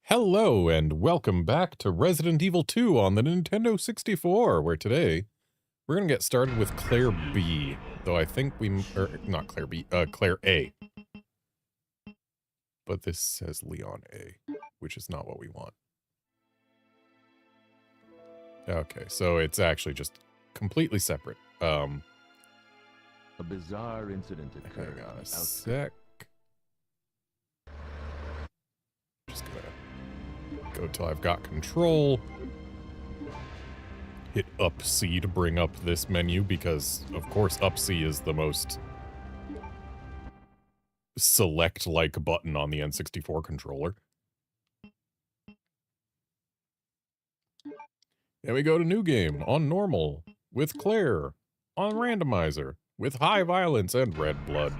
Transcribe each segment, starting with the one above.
Hello and welcome back to Resident Evil 2 on the Nintendo 64, where today we're going to get started with Claire B, though I think not Claire B, Claire A. But this says Leon A, which is not what we want. Okay, so it's actually just completely separate. A bizarre incident occurred. Hang on a sec. Just gonna go till I've got control. Hit up C to bring up this menu because, of course, up C is the most select-like button on the N64 controller. And we go to new game on normal with Claire, on randomizer with high violence and red blood.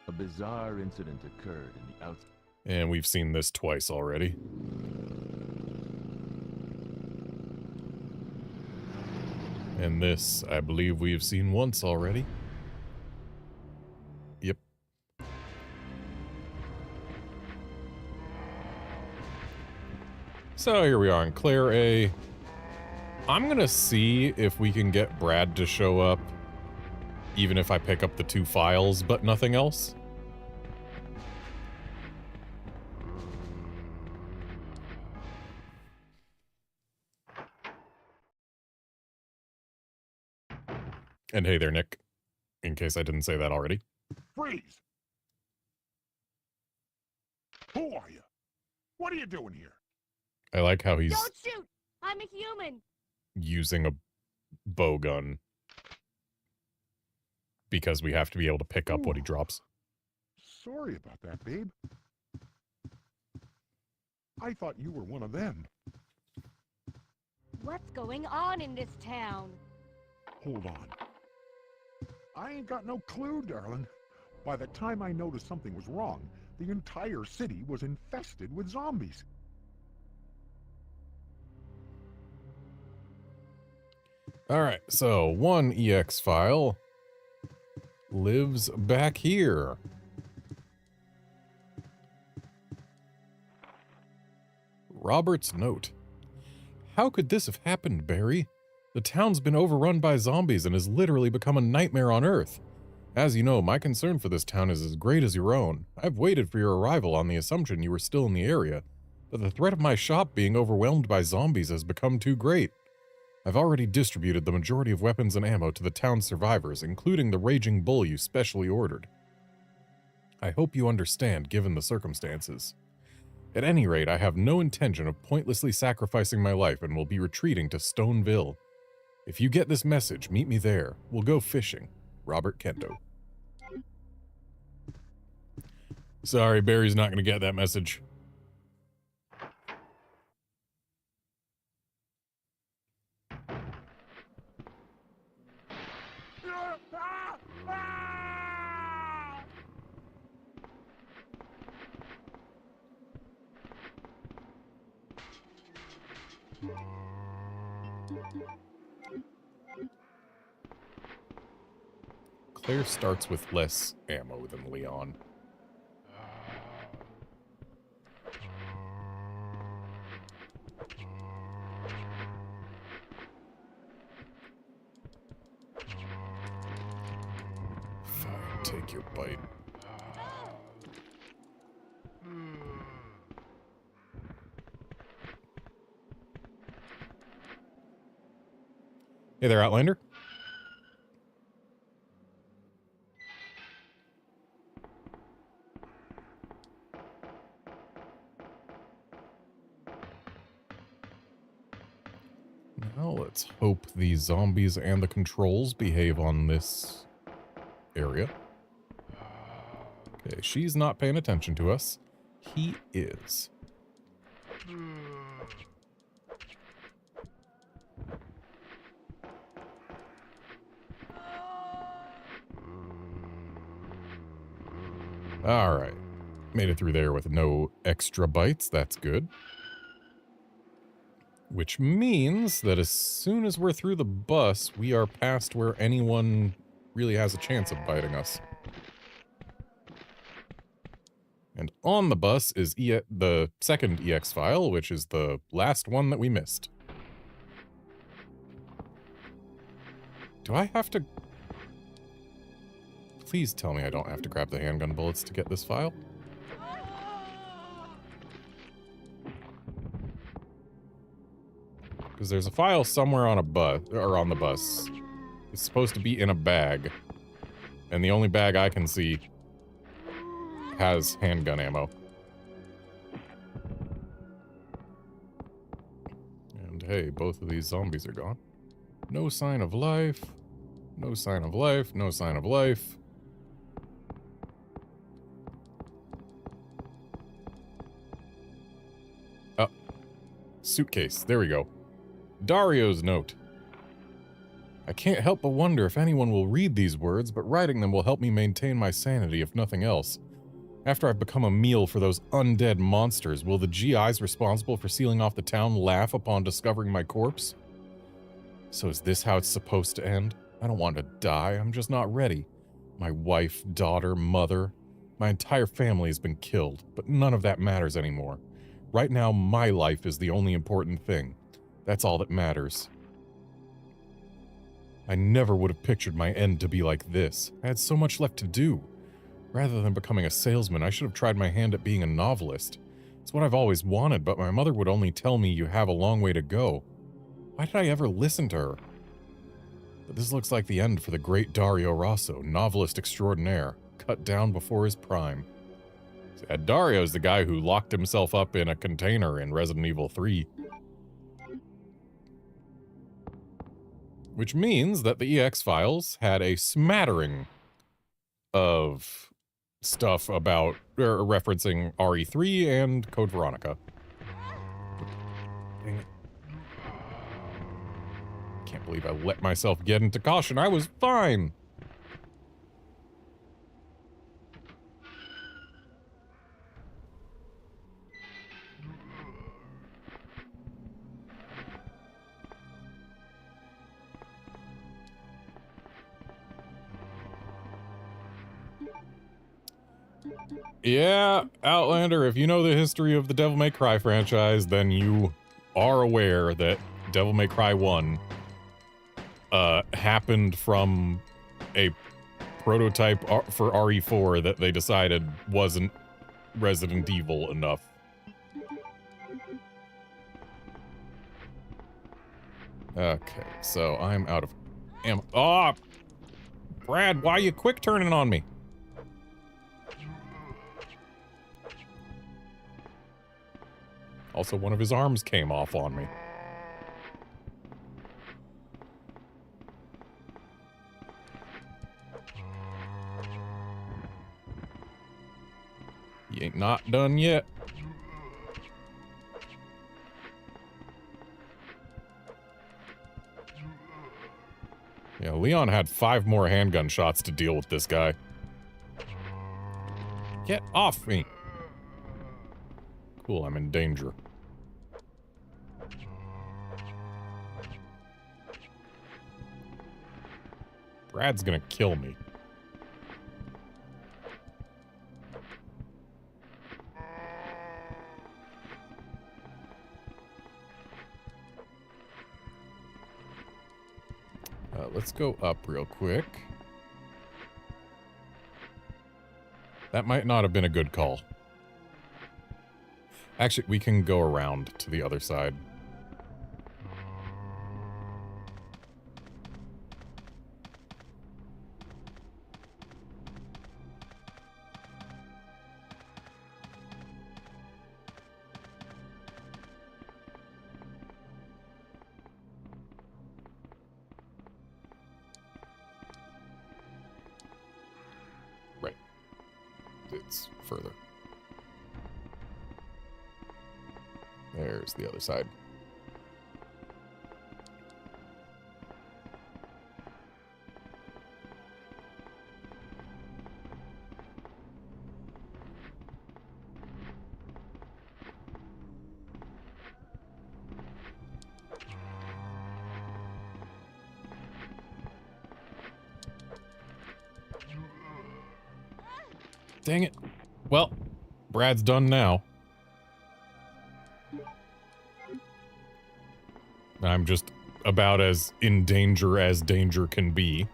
A bizarre incident occurred in the outside. And we've seen this twice already. And this, I believe we've seen once already. Yep. So here we are in Claire A. I'm gonna see if we can get Brad to show up, even if I pick up the two files, but nothing else. And hey there, Nick, in case I didn't say that already. Freeze! Who are you? What are you doing here? I like how he's Don't shoot! I'm a human! using a bow gun because we have to be able to pick up what he drops. Sorry about that, babe. I thought you were one of them. What's going on in this town? Hold on. I ain't got no clue, darling. By the time I noticed something was wrong, the entire city was infested with zombies. Alright, so one EX file lives back here. Robert's note. How could this have happened, Barry? The town's been overrun by zombies and has literally become a nightmare on Earth. As you know, my concern for this town is as great as your own. I've waited for your arrival on the assumption you were still in the area, but the threat of my shop being overwhelmed by zombies has become too great. I've already distributed the majority of weapons and ammo to the town's survivors, including the raging bull you specially ordered. I hope you understand, given the circumstances. At any rate, I have no intention of pointlessly sacrificing my life and will be retreating to Stoneville. If you get this message, meet me there. We'll go fishing. Robert Kendo. Sorry, Barry's not going to get that message. Claire starts with less ammo than Leon. Fine, take your bite. Hey there, Outlander. Now let's hope the zombies and the controls behave on this area. Okay, she's not paying attention to us. He is. All right. Made it through there with no extra bites. That's good. Which means that as soon as we're through the bus, we are past where anyone really has a chance of biting us. And on the bus is the second EX file, which is the last one that we missed. Do I have to... Please tell me I don't have to grab the handgun bullets to get this file. Because there's a file somewhere on a bus, or on the bus. It's supposed to be in a bag. And the only bag I can see has handgun ammo. And hey, both of these zombies are gone. No sign of life. No sign of life. No sign of life. Oh. Suitcase. There we go. Dario's note. I can't help but wonder if anyone will read these words, but writing them will help me maintain my sanity if nothing else. After I've become a meal for those undead monsters, will the GIs responsible for sealing off the town laugh upon discovering my corpse? So is this how it's supposed to end? I don't want to die, I'm just not ready. My wife, daughter, mother, my entire family has been killed, but none of that matters anymore. Right now, my life is the only important thing. That's all that matters. I never would have pictured my end to be like this. I had so much left to do. Rather than becoming a salesman, I should have tried my hand at being a novelist. It's what I've always wanted, but my mother would only tell me you have a long way to go. Why did I ever listen to her? But this looks like the end for the great Dario Rosso, novelist extraordinaire, cut down before his prime. Dario's the guy who locked himself up in a container in Resident Evil 3. Which means that the EX files had a smattering of stuff about, referencing RE2 and Code Veronica. Dang it. Can't believe I let myself get into caution. I was fine. Yeah, Outlander, if you know the history of the Devil May Cry franchise, then you are aware that Devil May Cry 1 happened from a prototype for RE4 that they decided wasn't Resident Evil enough. Okay, so I'm out of ammo. Oh! Brad, why are you quick turning on me? Also, one of his arms came off on me. You ain't not done yet. Yeah, Leon had 5 more handgun shots to deal with this guy. Get off me! Cool, I'm in danger. Brad's gonna kill me. Let's go up real quick. That might not have been a good call. Actually, we can go around to the other side. Right. It's further. There's the other side. Dang it. Well, Brad's done now. I'm just about as in danger as danger can be.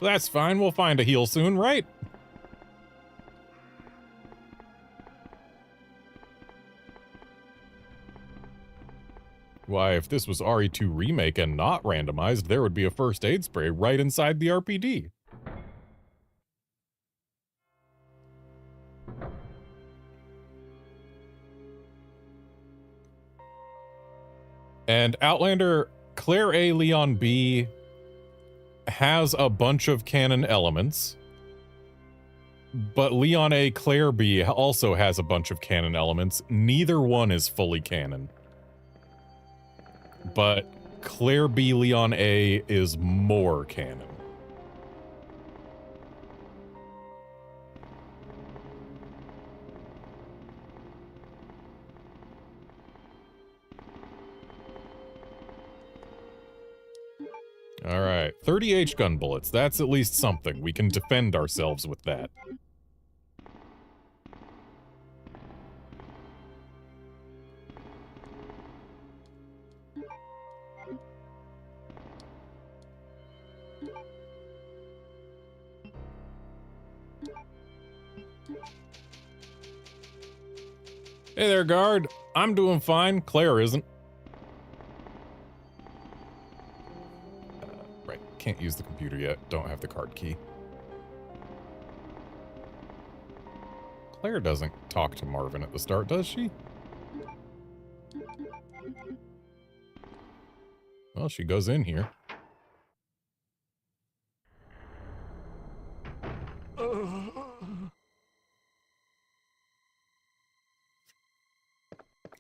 But that's fine, we'll find a heal soon, right? Why, if this was RE2 Remake and not randomized, there would be a first aid spray right inside the RPD. And Outlander, Claire A, Leon B has a bunch of canon elements, but Leon A, Claire B also has a bunch of canon elements. Neither one is fully canon. But Claire B, Leon A is more canon. Alright, 30 H-gun bullets. That's at least something. We can defend ourselves with that. Hey there, guard. I'm doing fine. Claire isn't. Right, can't use the computer yet. Don't have the card key. Claire doesn't talk to Marvin at the start, does she? Well, she goes in here.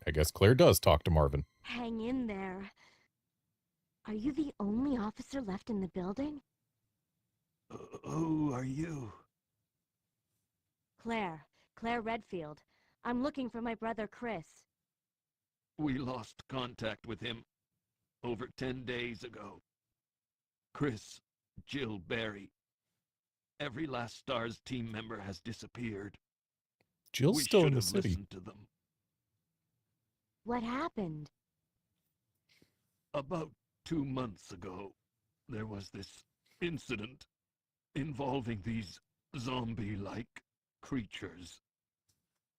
I guess Claire does talk to Marvin. Hang in there. Are you the only officer left in the building? Who are you? Claire Redfield. I'm looking for my brother Chris. We lost contact with him over 10 days ago. Chris, Jill, Barry. Every last STARS team member has disappeared. Jill's still in the We should have city. listened to them. What happened? About 2 months ago, there was this incident involving these zombie-like creatures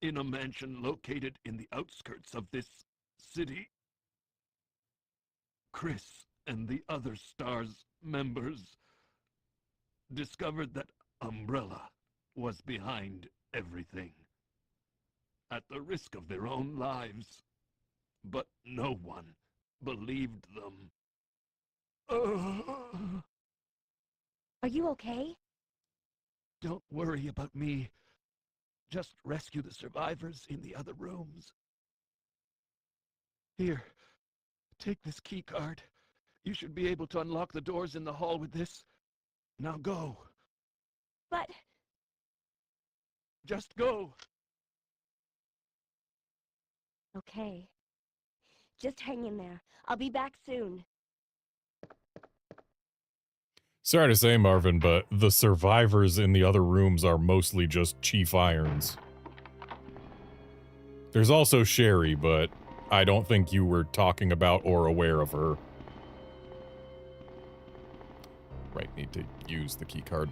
in a mansion located in the outskirts of this city. Chris and the other STARS members discovered that Umbrella was behind everything, at the risk of their own lives. But no one believed them. Are you okay? Don't worry about me. Just rescue the survivors in the other rooms. Here, take this key card. You should be able to unlock the doors in the hall with this. Now go. But... Just go. Okay. Just hang in there. I'll be back soon. Sorry to say, Marvin, but the survivors in the other rooms are mostly just Chief Irons. There's also Sherry, but I don't think you were talking about or aware of her. Right, need to use the key card.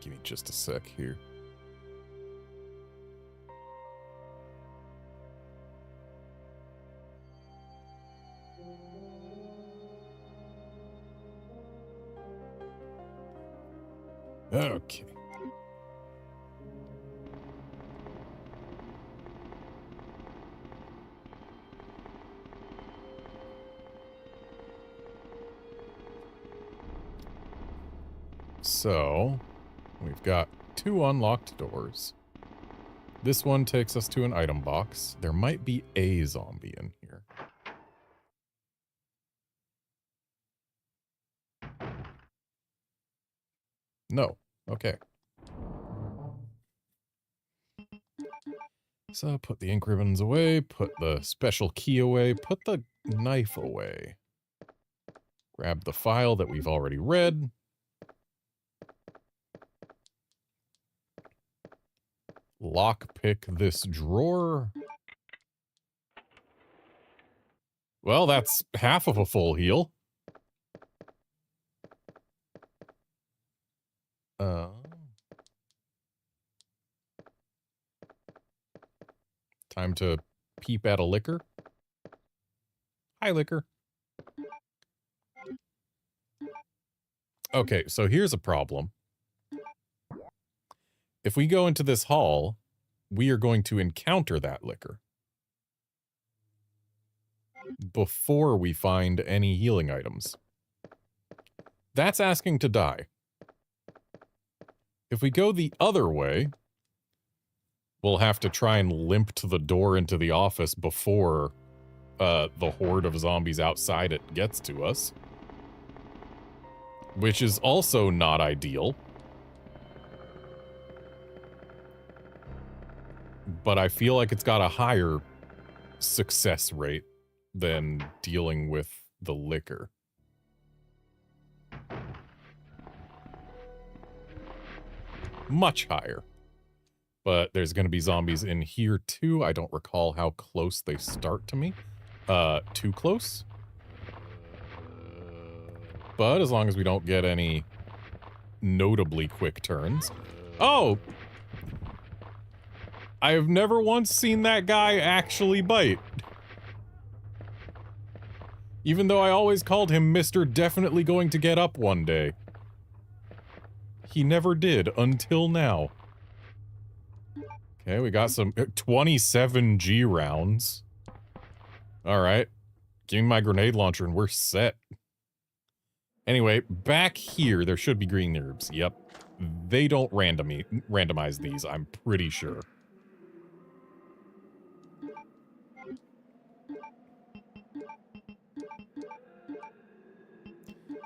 Give me just a sec here. Okay. So, we've got 2 unlocked doors. This one takes us to an item box. There might be a zombie in here. No. Okay. So put the ink ribbons away, put the special key away, put the knife away. Grab the file that we've already read. Lockpick this drawer. Well, that's half of a full heal. Time to peep at a liquor. Hi, liquor. Okay, so here's a problem. If we go into this hall, we are going to encounter that liquor before we find any healing items. That's asking to die. If we go the other way, we'll have to try and limp to the door into the office before the horde of zombies outside it gets to us. Which is also not ideal. But I feel like it's got a higher success rate than dealing with the liquor. Much higher. But there's going to be zombies in here too. I don't recall how close they start to me. Too close? But as long as we don't get any notably quick turns. Oh! I have never once seen that guy actually bite. Even though I always called him Mr. Definitely Going to Get Up one day. He never did until now. Okay, we got some 27 G rounds. Alright. Give me my grenade launcher and we're set. Anyway, back here, there should be green herbs. Yep. They don't randomize these, I'm pretty sure.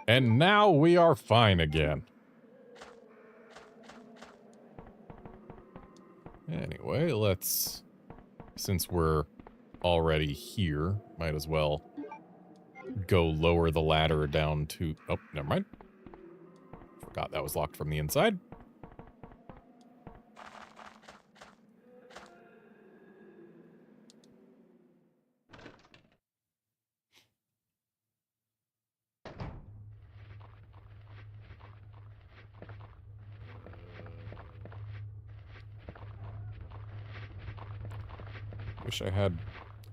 And now we are fine again. Anyway, let's... Since we're already here, might as well go lower the ladder down to... Oh, never mind. Forgot that was locked from the inside. Wish I had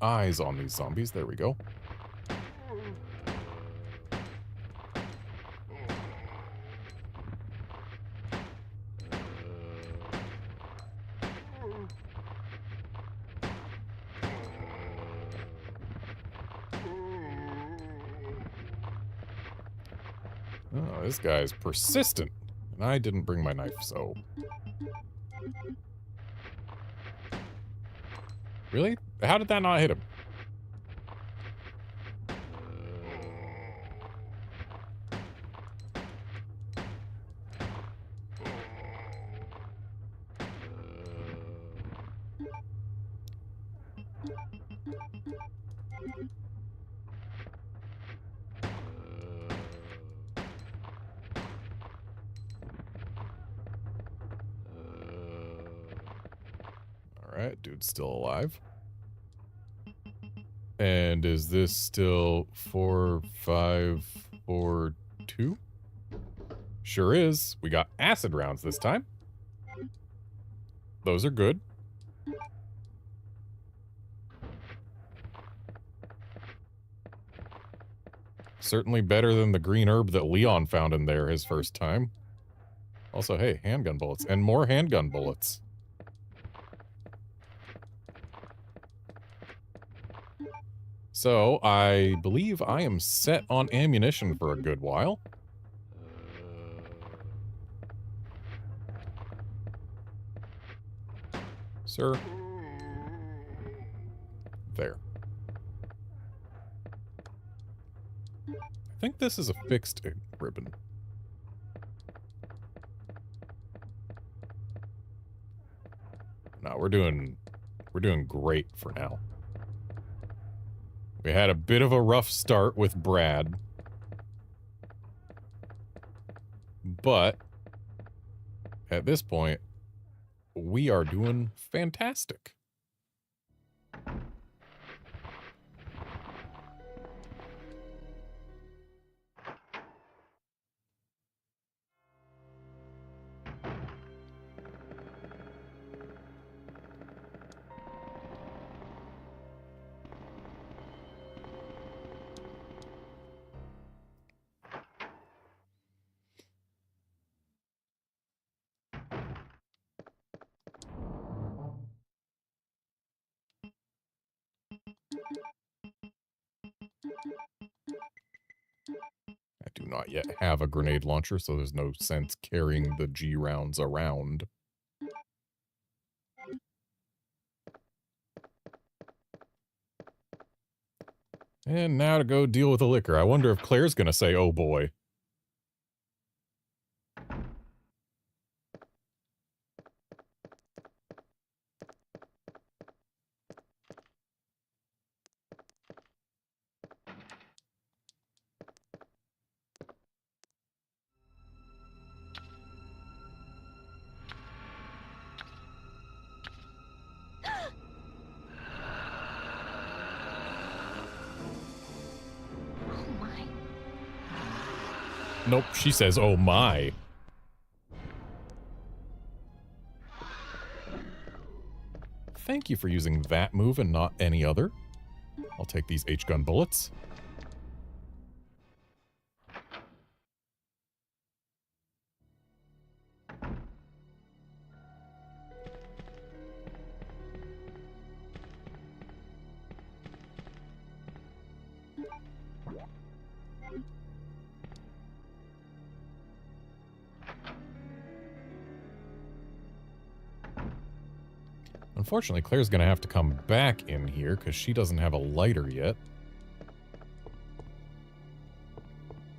eyes on these zombies. There we go. Oh, this guy's persistent. And I didn't bring my knife, so... Really? How did that not hit him? Alright, dude's still alive. And is this still 4, 5, 4, 2? Sure is. We got acid rounds this time. Those are good. Certainly better than the green herb that Leon found in there his first time. Also, hey, handgun bullets. And more handgun bullets. So, I believe I am set on ammunition for a good while. Sir. There. I think this is a fixed ribbon. No, we're doing great for now. We had a bit of a rough start with Brad. But at this point, we are doing fantastic. I do not yet have a grenade launcher, so there's no sense carrying the G rounds around. And now to go deal with the liquor. I wonder if Claire's gonna say, oh boy. Oh my. Nope, she says, oh my. Thank you for using that move and not any other. I'll take these H-gun bullets. Unfortunately, Claire's gonna have to come back in here because she doesn't have a lighter yet.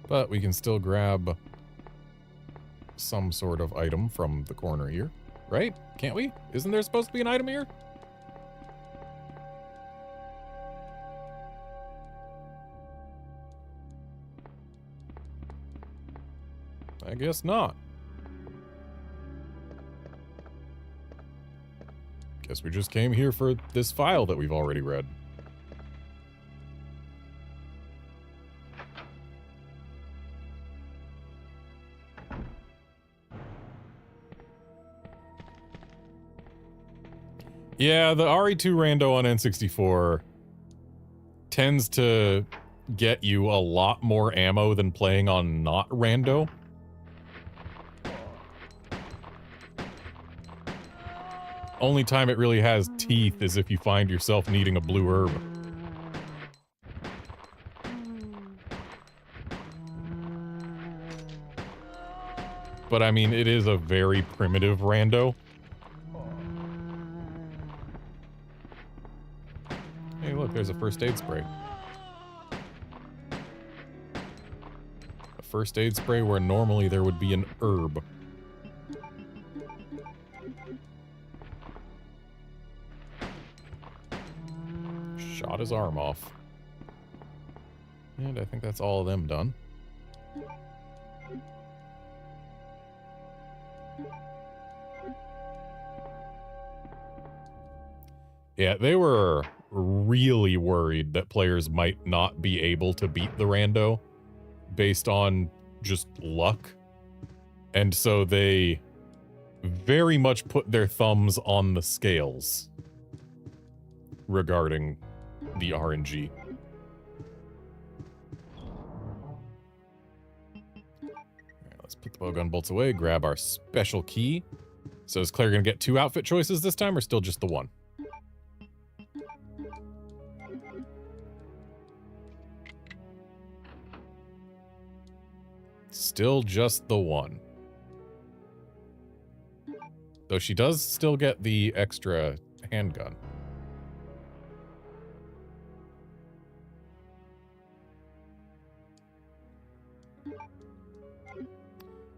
But we can still grab some sort of item from the corner here, right? Can't we? Isn't there supposed to be an item here? I guess not. Guess we just came here for this file that we've already read. Yeah, the RE2 rando on N64 tends to get you a lot more ammo than playing on not rando. Only time it really has teeth is if you find yourself needing a blue herb. But I mean, it is a very primitive rando. Hey, look, there's a first aid spray. A first aid spray where normally there would be an herb. Shot his arm off. And I think that's all of them done. Yeah, they were really worried that players might not be able to beat the rando based on just luck. And so they very much put their thumbs on the scales regarding the RNG. Alright, let's Kick the bowgun bolts away, grab our special key. So is Claire going to get 2 outfit choices this time, or still just the 1? Still just the 1. Though she does still get the extra handgun.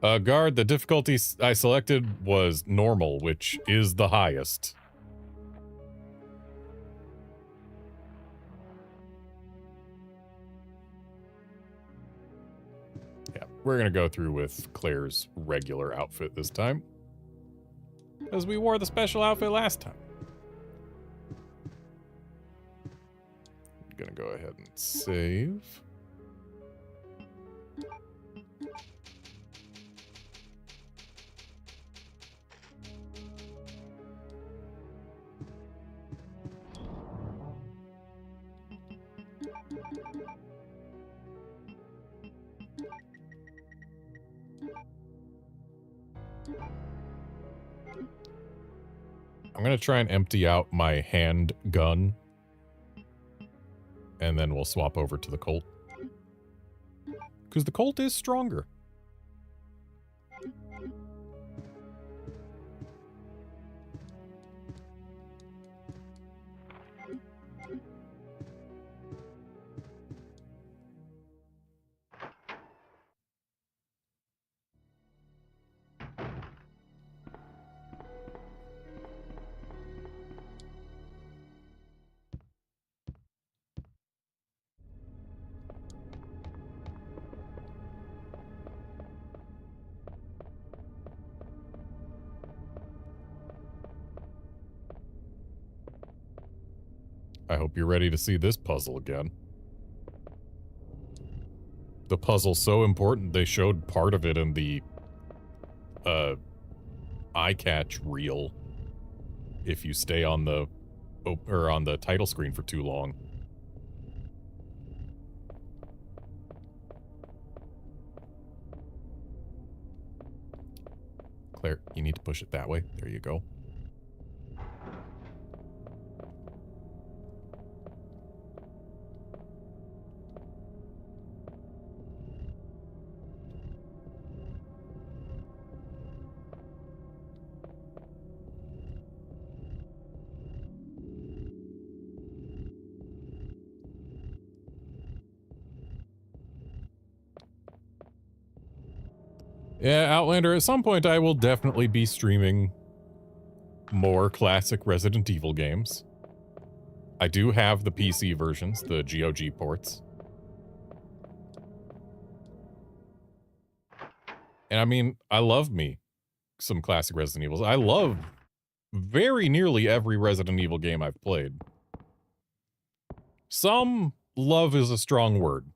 Guard, the difficulty I selected was normal, which is the highest. Yeah, we're gonna go through with Claire's regular outfit this time, because we wore the special outfit last time. I'm gonna go ahead and save. I'm gonna try and empty out my handgun, and then we'll swap over to the Colt. Because the Colt is stronger. I hope you're ready to see this puzzle again. The puzzle's so important, they showed part of it in the, eye catch reel if you stay on the, or on the title screen for too long. Claire, you need to push it that way. There you go. Yeah, Outlander, at some point I will definitely be streaming more classic Resident Evil games. I do have the PC versions, the GOG ports. And I mean, I love me some classic Resident Evils. I love very nearly every Resident Evil game I've played. Some love is a strong word.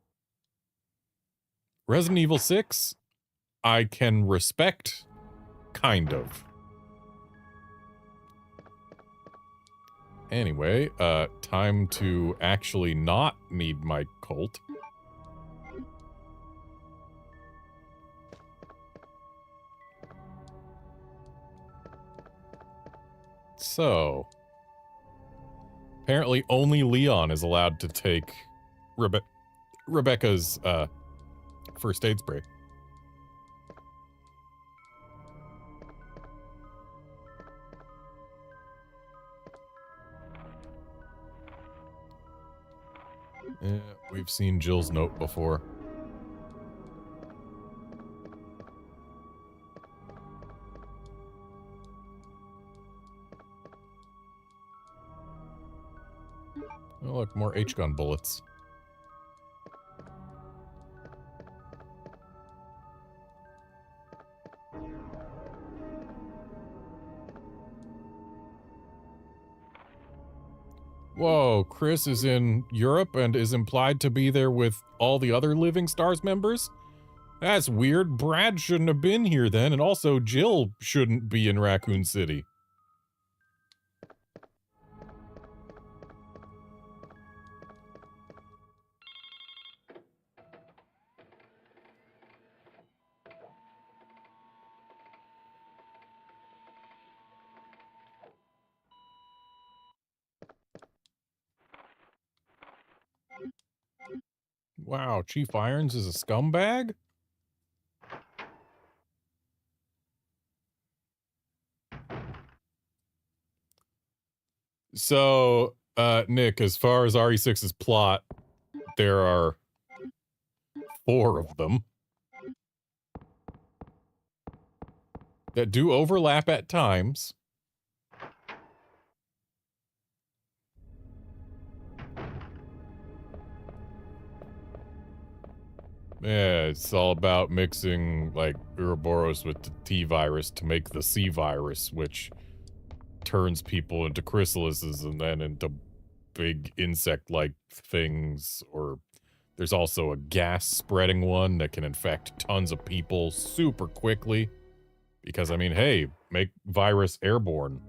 Resident Evil 6, I can respect, kind of. Anyway, time to actually not need my Colt. So, apparently only Leon is allowed to take Rebecca's, first aid spray. Yeah, we've seen Jill's note before. Oh, look, more H-gun bullets. Whoa, Chris is in Europe and is implied to be there with all the other Living Stars members? That's weird. Brad shouldn't have been here then, and also Jill shouldn't be in Raccoon City. Wow, Chief Irons is a scumbag? So, Nick, as far as RE6's plot, there are 4 of them that do overlap at times. Yeah, it's all about mixing, like, Ouroboros with the T-virus to make the C-virus, which turns people into chrysalises and then into big insect-like things. Or there's also a gas-spreading one that can infect tons of people super quickly. Because, I mean, hey, make virus airborne.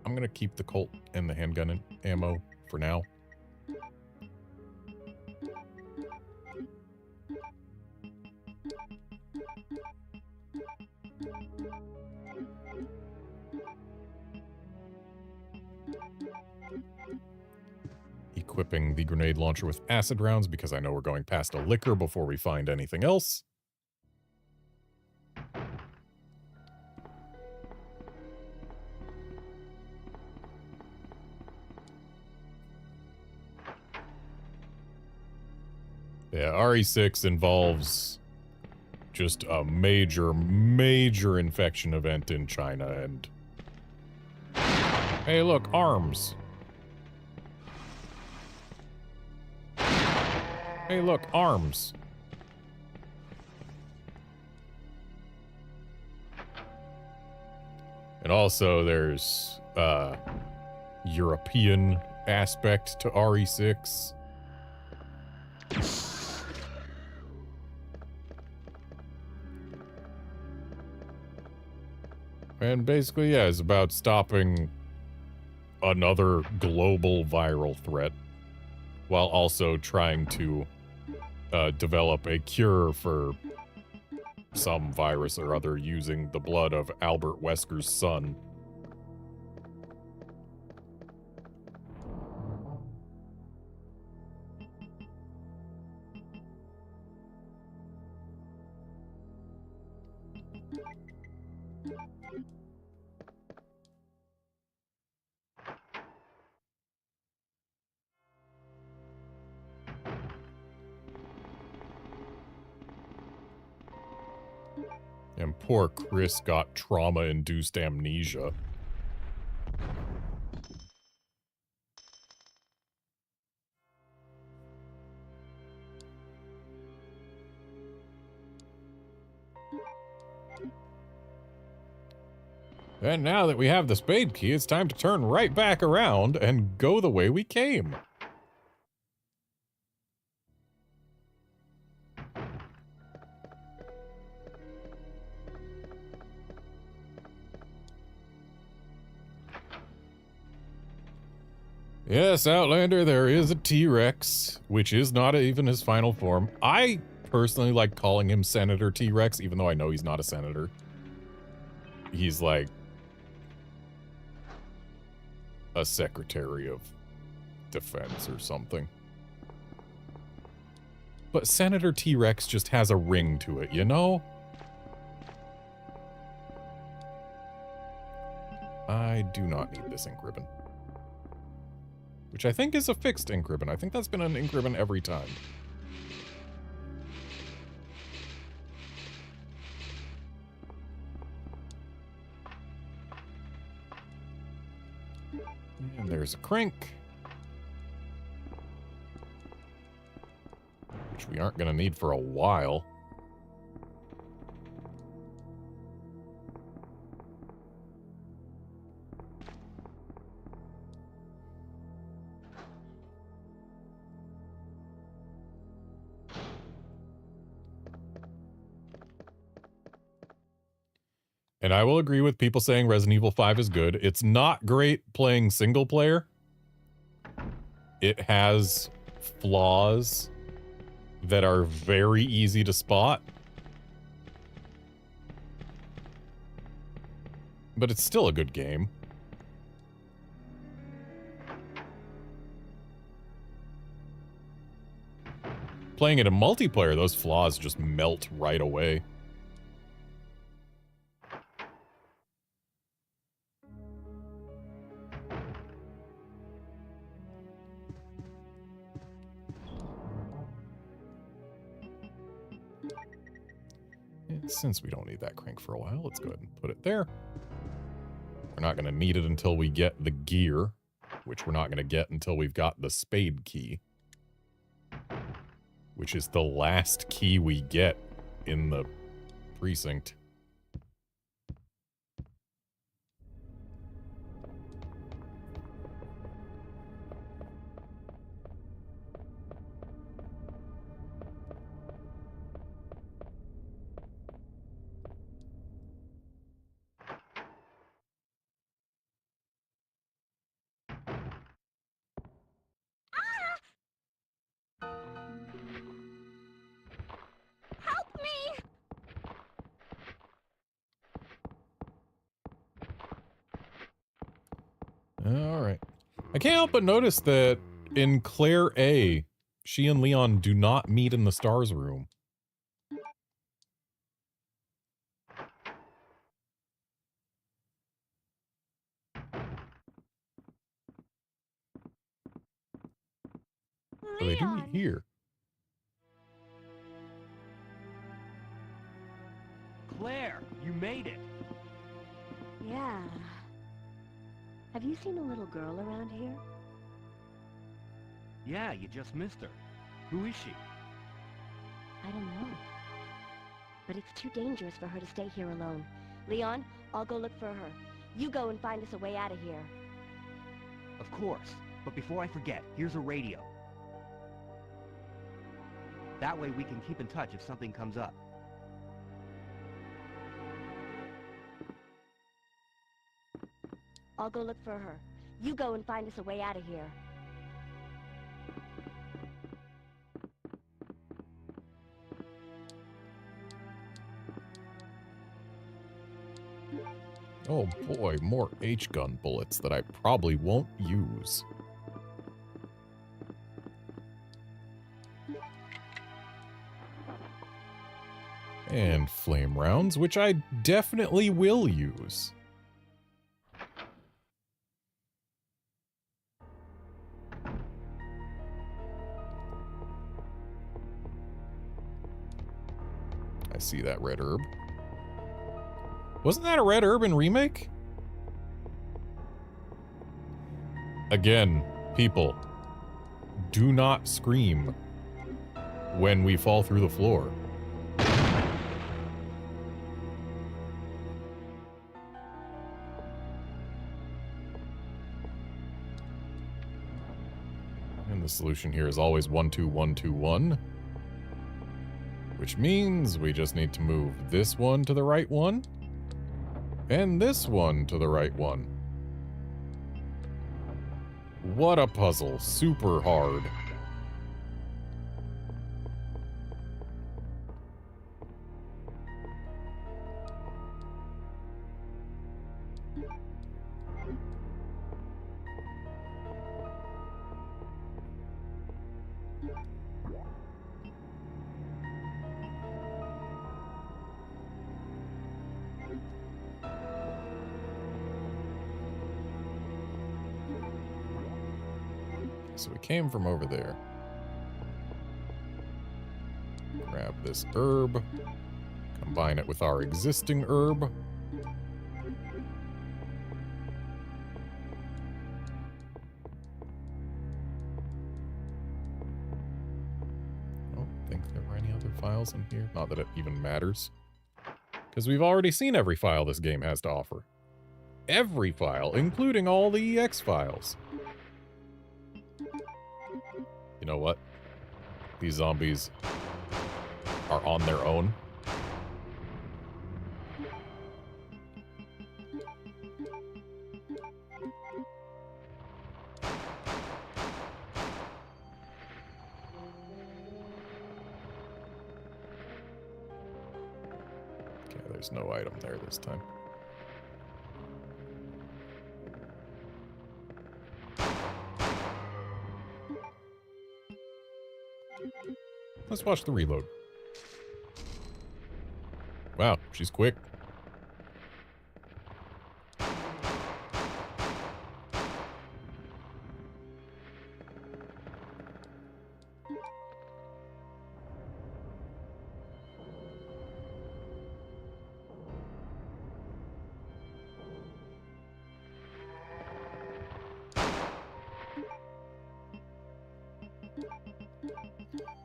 I'm gonna keep the Colt and the handgun ammo for now. Equipping the grenade launcher with acid rounds because I know we're going past a liquor before we find anything else. Yeah, RE6 involves just a major infection event in China, and... Hey, look, arms! Hey, look, arms! And also, there's, European aspect to RE6. And basically, yeah, it's about stopping another global viral threat while also trying to develop a cure for some virus or other using the blood of Albert Wesker's son. And poor Chris got trauma-induced amnesia. And now that we have the spade key, it's time to turn right back around and go the way we came. Yes, Outlander, there is a T-Rex, which is not even his final form. I personally like calling him Senator T-Rex, even though I know he's not a senator. He's like a Secretary of Defense or something. But Senator T-Rex just has a ring to it, you know? I do not need this ink ribbon. Which I think is a fixed ink ribbon. I think that's been an ink ribbon every time. And there's a crank. Which we aren't going to need for a while. And I will agree with people saying Resident Evil 5 is good. It's not great playing single player. It has flaws that are very easy to spot. But it's still a good game. Playing it in multiplayer, those flaws just melt right away. And since we don't need that crank for a while, let's go ahead and put it there. We're not going to need it until we get the gear, which we're not going to get until we've got the spade key, which is the last key we get in the precinct. Help me! All right. I can't help but notice that in Claire A, she and Leon do not meet in the stars room. So they do meet here. Claire, you made it. Yeah. Have you seen a little girl around here? Yeah, you just missed her. Who is she? I don't know. But it's too dangerous for her to stay here alone. Leon, I'll go look for her. You go and find us a way out of here. Of course. But before I forget, here's a radio. That way we can keep in touch if something comes up. I'll go look for her. You go and find us a way out of here. Oh boy, more H-gun bullets that I probably won't use. And flame rounds, which I definitely will use. I see that red herb. Wasn't that a red herb in Remake? Again, people, do not scream when we fall through the floor. And the solution here is always 1, 2, 1, 2, 1. Which means we just need to move this one to the right one. And this one to the right one. What a puzzle. Super hard. So we came from over there. Grab this herb. Combine it with our existing herb. I don't think there were any other files in here. Not that it even matters. Because we've already seen every file this game has to offer. Every file, including all the EX files. You know what? These zombies are on their own. Yeah, there's no item there this time. Let's watch the reload. Wow, she's quick.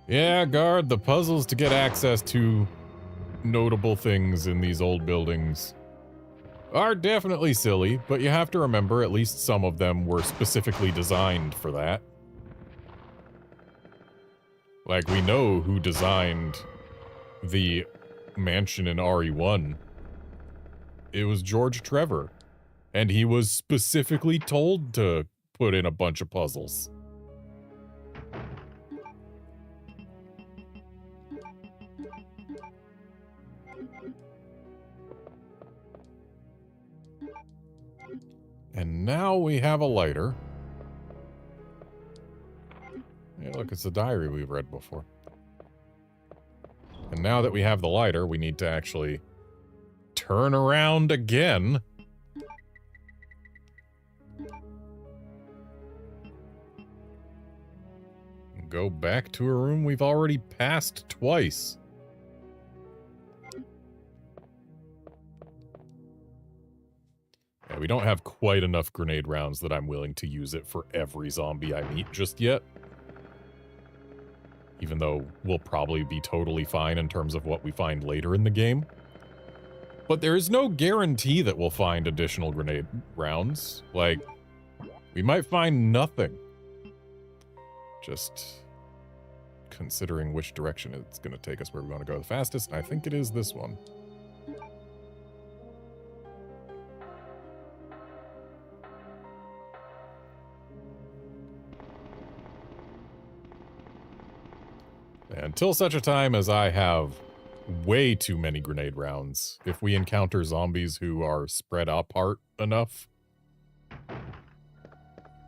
Yeah, guard, the puzzles to get access to notable things in these old buildings are definitely silly, but you have to remember at least some of them were specifically designed for that. Like, we know who designed the mansion in RE1. It was George Trevor, and he was specifically told to put in a bunch of puzzles. And now we have a lighter. Yeah, look, it's a diary we've read before. And now that we have the lighter, we need to actually turn around again. And go back to a room we've already passed twice. Yeah, we don't have quite enough grenade rounds that I'm willing to use it for every zombie I meet just yet. Even though we'll probably be totally fine in terms of what we find later in the game. But there is no guarantee that we'll find additional grenade rounds. Like, we might find nothing. Just considering which direction it's going to take us where we want to go the fastest. I think it is this one. Until such a time as I have way too many grenade rounds, if we encounter zombies who are spread apart enough,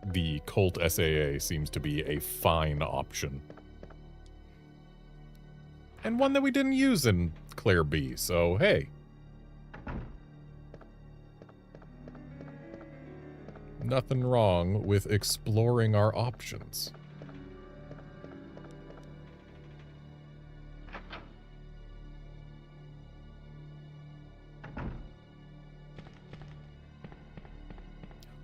the Colt SAA seems to be a fine option. And one that we didn't use in Claire B, so hey. Nothing wrong with exploring our options.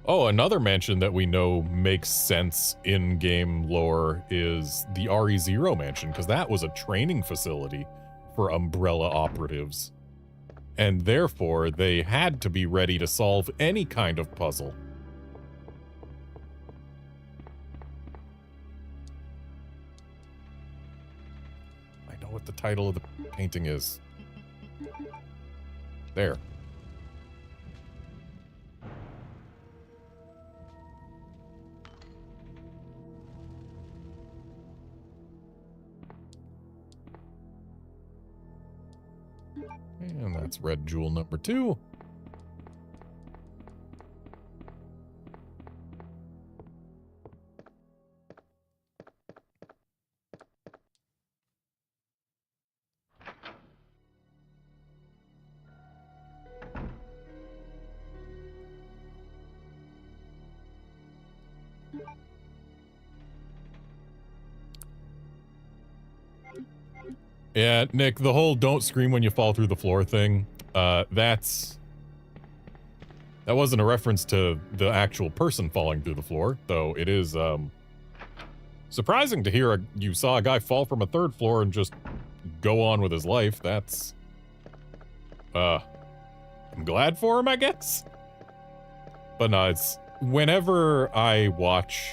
Oh, another mansion that we know makes sense in game lore is the RE0 mansion, because that was a training facility for Umbrella operatives. And therefore, they had to be ready to solve any kind of puzzle. I know what the title of the painting is. There. And that's red jewel number 2. Yeah, Nick, the whole don't scream when you fall through the floor thing, that wasn't a reference to the actual person falling through the floor, though it is, surprising to hear you saw a guy fall from a 3rd floor and just go on with his life. That's, I'm glad for him, I guess. But no, it's, whenever I watch,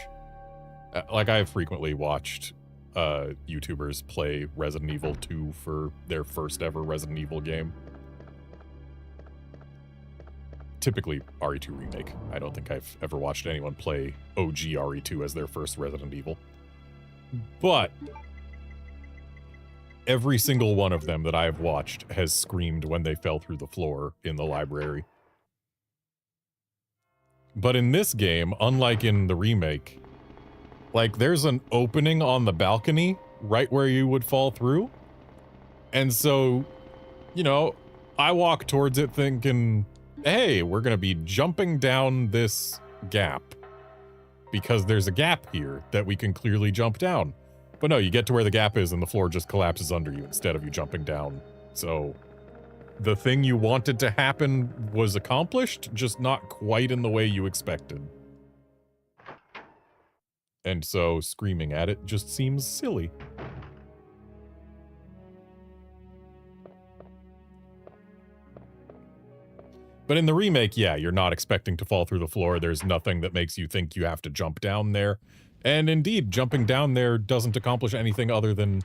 like I've frequently watched YouTubers play Resident Evil 2 for their first ever Resident Evil game. Typically RE2 remake. I don't think I've ever watched anyone play OG RE2 as their first Resident Evil. But Every single one of them that I've watched has screamed when they fell through the floor in the library. But in this game, unlike in the remake, like, there's an opening on the balcony right where you would fall through. And so, you know, I walk towards it thinking, hey, we're gonna be jumping down this gap because there's a gap here that we can clearly jump down. But no, you get to where the gap is and the floor just collapses under you instead of you jumping down. So the thing you wanted to happen was accomplished, just not quite in the way you expected. And so screaming at it just seems silly. But in the remake, yeah, you're not expecting to fall through the floor. There's nothing that makes you think you have to jump down there. And indeed, jumping down there doesn't accomplish anything other than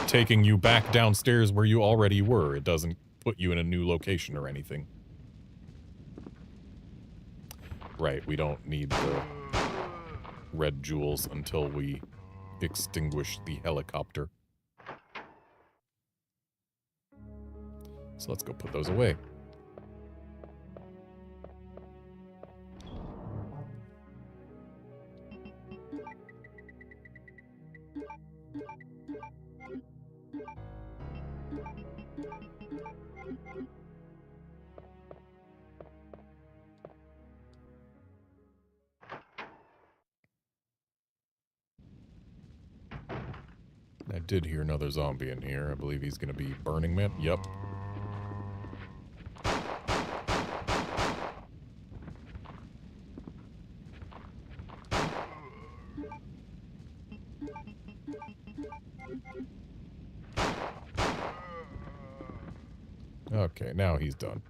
taking you back downstairs where you already were. It doesn't put you in a new location or anything. Right, we don't need the red jewels until we extinguish the helicopter. So let's go put those away. I did hear another zombie in here. I believe he's going to be Burning Man. Yep. Okay, now he's done.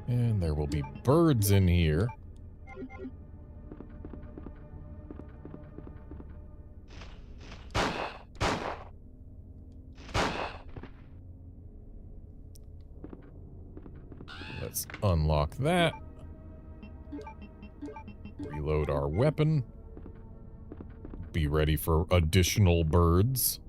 And there will be birds in here. Let's unlock that. Reload our weapon. Be ready for additional birds.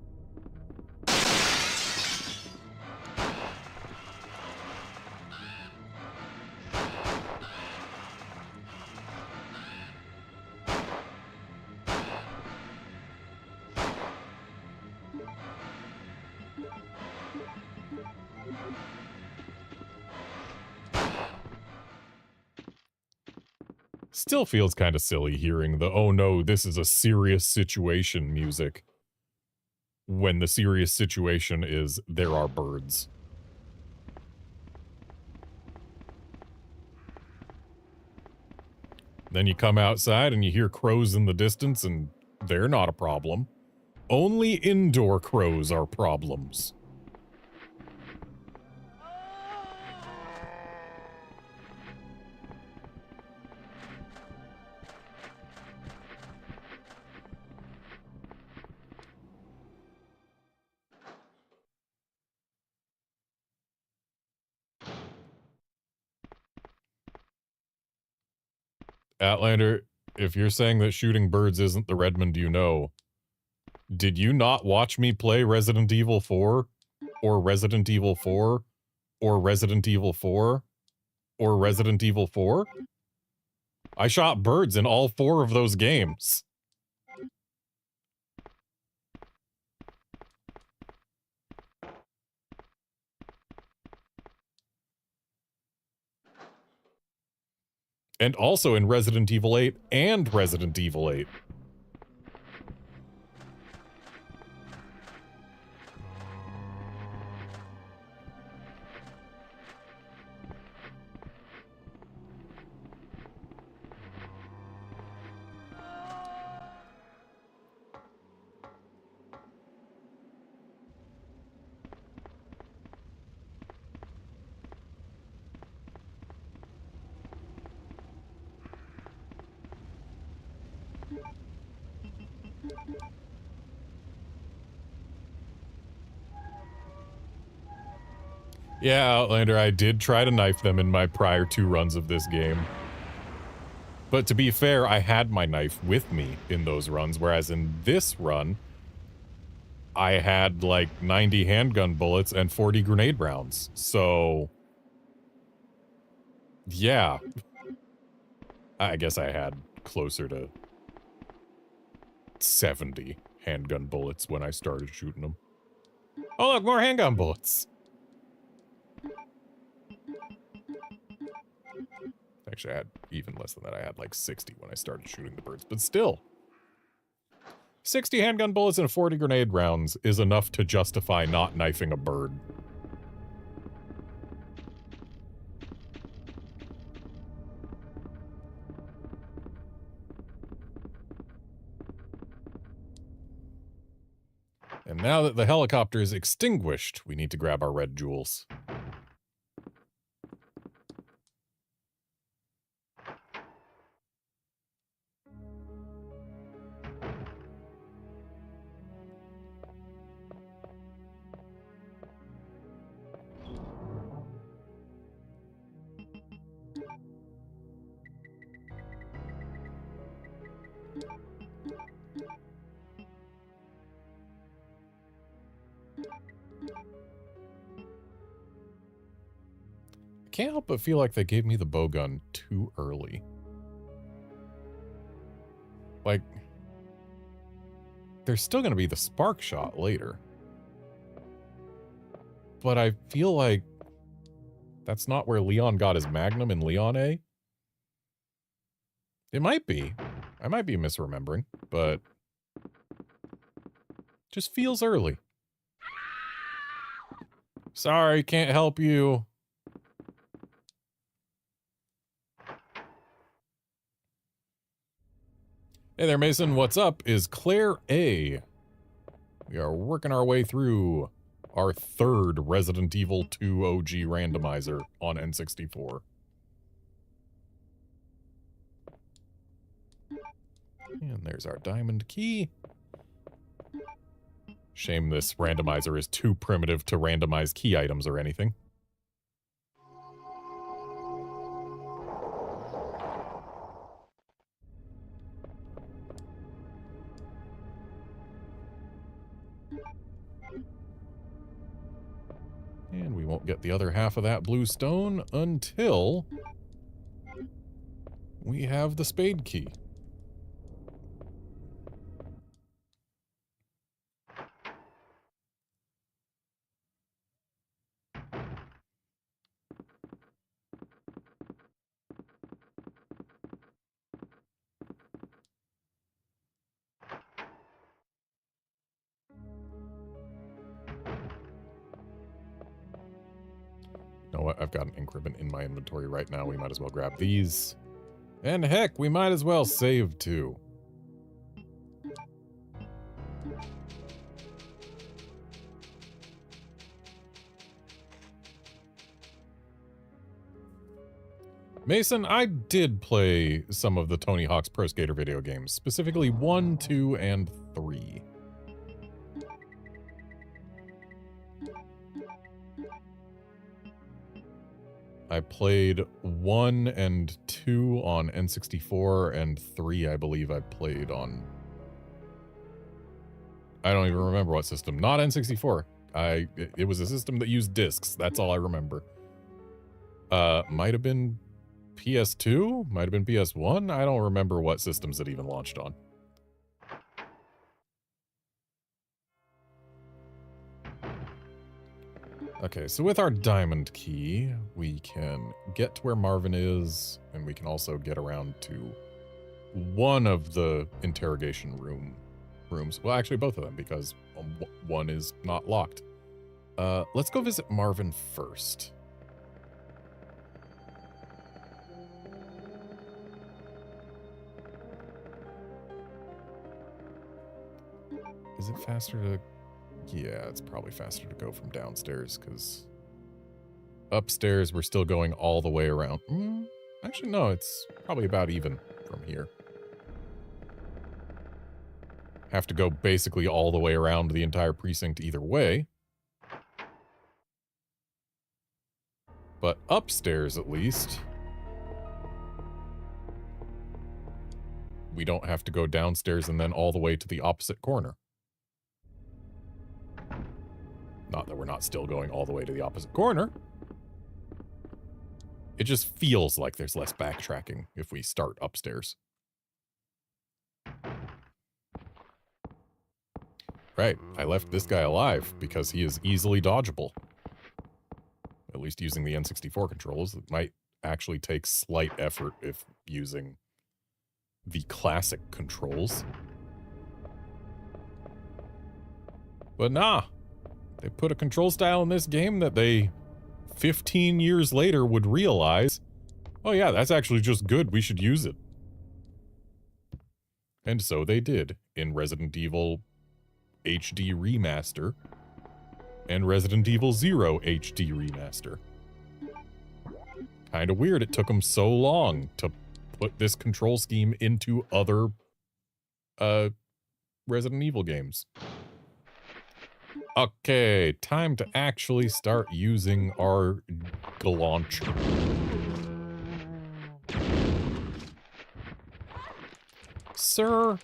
Still feels kind of silly hearing the, oh no, this is a serious situation music, when the serious situation is there are birds. Then you come outside and you hear crows in the distance and they're not a problem. Only indoor crows are problems. Outlander, if you're saying that shooting birds isn't the Redmond you know, did you not watch me play Resident Evil 4? Or Resident Evil 4? Or Resident Evil 4? Or Resident Evil 4? I shot birds in all 4 of those games. And also in Resident Evil 8 and Resident Evil 8. Yeah, Outlander, I did try to knife them in my prior 2 runs of this game. But to be fair, I had my knife with me in those runs, whereas in this run, I had like 90 handgun bullets and 40 grenade rounds. So, yeah. I guess I had closer to 70 handgun bullets when I started shooting them. Oh, look, more handgun bullets. Actually, I had even less than that. I had like 60 when I started shooting the birds, but still. 60 handgun bullets and 40 grenade rounds is enough to justify not knifing a bird. And now that the helicopter is extinguished, we need to grab our red jewels. Can't help but feel like they gave me the bowgun too early. Like, there's still going to be the spark shot later. But I feel like that's not where Leon got his magnum in Leon A. It might be. I might be misremembering, but just feels early. Sorry, can't help you. Hey there, Mason. What's up? Is Claire A. We are working our way through our 3rd Resident Evil 2 OG randomizer on N64. And there's our diamond key. Shame this randomizer is too primitive to randomize key items or anything. And we won't get the other half of that blue stone until we have the spade key. You know what? I've got an ink ribbon in my inventory right now. We might as well grab these. And heck, we might as well save too. Mason, I did play some of the Tony Hawk's Pro Skater video games, specifically 1, 2, and 3. I played 1 and 2 on N64, and 3 I believe I played on... I don't even remember what system. Not N64. It was a system that used discs. That's all I remember. Might have been PS2? Might have been PS1? I don't remember what systems it even launched on. Okay, so with our diamond key, we can get to where Marvin is, and we can also get around to one of the interrogation rooms. Well, actually both of them, because one is not locked. Let's go visit Marvin first. Is it faster to... Yeah, it's probably faster to go from downstairs, because upstairs we're still going all the way around. Actually, no, it's probably about even from here. Have to go basically all the way around the entire precinct either way. But upstairs, at least, we don't have to go downstairs and then all the way to the opposite corner. Not that we're not still going all the way to the opposite corner. It just feels like there's less backtracking if we start upstairs. Right, I left this guy alive because he is easily dodgeable. At least using the N64 controls. It might actually take slight effort if using the classic controls. But nah, they put a control style in this game that they 15 years later would realize, oh yeah, that's actually just good, we should use it. And so they did in Resident Evil HD Remaster and Resident Evil 0 HD Remaster. Kinda weird it took them so long to put this control scheme into other Resident Evil games. Okay, time to actually start using our launcher. Sir.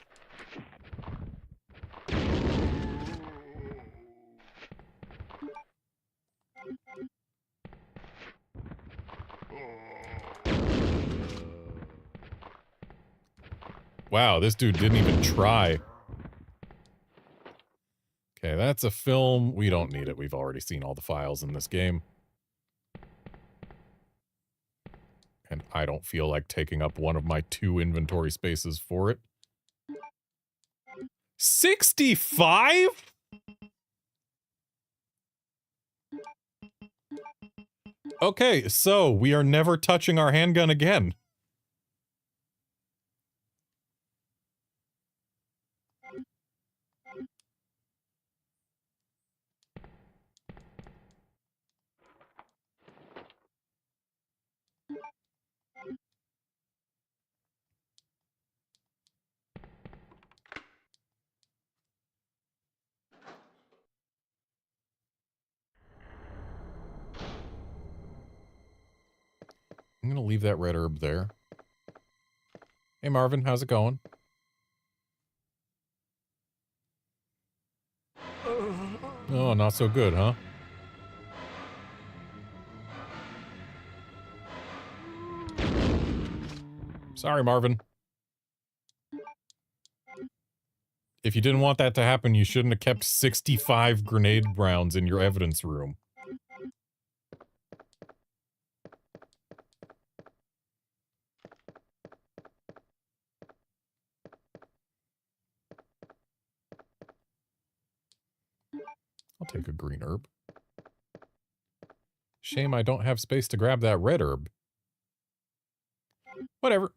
Wow, this dude didn't even try. Okay, that's a film. We don't need it. We've already seen all the files in this game. And I don't feel like taking up one of my 2 inventory spaces for it. 65? Okay, so we are never touching our handgun again. I'm gonna leave that red herb there. Hey Marvin, how's it going? Oh, not so good, huh? Sorry, Marvin. If you didn't want that to happen, you shouldn't have kept 65 grenade rounds in your evidence room. I'll take a green herb. Shame I don't have space to grab that red herb. Whatever.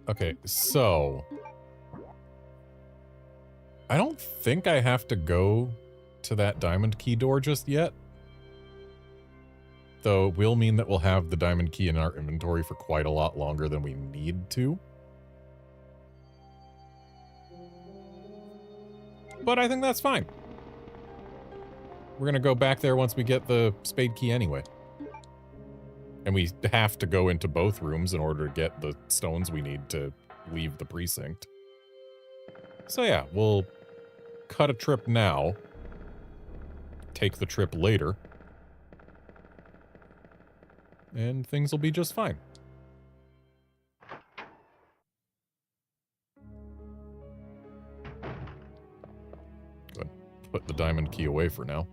Okay, so I don't think I have to go to that diamond key door just yet. Though it will mean that we'll have the diamond key in our inventory for quite a lot longer than we need to. But I think that's fine. We're gonna go back there once we get the spade key anyway. And we have to go into both rooms in order to get the stones we need to leave the precinct. So yeah, we'll cut a trip now. Take the trip later. And things will be just fine. Go ahead, put the diamond key away for now.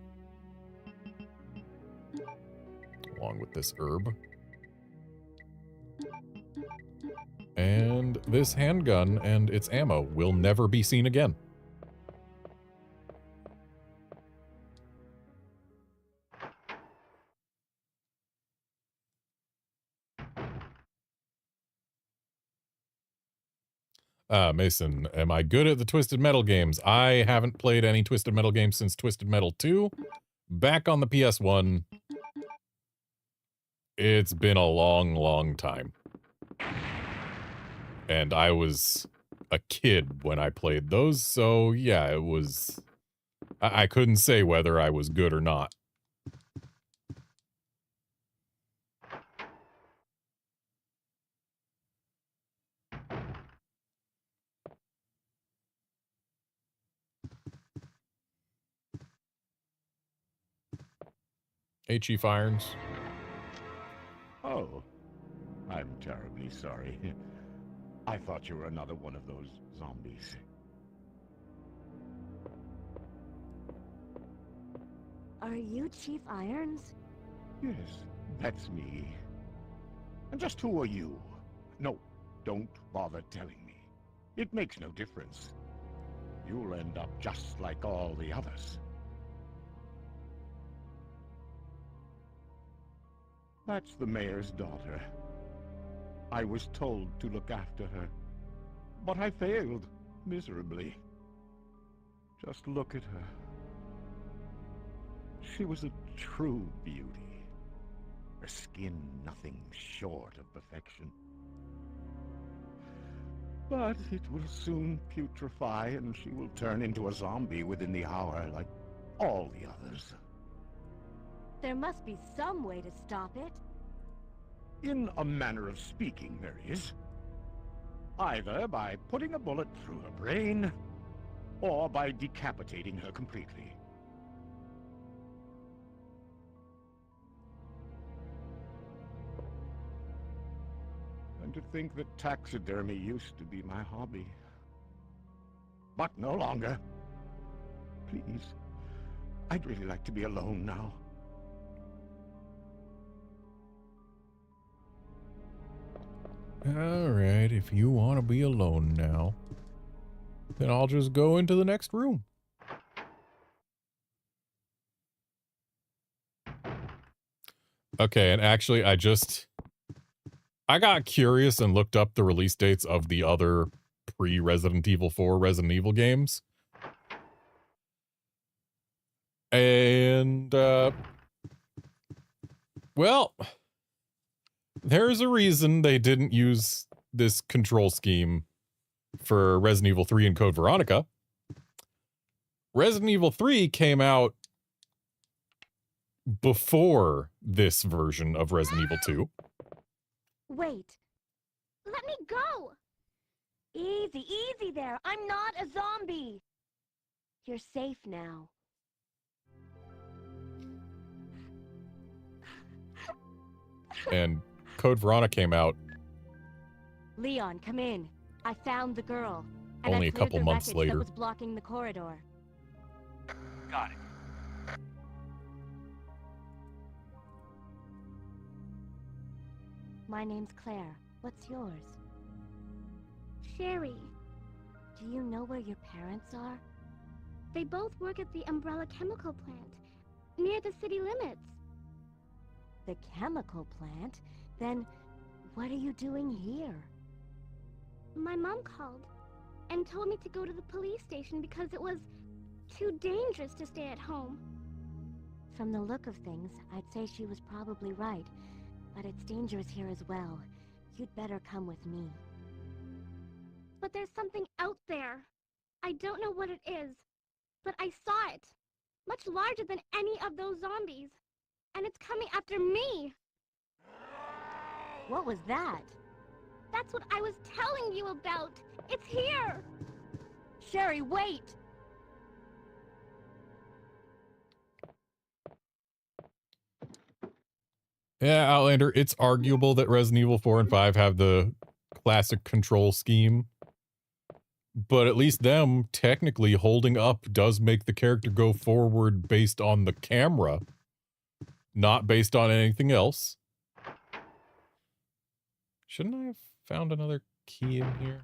Along with this herb. And this handgun and its ammo will never be seen again. Mason, am I good at the Twisted Metal games? I haven't played any Twisted Metal games since Twisted Metal 2. Back on the PS1. It's been a long, long time. And I was a kid when I played those, so yeah, it was... I couldn't say whether I was good or not. Hey, Chief Irons. Oh, I'm terribly sorry. I thought you were another one of those zombies. Are you Chief Irons? Yes, that's me. And just who are you? No, don't bother telling me. It makes no difference. You'll end up just like all the others. That's the mayor's daughter. I was told to look after her, but I failed miserably. Just look at her. She was a true beauty. Her skin nothing short of perfection. But it will soon putrefy, and she will turn into a zombie within the hour, like all the others. There must be some way to stop it. In a manner of speaking, there is. Either by putting a bullet through her brain, or by decapitating her completely. And to think that taxidermy used to be my hobby. But no longer. Please, I'd really like to be alone now. Alright, if you want to be alone now, then I'll just go into the next room. Okay, and actually I got curious and looked up the release dates of the other pre-Resident Evil 4 Resident Evil games. And, well, there's a reason they didn't use this control scheme for Resident Evil 3 and Code Veronica. Resident Evil 3 came out before this version of Resident Evil 2. Wait. Let me go! Easy, easy there. I'm not a zombie. You're safe now. And Code Veronica came out Leon, come in. I found the girl. And only I a cleared couple the months wreckage later. that was blocking the corridor. Got it. My name's Claire. What's yours? Sherry. Do you know where your parents are? They both work at the Umbrella Chemical Plant, near the city limits. The chemical plant? Then what are you doing here? My mom called and told me to go to the police station because it was too dangerous to stay at home. From the look of things, I'd say she was probably right. But it's dangerous here as well. You'd better come with me. But there's something out there. I don't know what it is, but I saw it. Much larger than any of those zombies. And it's coming after me. What was that? That's what I was telling you about. It's here. Sherry, wait! Yeah, Outlander, it's arguable that Resident Evil 4 and 5 have the classic control scheme. But at least them technically holding up does make the character go forward based on the camera, not based on anything else. Shouldn't I have found another key in here?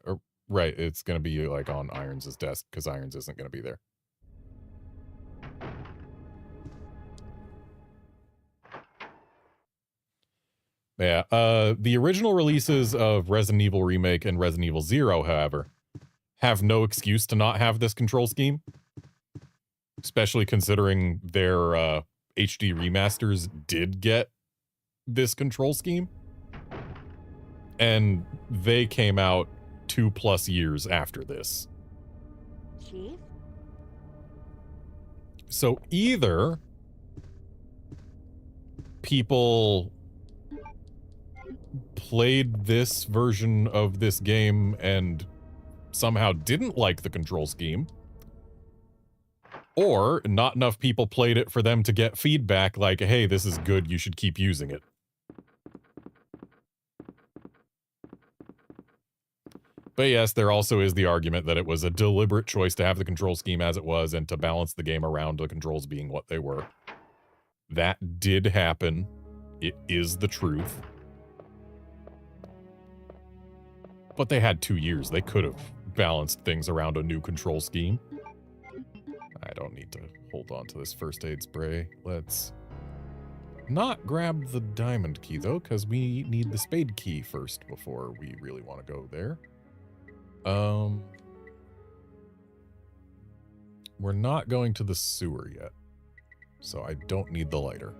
Or, right, it's going to be like on Irons' desk because Irons isn't going to be there. Yeah, the original releases of Resident Evil Remake and Resident Evil 0, however, have no excuse to not have this control scheme. Especially considering their HD remasters did get this control scheme. And they came out 2+ years after this. Chief? So either people played this version of this game and somehow didn't like the control scheme, or not enough people played it for them to get feedback like, hey, this is good, you should keep using it. But yes, there also is the argument that it was a deliberate choice to have the control scheme as it was and to balance the game around the controls being what they were. That did happen. It is the truth. But they had 2 years. They could have balanced things around a new control scheme. I don't need to hold on to this first aid spray. Let's not grab the diamond key, though, because we need the spade key first before we really want to go there. We're not going to the sewer yet, so I don't need the lighter.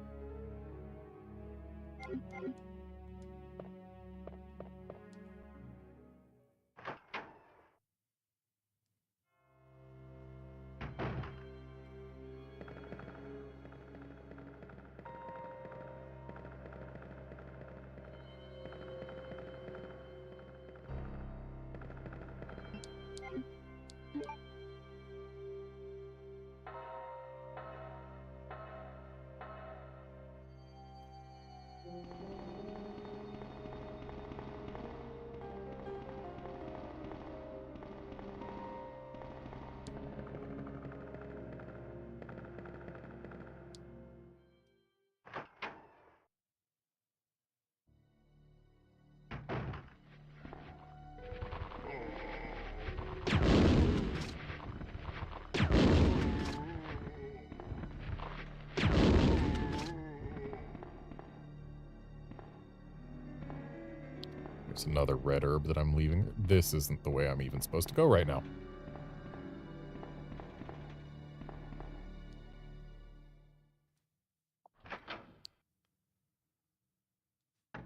There's another red herb that I'm leaving. This isn't the way I'm even supposed to go right now.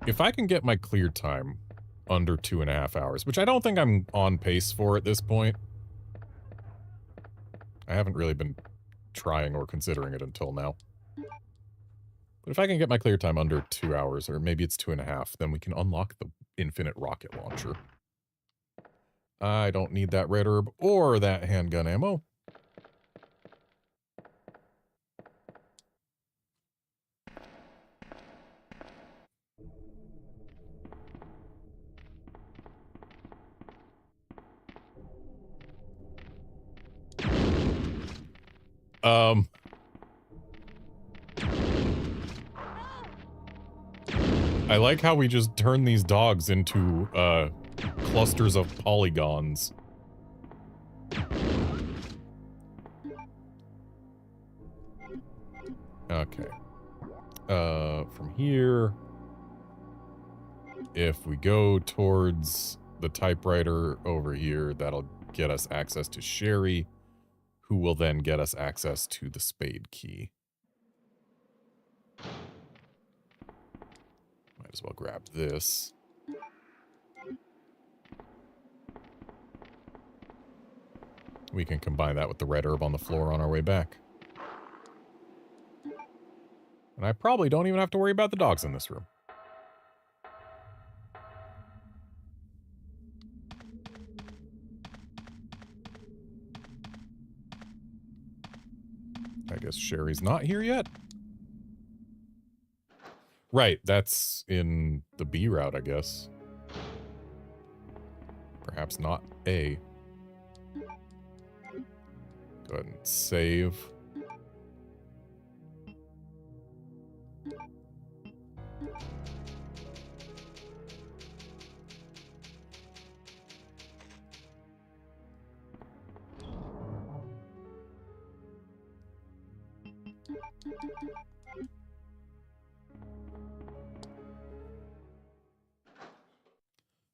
If I can get my clear time under 2.5 hours, which I don't think I'm on pace for at this point. I haven't really been trying or considering it until now. But if I can get my clear time under 2 hours, or maybe it's 2.5, then we can unlock the infinite rocket launcher. I don't need that red herb or that handgun ammo. I like how we just turn these dogs into, clusters of polygons. Okay. From here, if we go towards the typewriter over here, that'll get us access to Sherry, who will then get us access to the spade key. Might as well grab this. We can combine that with the red herb on the floor on our way back. And I probably don't even have to worry about the dogs in this room. I guess Sherry's not here yet. Right, that's in the B route, I guess. Perhaps not A. Go ahead and save.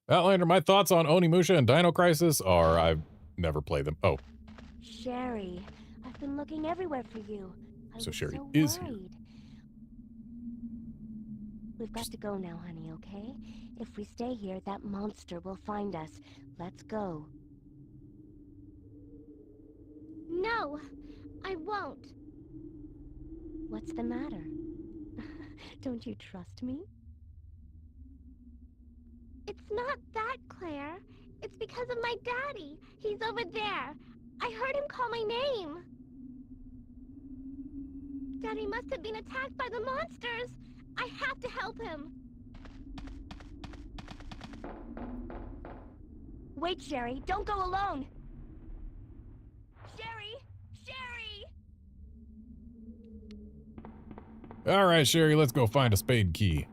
Outlander, my thoughts on Onimusha and Dino Crisis are I've never played them. Oh. Sherry, I've been looking everywhere for you. I So was Sherry so is here. worried. We've got to go now, honey, okay? If we stay here, that monster will find us. Let's go. No, I won't. What's the matter? Don't you trust me? It's not that, Claire. It's because of my daddy. He's over there. I heard him call my name. Daddy must have been attacked by the monsters. I have to help him. Wait, Sherry. Don't go alone. Sherry! Sherry! All right, Sherry, let's go find a spade key.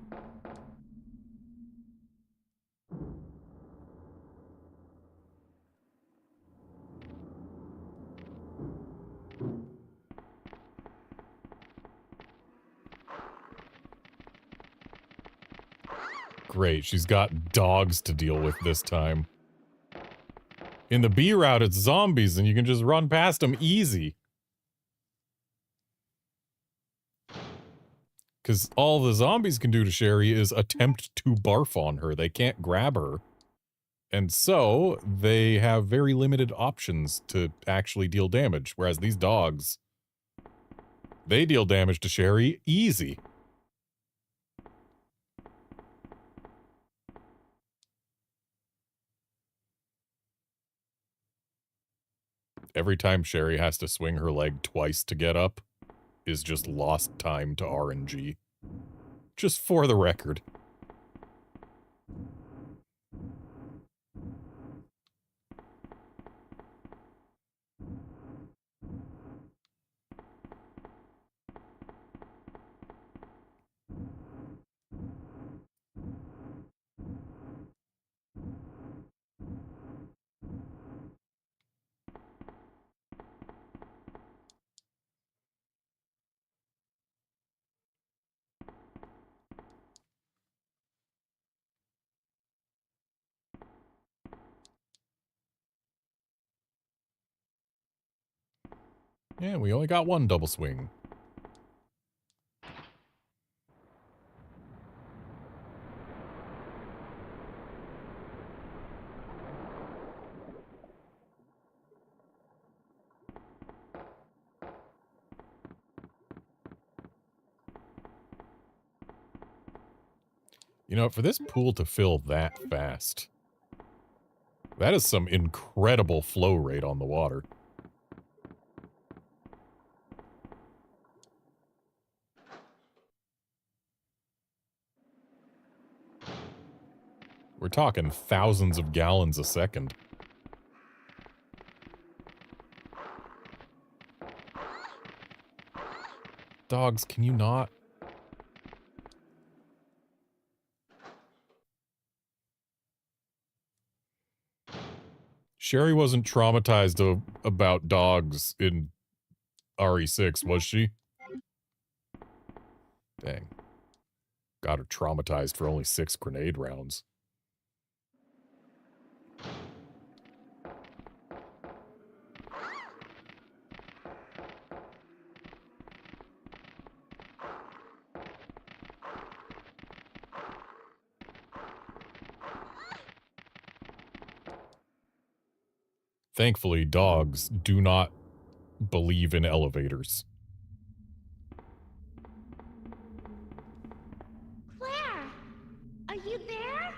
Great, she's got dogs to deal with this time. In the B route, it's zombies, and you can just run past them easy. Because all the zombies can do to Sherry is attempt to barf on her. They can't grab her. And so, they have very limited options to actually deal damage. Whereas these dogs, they deal damage to Sherry easy. Every time Sherry has to swing her leg twice to get up is just lost time to RNG. Just for the record. Yeah, we only got one double swing. You know, for this pool to fill that fast, that is some incredible flow rate on the water. We're talking thousands of gallons a second. Dogs, can you not? Sherry wasn't traumatized about dogs in RE6, was she? Dang. Got her traumatized for only 6 grenade rounds. Thankfully, dogs do not believe in elevators. Claire, are you there?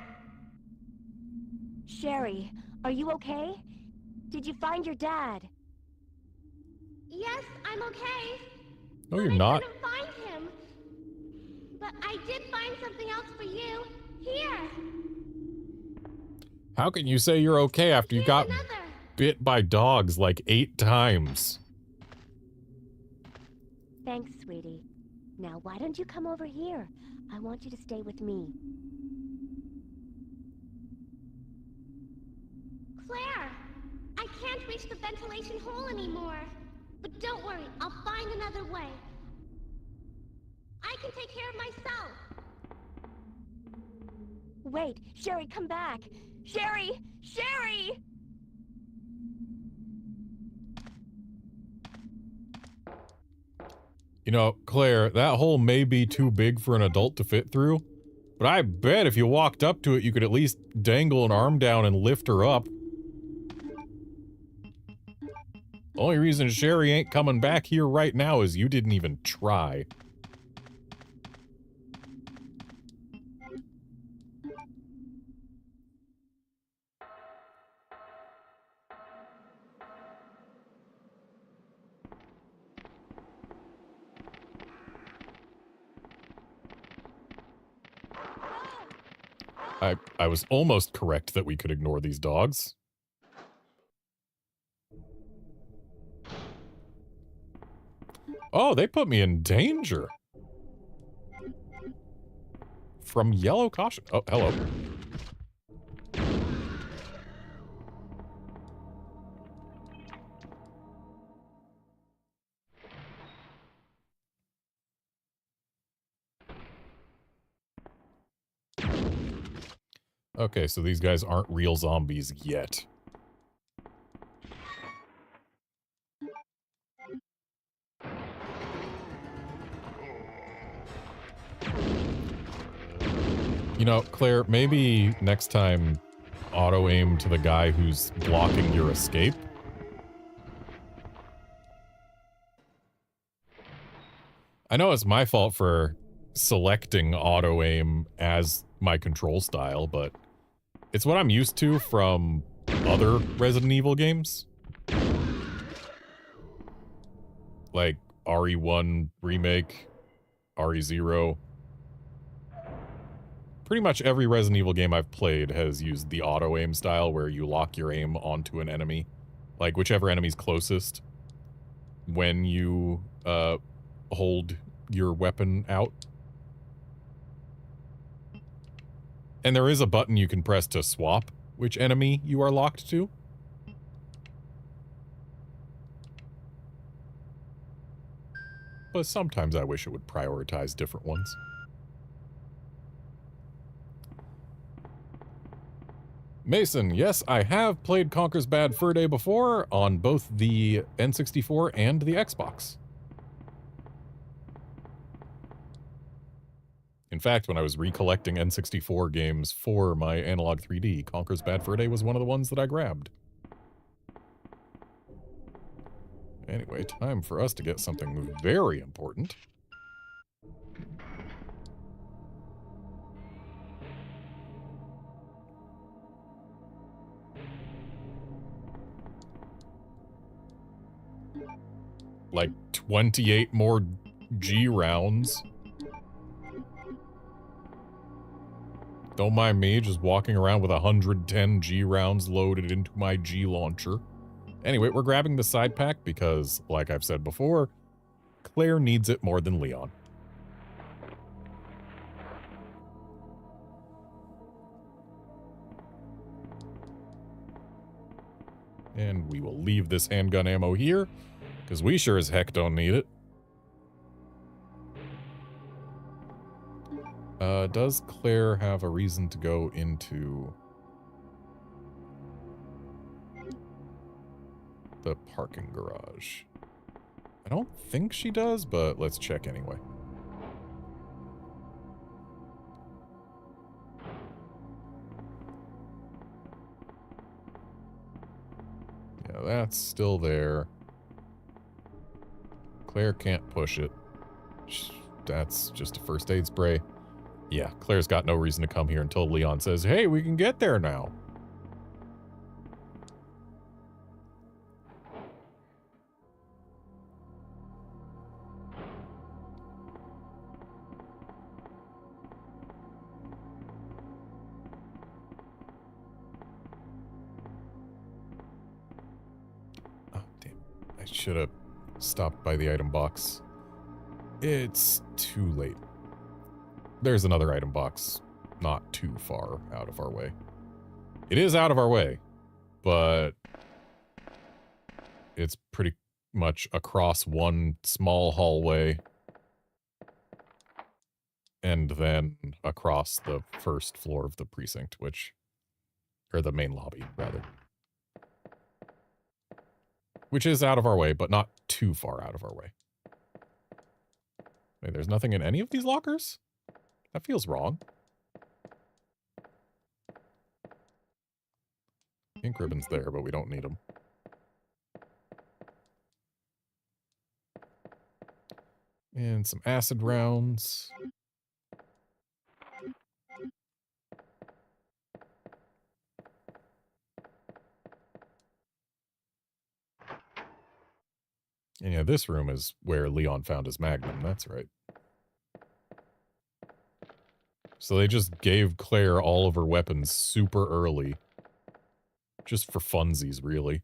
Sherry, are you okay? Did you find your dad? Yes, I'm okay. No, you're But not. I couldn't find him. But I did find something else for you. Here. How can you say you're okay after you Here's got another. bit by dogs like 8 times? Thanks, sweetie. Now, why don't you come over here? I want you to stay with me. Claire, I can't reach the ventilation hole anymore. But don't worry, I'll find another way. I can take care of myself. Wait, Sherry, come back. Sherry! Sherry! You know, Claire, that hole may be too big for an adult to fit through, But I bet if you walked up to it, you could at least dangle an arm down and lift her up. The only reason Sherry ain't coming back here right now is you didn't even try. I was almost correct that we could ignore these dogs. Oh, they put me in danger. From yellow caution. Oh, hello. Okay, so these guys aren't real zombies yet. You know, Claire, maybe next time auto-aim to the guy who's blocking your escape. I know it's my fault for selecting auto-aim as my control style, but it's what I'm used to from other Resident Evil games. Like RE1 Remake, RE0. Pretty much every Resident Evil game I've played has used the auto-aim style where you lock your aim onto an enemy. Like, whichever enemy's closest when you hold your weapon out. And there is a button you can press to swap which enemy you are locked to. But sometimes I wish it would prioritize different ones. Mason, yes, I have played Conker's Bad Fur Day before on both the N64 and the Xbox. In fact, when I was recollecting N64 games for my Analogue 3D, Conker's Bad Fur Day was one of the ones that I grabbed. Anyway, time for us to get something very important. Like 28 more G rounds. Don't mind me just walking around with 110 G rounds loaded into my G launcher. Anyway, we're grabbing the side pack because, like I've said before, Claire needs it more than Leon. And we will leave this handgun ammo here, because we sure as heck don't need it. Does Claire have a reason to go into the parking garage? I don't think she does, but let's check anyway. Yeah, that's still there. Claire can't push it. That's just a first aid spray. Yeah, Claire's got no reason to come here until Leon says, hey, we can get there now. Oh, damn. I should have stopped by the item box. It's too late. There's another item box not too far out of our way. It is out of our way, but it's pretty much across one small hallway and then across the first floor of the precinct, or the main lobby, rather. Which is out of our way, but not too far out of our way. Wait, there's nothing in any of these lockers? That feels wrong. Ink ribbon's there, but we don't need them. And some acid rounds. And yeah, this room is where Leon found his magnum. That's right. So they just gave Claire all of her weapons super early. Just for funsies, really.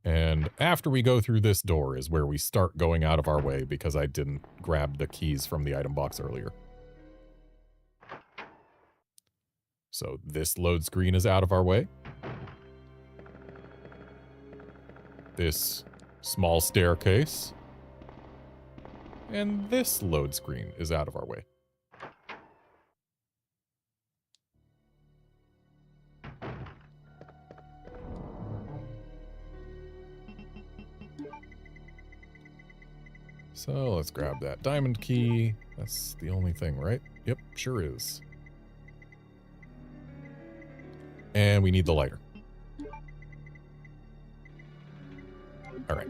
And after we go through this door is where we start going out of our way because I didn't grab the keys from the item box earlier. So this load screen is out of our way. This small staircase. And this load screen is out of our way. So let's grab that diamond key. That's the only thing, right? Yep, sure is. And we need the lighter. All right.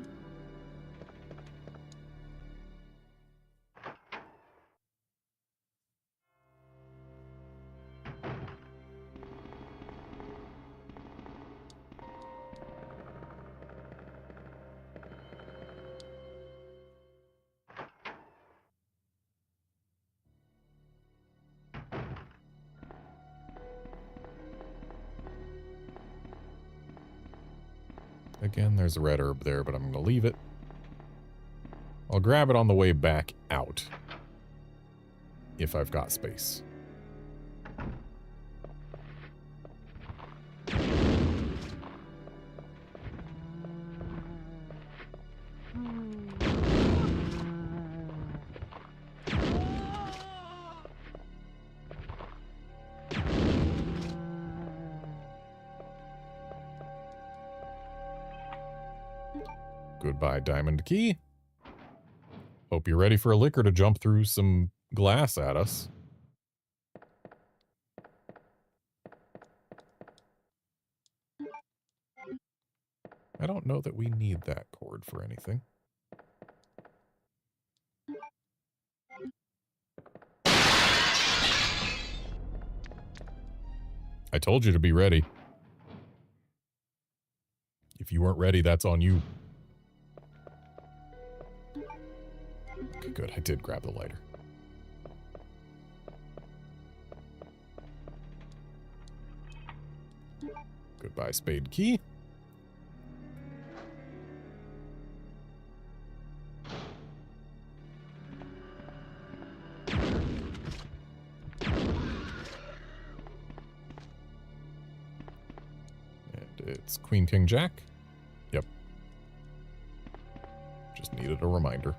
Again, there's a red herb there, but I'm going to leave it. I'll grab it on the way back out. If I've got space. Goodbye, diamond key. Hope you're ready for a liquor to jump through some glass at us. I don't know that we need that cord for anything. I told you to be ready. If you weren't ready, that's on you. Okay, good. I did grab the lighter. Goodbye, spade key. And it's Queen, King, Jack. Yep. Just needed a reminder.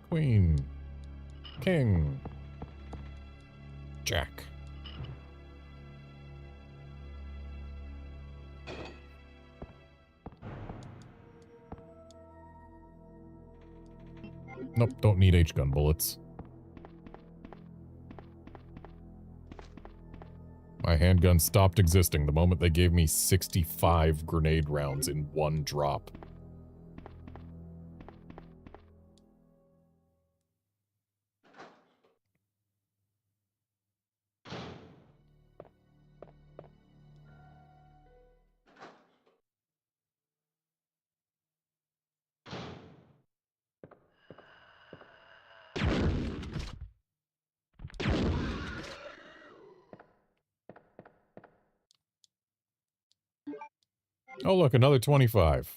Queen, King, Jack. Nope, don't need H-gun bullets. My handgun stopped existing the moment they gave me 65 grenade rounds in one drop. Oh, look, another 25.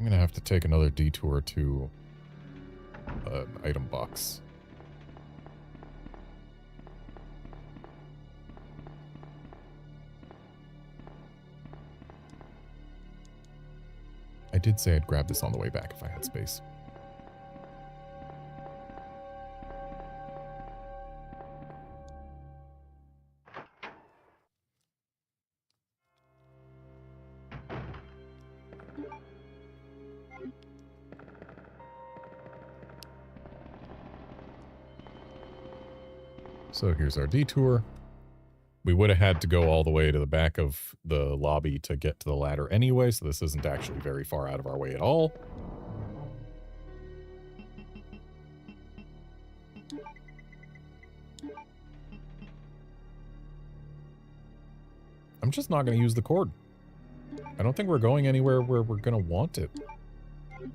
I'm gonna have to take another detour to an item box. I did say I'd grab this on the way back if I had space. So here's our detour. We would have had to go all the way to the back of the lobby to get to the ladder anyway, so this isn't actually very far out of our way at all. I'm just not going to use the cord. I don't think we're going anywhere where we're going to want it.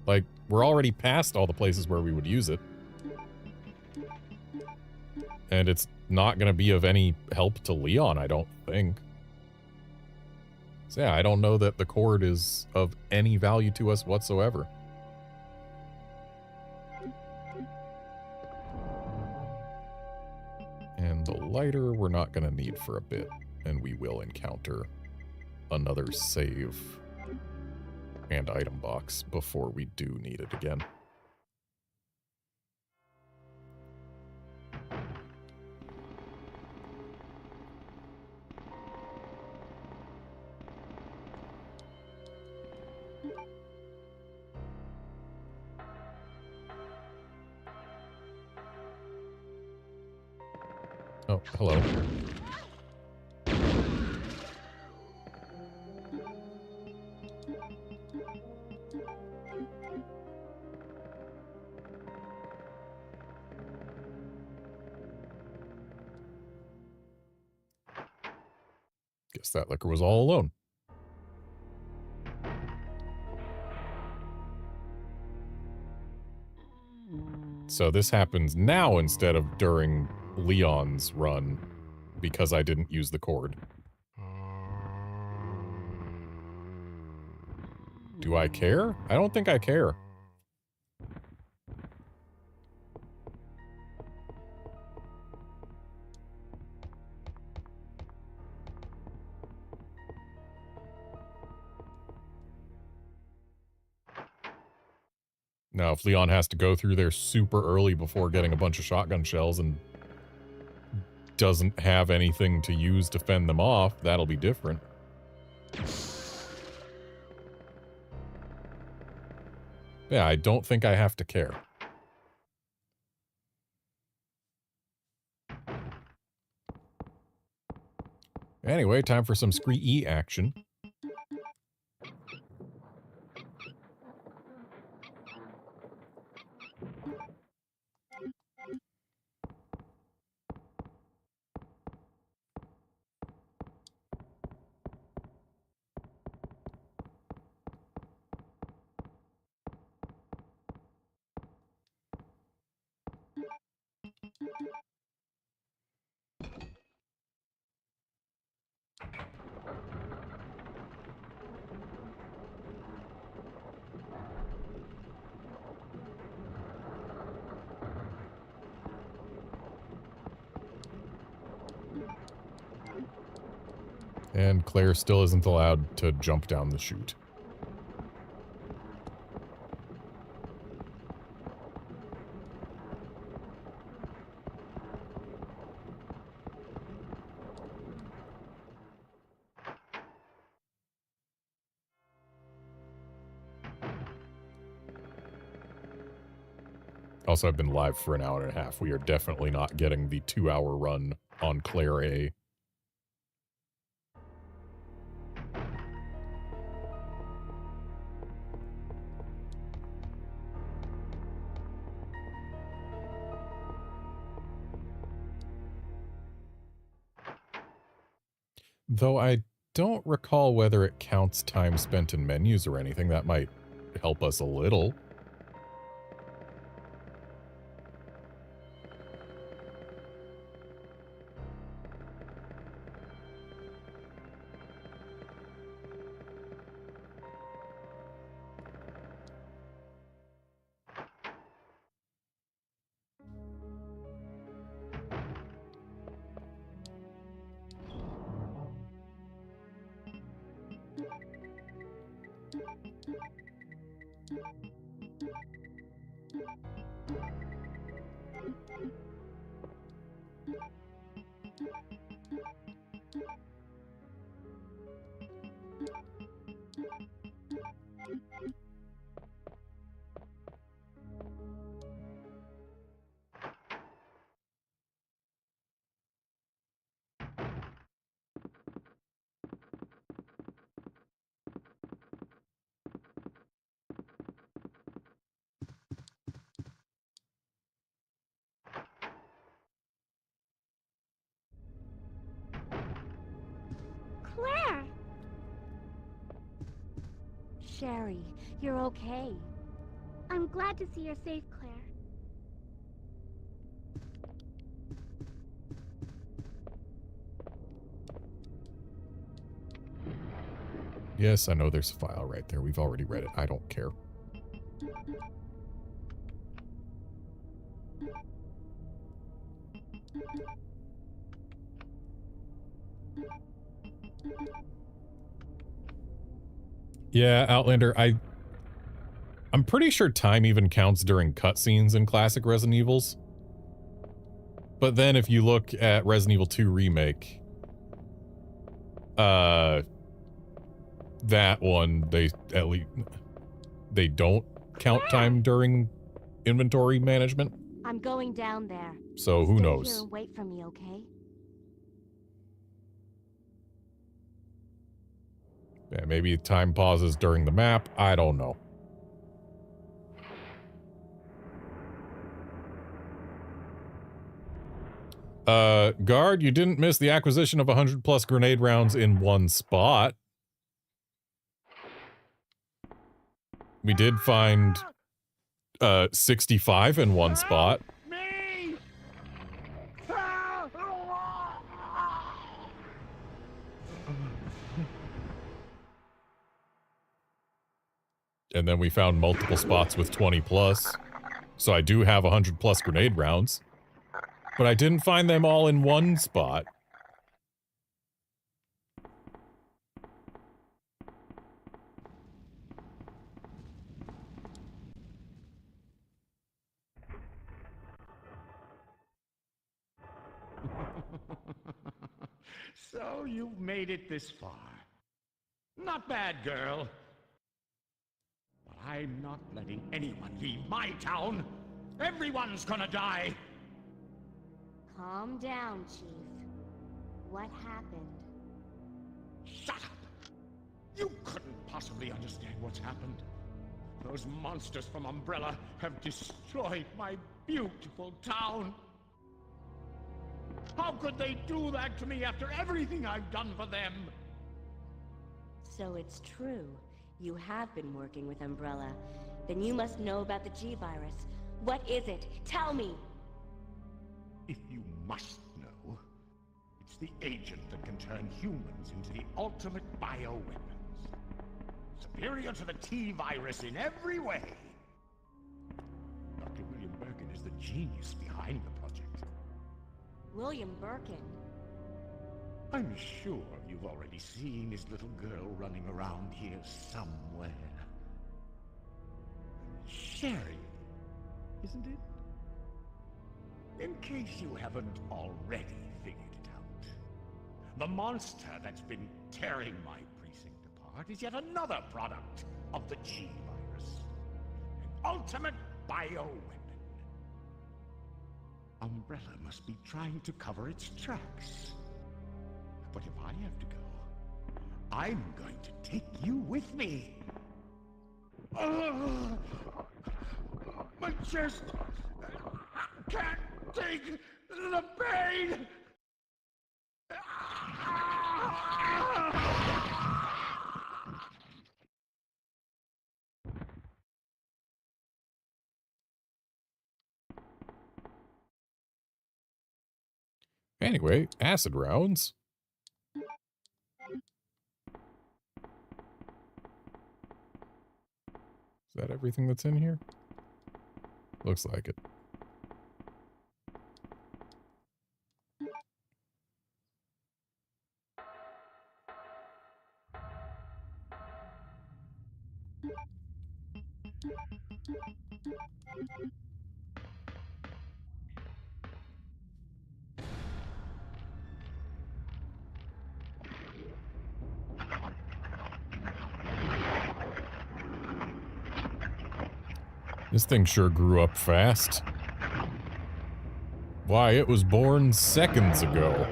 Like, we're already past all the places where we would use it. And it's not going to be of any help to Leon, I don't think. So yeah, I don't know that the cord is of any value to us whatsoever. And the lighter we're not going to need for a bit. And we will encounter another save and item box before we do need it again. Oh, hello. Guess that liquor was all alone. So this happens now instead of during Leon's run because I didn't use the cord. Do I care? I don't think I care. Now, if Leon has to go through there super early before getting a bunch of shotgun shells and doesn't have anything to use to fend them off, that'll be different. Yeah, I don't think I have to care. Anyway, time for some Scree-E action. And Claire still isn't allowed to jump down the chute. Also, I've been live for an hour and a half. We are definitely not getting the 2-hour run on Claire A. Though I don't recall whether it counts time spent in menus or anything. That might help us a little. Claire! Sherry, you're okay. I'm glad to see you're safe, Claire. Yes, I know there's a file right there. We've already read it. I don't care. Yeah, Outlander, I'm pretty sure time even counts during cutscenes in classic Resident Evils. But then if you look at Resident Evil 2 Remake, that one, they don't count time during inventory management. I'm going down there. So who Stay knows? here and wait for me, okay? Yeah, maybe time pauses during the map. I don't know. Guard, you didn't miss the acquisition of 100+ grenade rounds in one spot. We did find 65 in one spot. Me! And then we found multiple spots with 20+. So I do have 100+ grenade rounds. But I didn't find them all in one spot. So you've made it this far. Not bad, girl. But I'm not letting anyone leave my town. Everyone's gonna die. Calm down, Chief. What happened? Shut up! You couldn't possibly understand what's happened. Those monsters from Umbrella have destroyed my beautiful town. How could they do that to me after everything I've done for them? So it's true. You have been working with Umbrella. Then you must know about the G-Virus. What is it? Tell me! If you must know, it's the agent that can turn humans into the ultimate bioweapons. Superior to the T-Virus in every way. Dr. William Birkin is the genius behind the project. William Birkin. I'm sure you've already seen his little girl running around here somewhere. Sherry, isn't it? In case you haven't already figured it out, the monster that's been tearing my precinct apart is yet another product of the G-Virus. An ultimate bioweapon. Umbrella must be trying to cover its tracks. But if I have to go, I'm going to take you with me. My chest can't take the pain. Anyway, acid rounds. Is that everything that's in here? Looks like it. This thing sure grew up fast. Why, it was born seconds ago.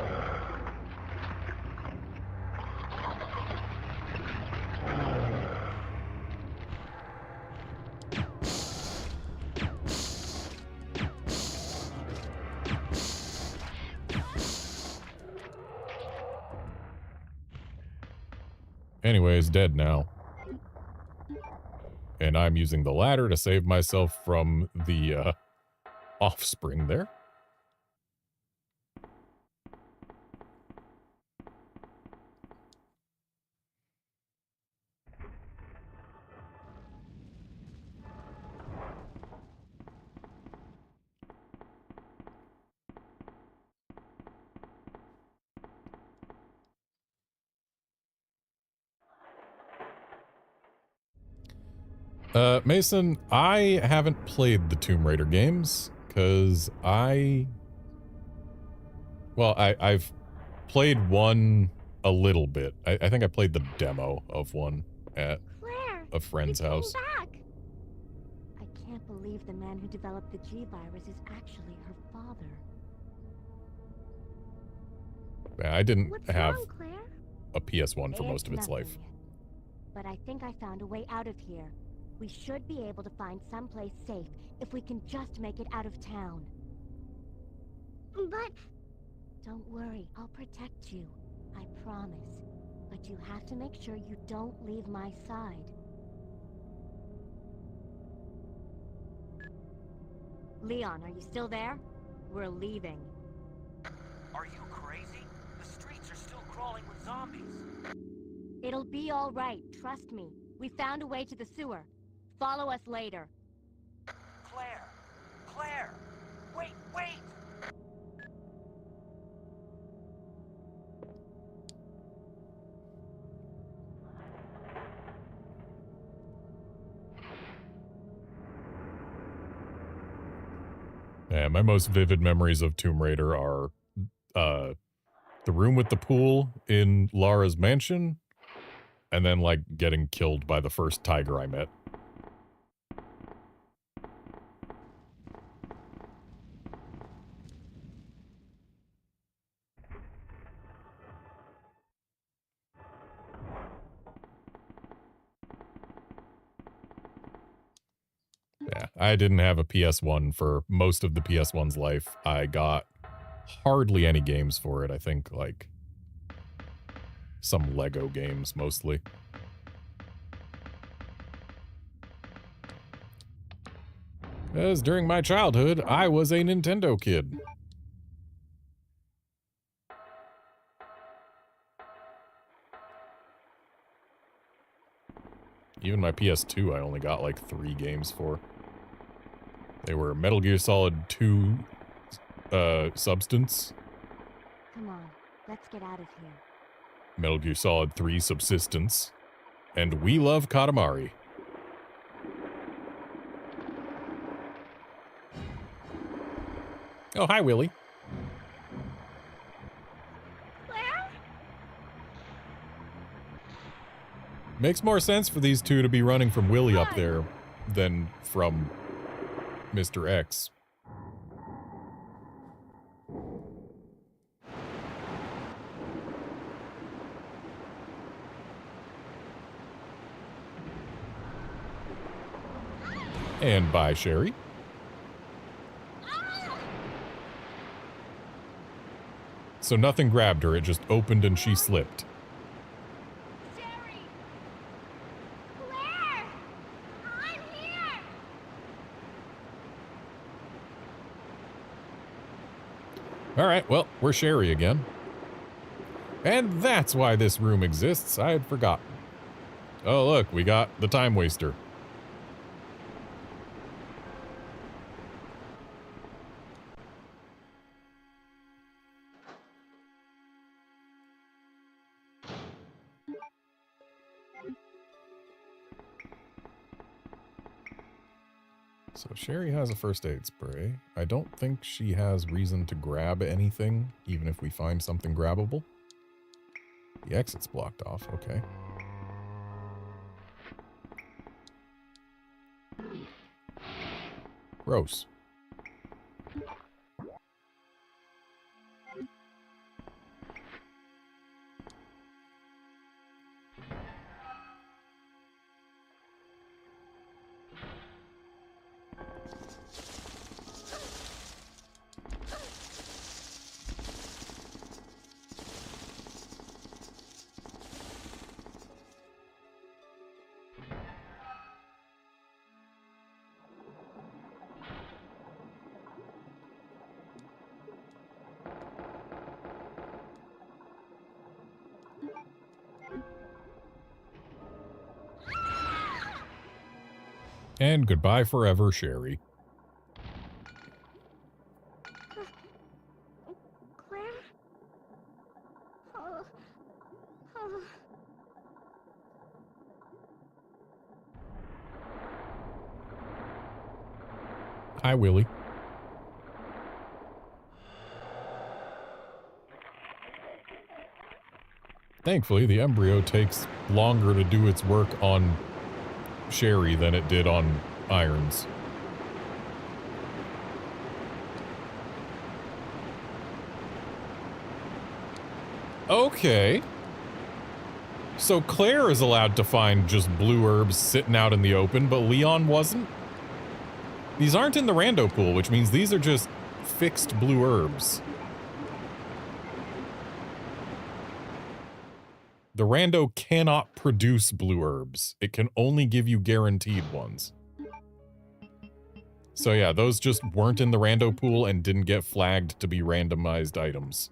Anyway, it's dead now. And I'm using the ladder to save myself from the, offspring there. Mason, I haven't played the Tomb Raider games, because I've played one a little bit. I think I played the demo of one at Claire, a friend's you came house. back. I can't believe the man who developed the G-Virus is actually her father. Yeah, I didn't What's have wrong, Claire? a PS1 for most of its nothing. life. But I think I found a way out of here. We should be able to find someplace safe if we can just make it out of town. But Don't worry, I'll protect you. I promise. But you have to make sure you don't leave my side. Leon, are you still there? We're leaving. Are you crazy? The streets are still crawling with zombies. It'll be all right, trust me. We found a way to the sewer. Follow us later. Claire! Claire! Wait, wait! Yeah, my most vivid memories of Tomb Raider are the room with the pool in Lara's mansion, and then, like, getting killed by the first tiger I met. Yeah, I didn't have a PS1 for most of the PS1's life. I got hardly any games for it. I think, like, some Lego games, mostly. As during my childhood, I was a Nintendo kid. Even my PS2, I only got like 3 games for. They were Metal Gear Solid 2, Substance, Come on, let's get out of here. Metal Gear Solid 3, Subsistence, and We Love Katamari. Oh, hi, Willie. Claire? Makes more sense for these two to be running from Willie up there than from Mr. X. And bye, Sherry. So nothing grabbed her, it just opened and she slipped. Jerry! Claire! I'm here! Alright, well, we're Sherry again. And that's why this room exists, I had forgotten. Oh look, we got the time waster. So Sherry has a first aid spray. I don't think she has reason to grab anything, even if we find something grabbable. The exit's blocked off, okay. Gross. And goodbye forever, Sherry. Claire? Oh. Oh. Hi, Willie. Thankfully, the embryo takes longer to do its work on Sherry than it did on Irons. Okay. So Claire is allowed to find just blue herbs sitting out in the open, but Leon wasn't? These aren't in the rando pool, which means these are just fixed blue herbs. The rando cannot produce blue herbs. It can only give you guaranteed ones. So yeah, those just weren't in the rando pool and didn't get flagged to be randomized items.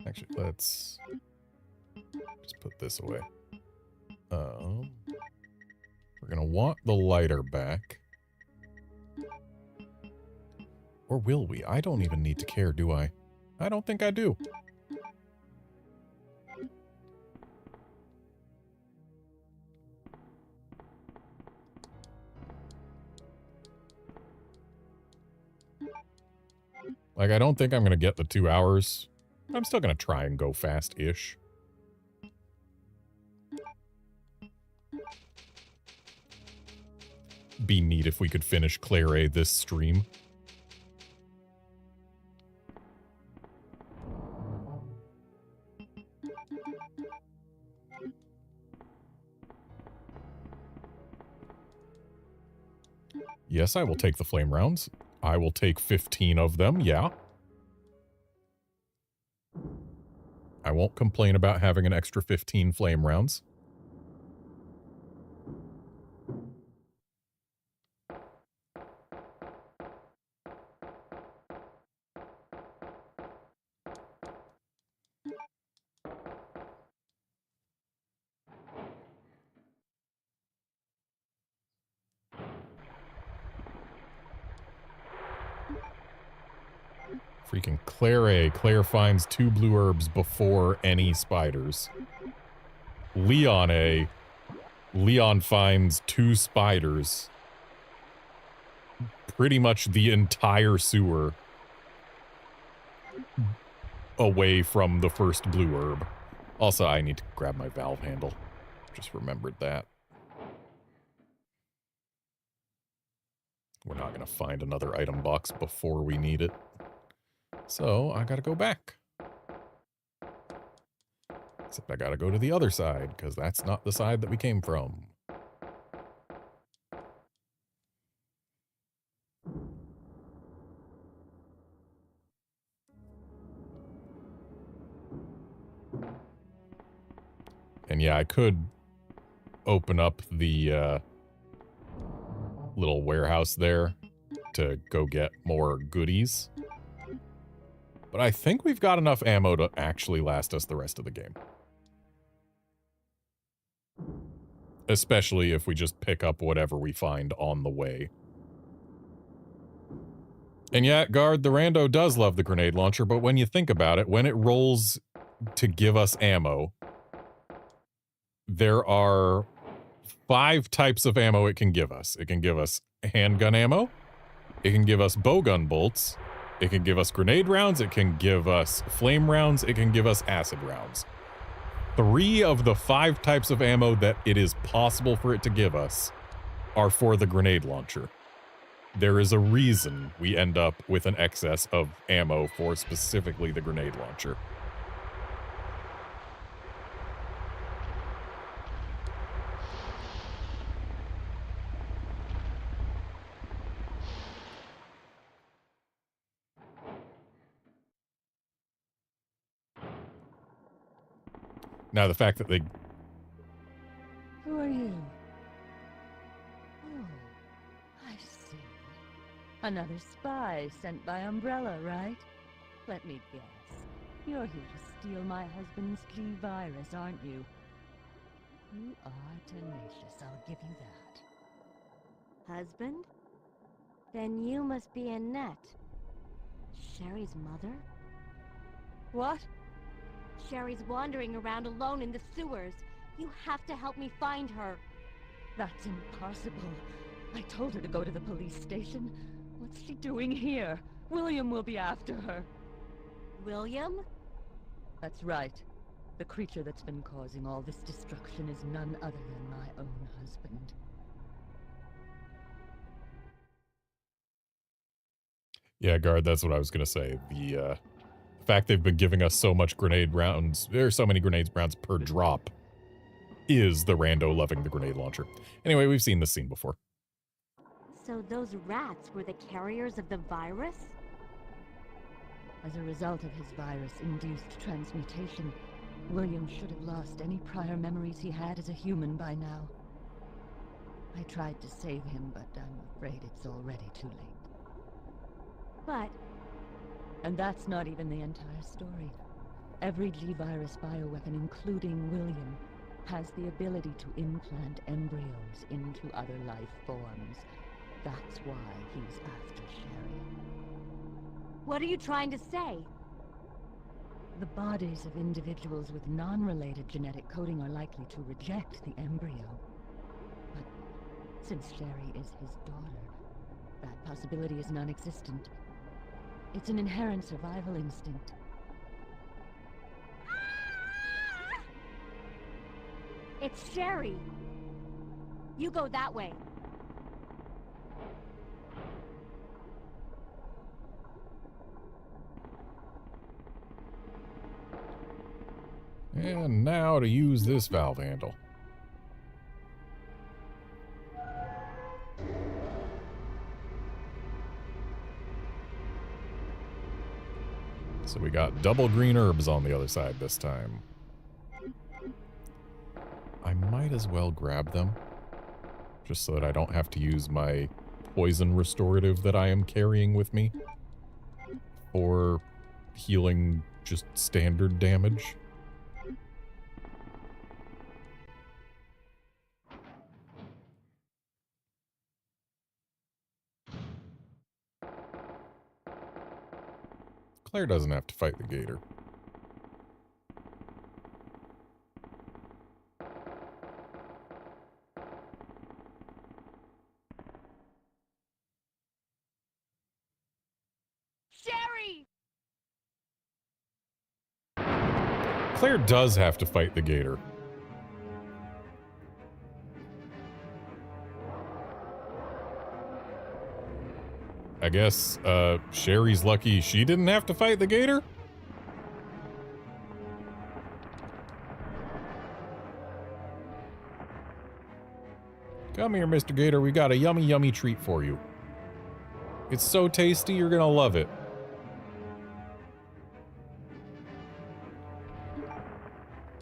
Actually, let's just put this away. We're gonna want the lighter back. Or will we? I don't even need to care, do I? I don't think I do. Like, I don't think I'm gonna get the 2 hours. I'm still gonna try and go fast-ish. Be neat if we could finish Claire this stream. Yes, I will take the flame rounds. I will take 15 of them, yeah. I won't complain about having an extra 15 flame rounds. Freaking Claire. Claire finds 2 blue herbs before any spiders. Leon. Leon finds 2 spiders. Pretty much the entire sewer away from the first blue herb. Also, I need to grab my valve handle. Just remembered that. We're not going to find another item box before we need it. So, I gotta go back. Except I gotta go to the other side, because that's not the side that we came from. And yeah, I could open up the little warehouse there to go get more goodies. But I think we've got enough ammo to actually last us the rest of the game. Especially if we just pick up whatever we find on the way. And yet, guard, the rando does love the grenade launcher, but when you think about it, when it rolls to give us ammo, there are 5 types of ammo it can give us. It can give us handgun ammo, it can give us bowgun bolts, it can give us grenade rounds, it can give us flame rounds, it can give us acid rounds. 3 of the 5 types of ammo that it is possible for it to give us are for the grenade launcher. There is a reason we end up with an excess of ammo for specifically the grenade launcher. Now, the fact that they... Who are you? Oh, I see. Another spy sent by Umbrella, right? Let me guess. You're here to steal my husband's G virus, aren't you? You are tenacious, I'll give you that. Husband? Then you must be Annette. Sherry's mother? What? Sherry's wandering around alone in the sewers. You have to help me find her. That's impossible. I told her to go to the police station. What's she doing here? William will be after her. William? That's right. The creature that's been causing all this destruction is none other than my own husband. Yeah, guard, that's what I was going to say. The fact they've been giving us so much grenade rounds, there are so many grenade rounds per drop, is the rando loving the grenade launcher. Anyway, we've seen this scene before. So those rats were the carriers of the virus? As a result of his virus-induced transmutation, William should have lost any prior memories he had as a human by now. I tried to save him, but I'm afraid it's already too late. But... And that's not even the entire story. Every G-virus bioweapon, including William, has the ability to implant embryos into other life forms. That's why he's after Sherry. what are you trying to say? The bodies of individuals with non-related genetic coding are likely to reject the embryo. But since Sherry is his daughter, that possibility is non-existent. It's an inherent survival instinct. It's Sherry. You go that way. And now to use this valve handle. So we got double green herbs on the other side this time. I might as well grab them, just so that I don't have to use my poison restorative that I am carrying with me for healing just standard damage. Claire doesn't have to fight the gator. Sherry! Claire does have to fight the gator. I guess, Sherry's lucky she didn't have to fight the gator? Come here, Mr. Gator, we got a yummy, yummy treat for you. It's so tasty, you're gonna love it.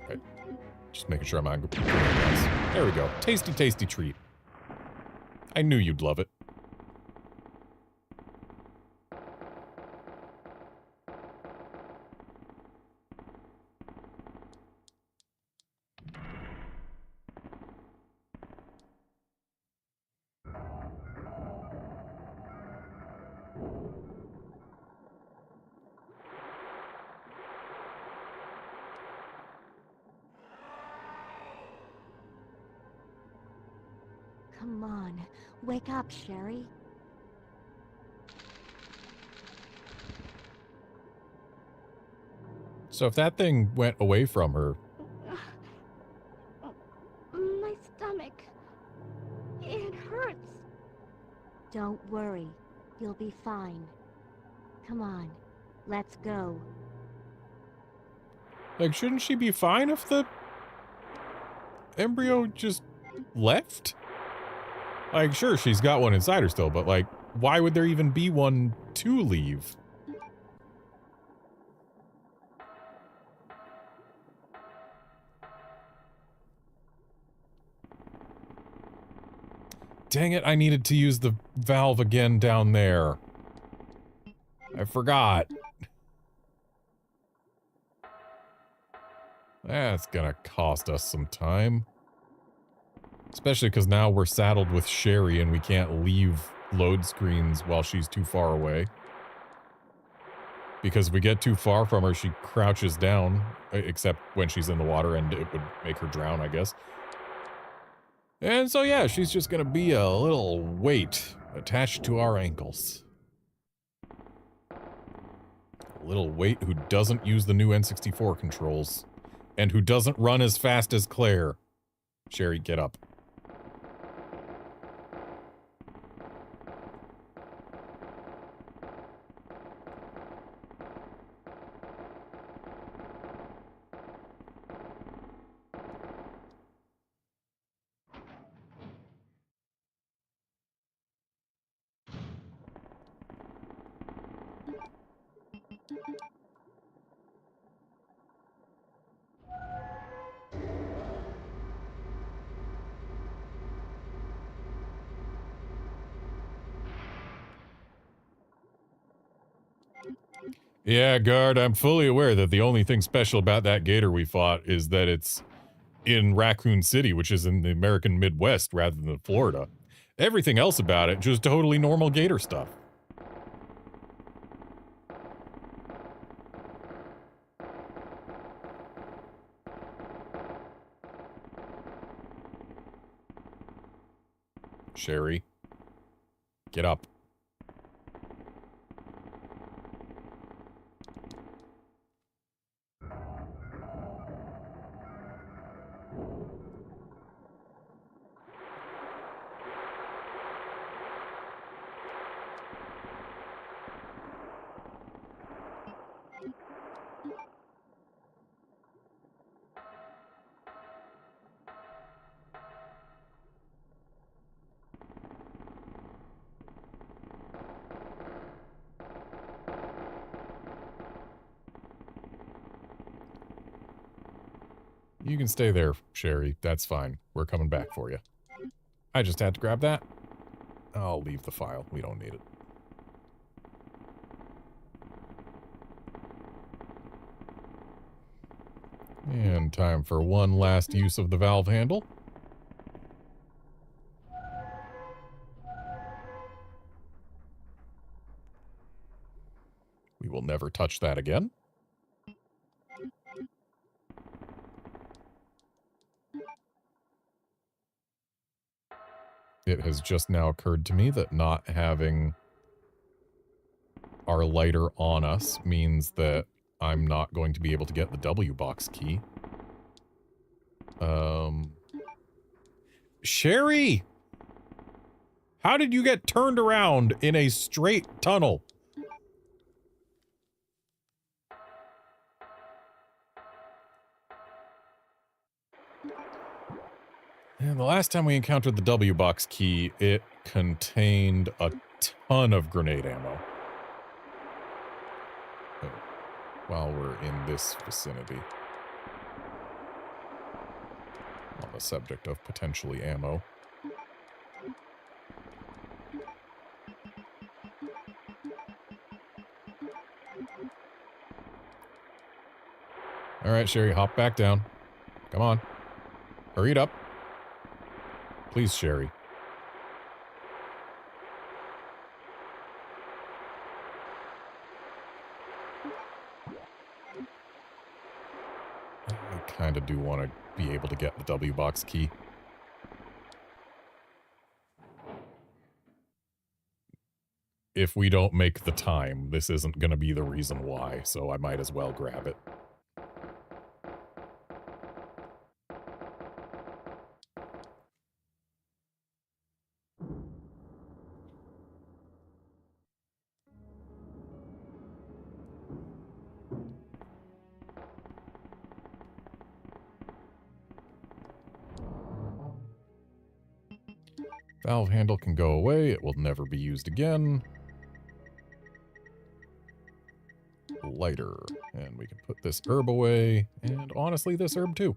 Okay. Just making sure I'm on good. There we go. Tasty, tasty treat. I knew you'd love it. Come on, wake up, Sherry. So if that thing went away from her, My stomach. It hurts. Don't worry, you'll be fine. Come on, let's go. like, shouldn't she be fine if the embryo just left? Like, sure, she's got one inside her still, but like, why would there even be one to leave? Dang it, I needed to use the valve again down there. I forgot. That's gonna cost us some time. Especially because now we're saddled with Sherry and we can't leave load screens while she's too far away. Because if we get too far from her, she crouches down, except when she's in the water, and it would make her drown, I guess. And so yeah, she's just gonna be a little weight attached to our ankles. A little weight who doesn't use the new N64 controls. And who doesn't run as fast as Claire. Sherry, get up. Yeah, guard, I'm fully aware that the only thing special about that gator we fought is that it's in Raccoon City, which is in the American Midwest rather than Florida. Everything else about it, just totally normal gator stuff. Sherry, get up. You can stay there, Sherry. That's fine. We're coming back for you. I just had to grab that. I'll leave the file. We don't need it. And time for one last use of the valve handle. We will never touch that again. It has just now occurred to me that not having our lighter on us means that I'm not going to be able to get the W box key. Sherry! How did you get turned around in a straight tunnel? And the last time we encountered the W box key, it contained a ton of grenade ammo. Oh, while we're in this vicinity. On the subject of potentially ammo. Alright, Sherry, hop back down. Come on. Hurry it up. Please, Sherry. I kind of do want to be able to get the W box key. if we don't make the time, this isn't going to be the reason why, so I might as well grab it. Valve handle can go away. It will never be used again. Lighter. And we can put this herb away. And honestly, this herb too.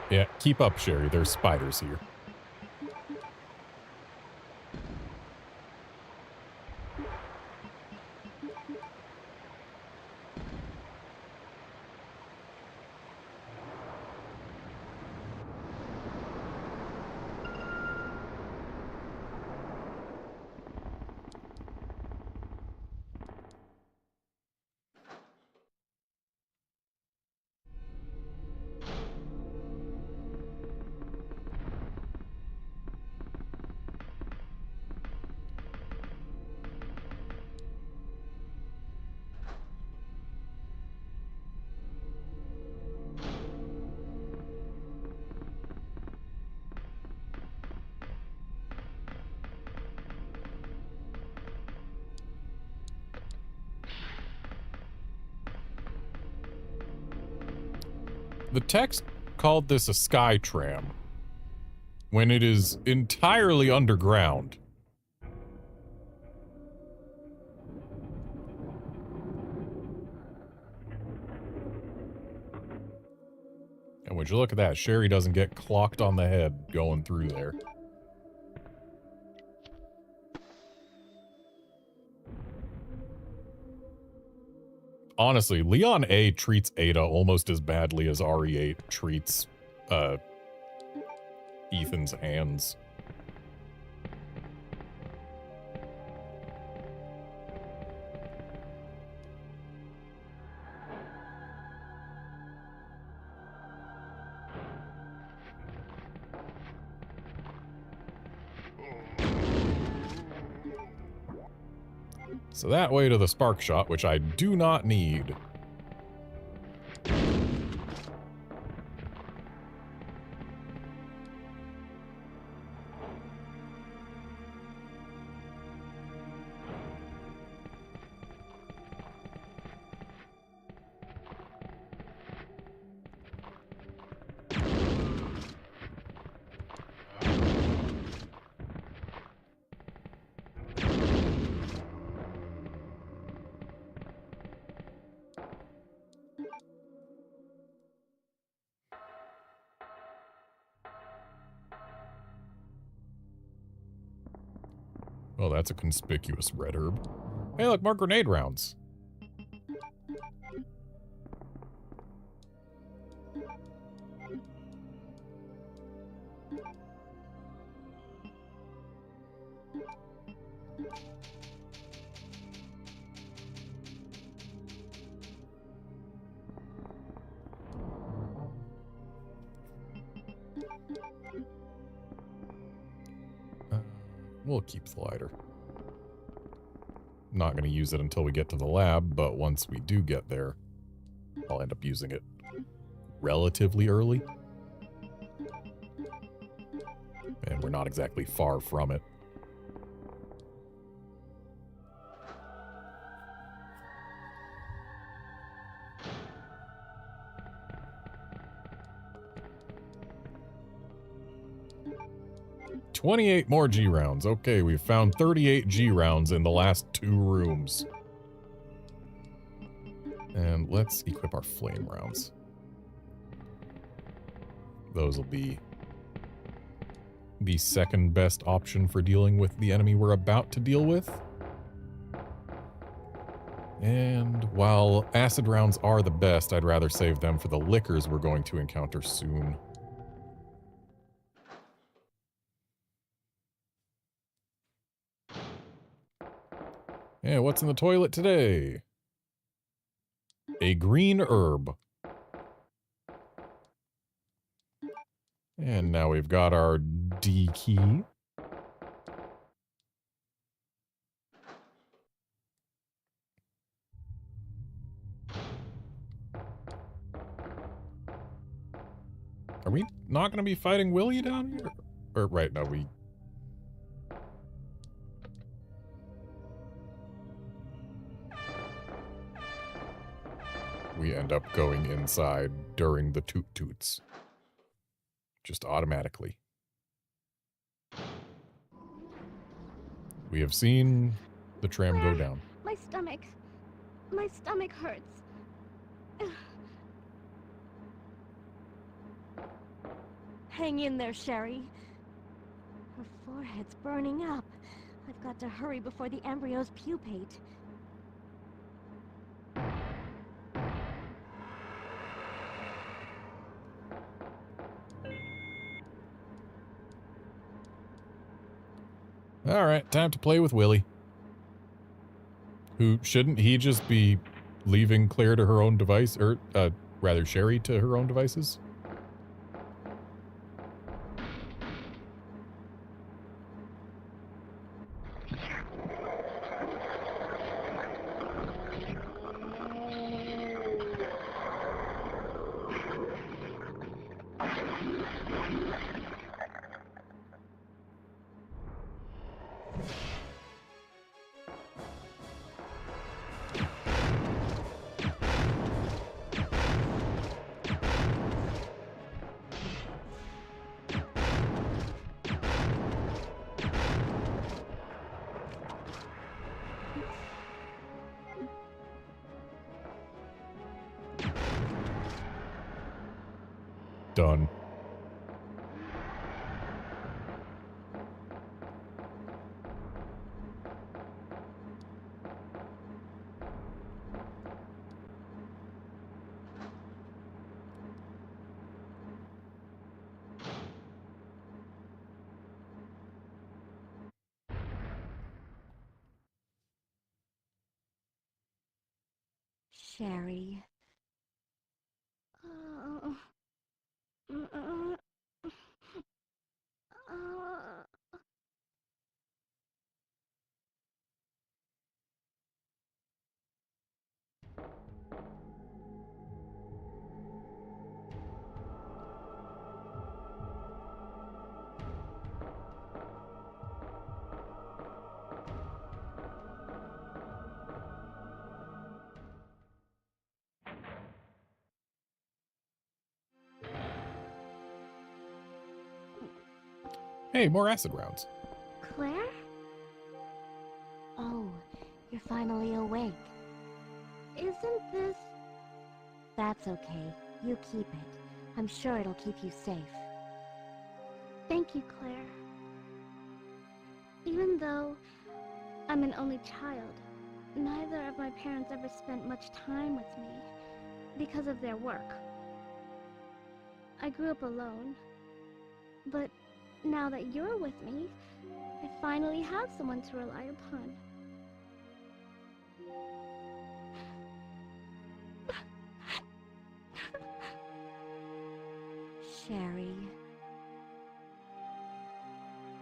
Yeah, keep up, Sherry. There's spiders here. The text called this a sky tram when it is entirely underground. And would you look at that, Sherry doesn't get clocked on the head going through there. Honestly, Leon A treats Ada almost as badly as RE8 treats, Ethan's hands. So that way to the spark shot, which I do not need. Oh, that's a conspicuous red herb. Hey, look, more grenade rounds. We'll keep the lighter. Not going to use it until we get to the lab, but once we do get there, I'll end up using it relatively early. And we're not exactly far from it. 28 more G rounds. Okay, we've found 38 G rounds in the last 2 rooms. And let's equip our flame rounds. Those will be the second best option for dealing with the enemy we're about to deal with. And while acid rounds are the best, I'd rather save them for the liquors we're going to encounter soon. Yeah, what's in the toilet today? A green herb. And now we've got our D key. Are we not going to be fighting Willie down here? Or, right, no, we end up going inside during the toot toots. Just automatically. We have seen the tram go down. My stomach hurts. Hang in there, Sherry. Her forehead's burning up. I've got to hurry before the embryos pupate. Alright, time to play with Willie. Who, shouldn't he just be leaving Claire to her own device? Or, rather, Sherry to her own devices? Done. Sherry. Hey, more acid rounds. Claire? Oh, you're finally awake. Isn't this... That's okay. You keep it. I'm sure it'll keep you safe. Thank you, Claire. Even though I'm an only child, neither of my parents ever spent much time with me because of their work. I grew up alone, but now that you're with me, I finally have someone to rely upon. Sherry.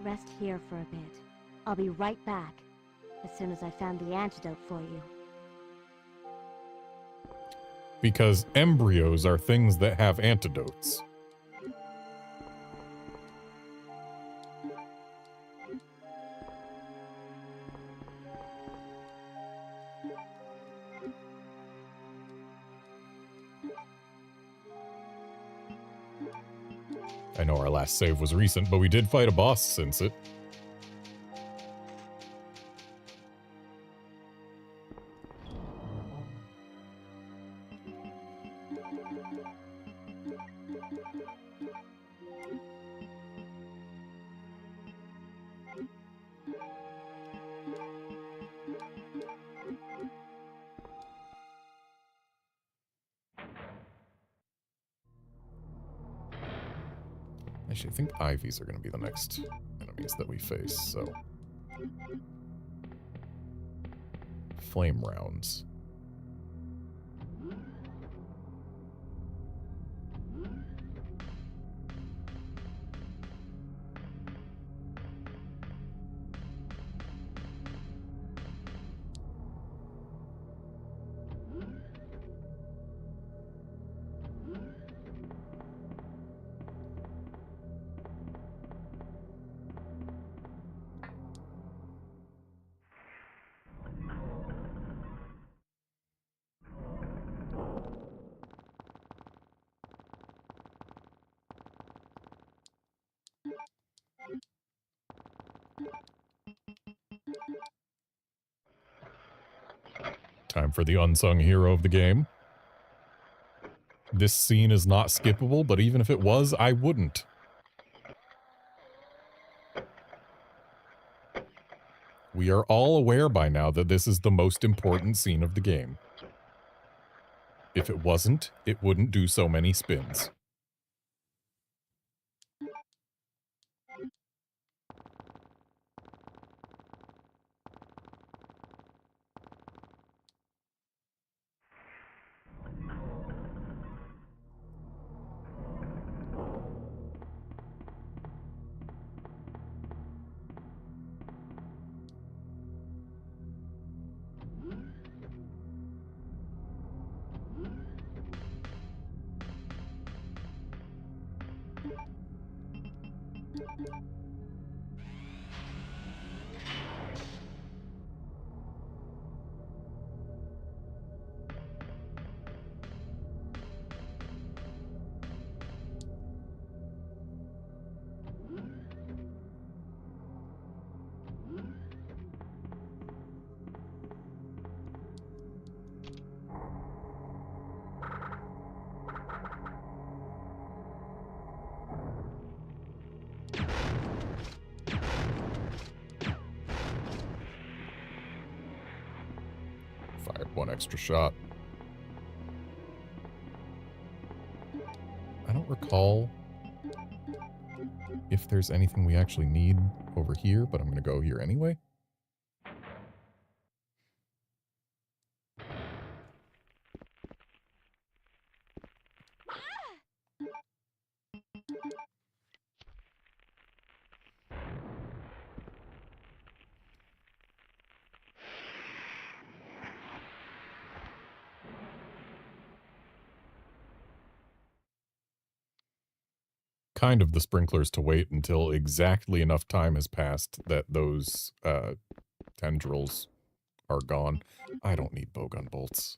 Rest here for a bit. I'll be right back, as soon as I found the antidote for you. Because embryos are things that have antidotes. I know our last save was recent, but we did fight a boss since it. Actually, I think Ivies are going to be the next enemies that we face, so... Flame rounds. Time for the unsung hero of the game. This scene is not skippable, but even if it was, I wouldn't. We are all aware by now that this is the most important scene of the game. If it wasn't, it wouldn't do so many spins. Fired one extra shot. I don't recall if there's anything we actually need over here, but I'm going to go here anyway. Kind of the sprinklers to wait until exactly enough time has passed that those tendrils are gone. I don't need bowgun bolts.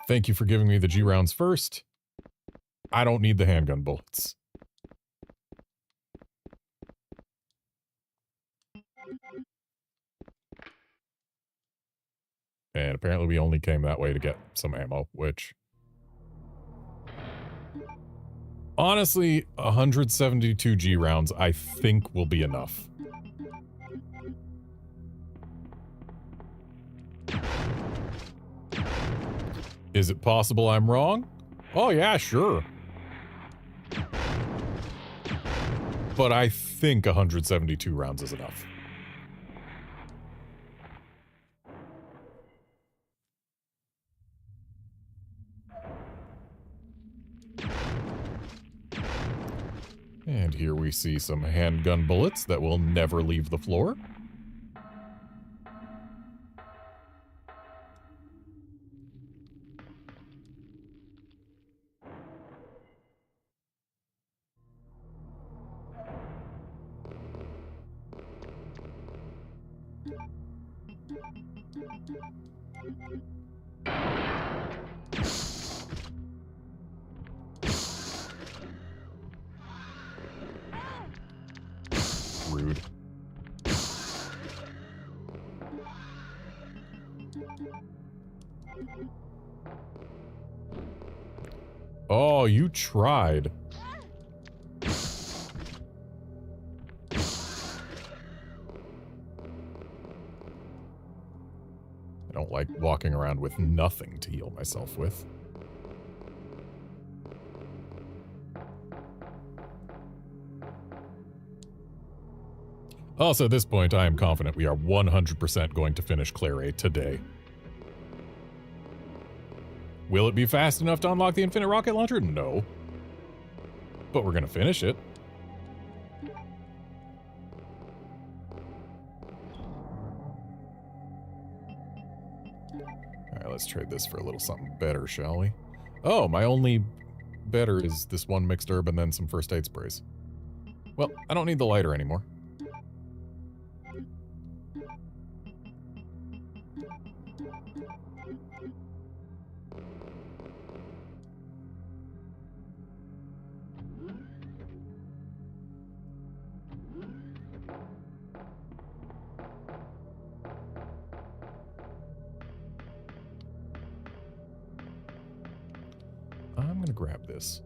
Thank you for giving me the G rounds first. I don't need the handgun bullets. And apparently we only came that way to get some ammo, which... honestly, 172 G rounds I think will be enough. Is it possible I'm wrong? Oh yeah, sure. But I think 172 rounds is enough. And here we see some handgun bullets that will never leave the floor. Rude. Oh, you tried. I don't like walking around with nothing to heal myself with. Also, at this point, I am confident we are 100% going to finish Claire today. Will it be fast enough to unlock the infinite rocket launcher? No. But we're going to finish it. Alright, let's trade this for a little something better, shall we? Oh, my only better is this one mixed herb and then some first aid sprays. Well, I don't need the lighter anymore. I'm gonna grab this.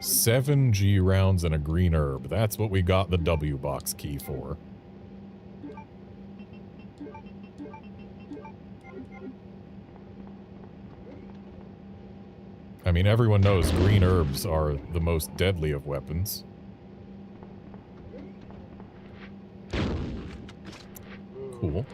Seven G rounds and a green herb. That's what we got the W box key for. I mean, everyone knows green herbs are the most deadly of weapons. Cool.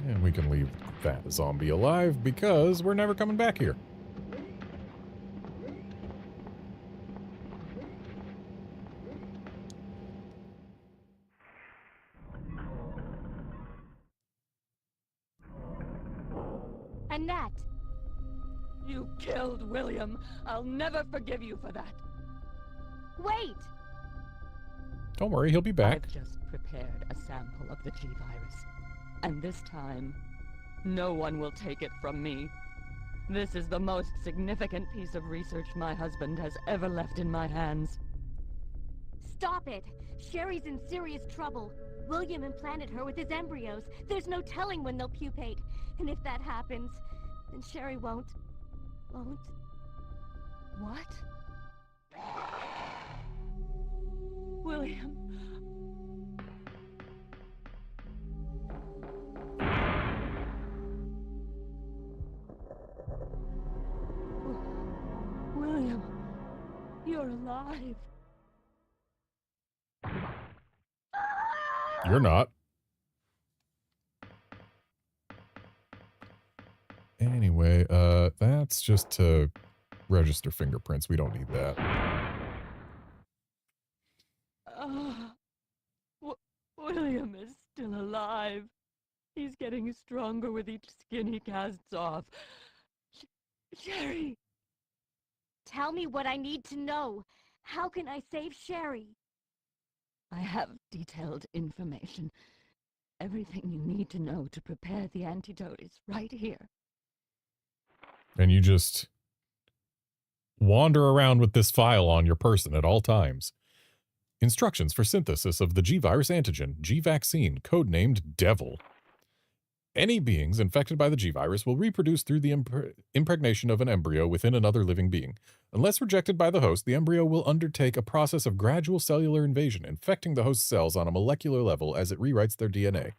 And we can leave that zombie alive because we're never coming back here. Annette! You killed William. I'll never forgive you for that. Wait! Don't worry, he'll be back. I've just prepared a sample of the G-Virus. And this time, no one will take it from me. This is the most significant piece of research my husband has ever left in my hands. Stop it! Sherry's in serious trouble. William implanted her with his embryos. There's no telling when they'll pupate. And if that happens, then Sherry won't... What? William... William, you're alive. You're not. Anyway, that's just to register fingerprints. We don't need that. William is still alive. He's getting stronger with each skin he casts off. Sherry! Tell me what I need to know. How can I save Sherry? I have detailed information. Everything you need to know to prepare the antidote is right here. And you just wander around with this file on your person at all times. Instructions for synthesis of the G-virus antigen, G-vaccine, codenamed Devil. Any beings infected by the G-virus will reproduce through the impregnation of an embryo within another living being. Unless rejected by the host, the embryo will undertake a process of gradual cellular invasion, infecting the host cells on a molecular level as it rewrites their DNA.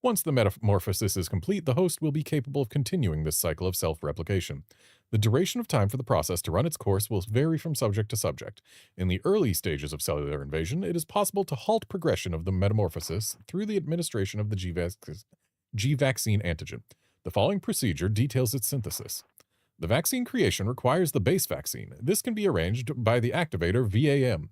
Once the metamorphosis is complete, the host will be capable of continuing this cycle of self-replication. The duration of time for the process to run its course will vary from subject to subject. In the early stages of cellular invasion, it is possible to halt progression of the metamorphosis through the administration of the G-vaccine antigen. The following procedure details its synthesis. The vaccine creation requires the base vaccine. This can be arranged by the activator VAM.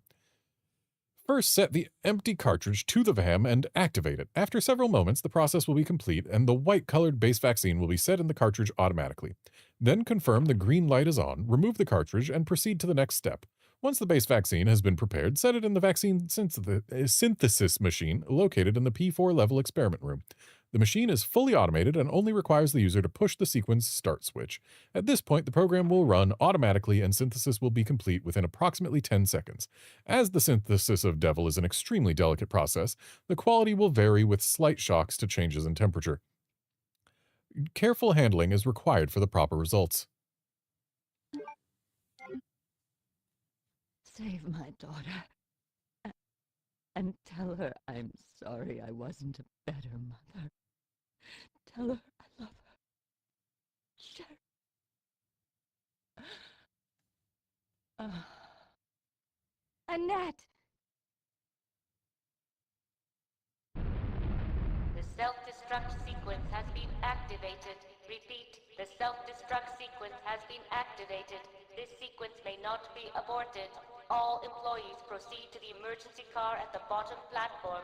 First, set the empty cartridge to the VAM and activate it. After several moments, the process will be complete and the white-colored base vaccine will be set in the cartridge automatically. Then confirm the green light is on, remove the cartridge, and proceed to the next step. Once the base vaccine has been prepared, set it in the vaccine synthesis machine located in the P4 level experiment room. The machine is fully automated and only requires the user to push the sequence start switch. At this point, the program will run automatically and synthesis will be complete within approximately 10 seconds. As the synthesis of Devil is an extremely delicate process, the quality will vary with slight shocks to changes in temperature. Careful handling is required for the proper results. Save my daughter. And tell her I'm sorry I wasn't a better mother. Tell her I love her. Sure. Annette! The self-destruct sequence has been activated. Repeat, the self-destruct sequence has been activated. This sequence may not be aborted. All employees proceed to the emergency car at the bottom platform.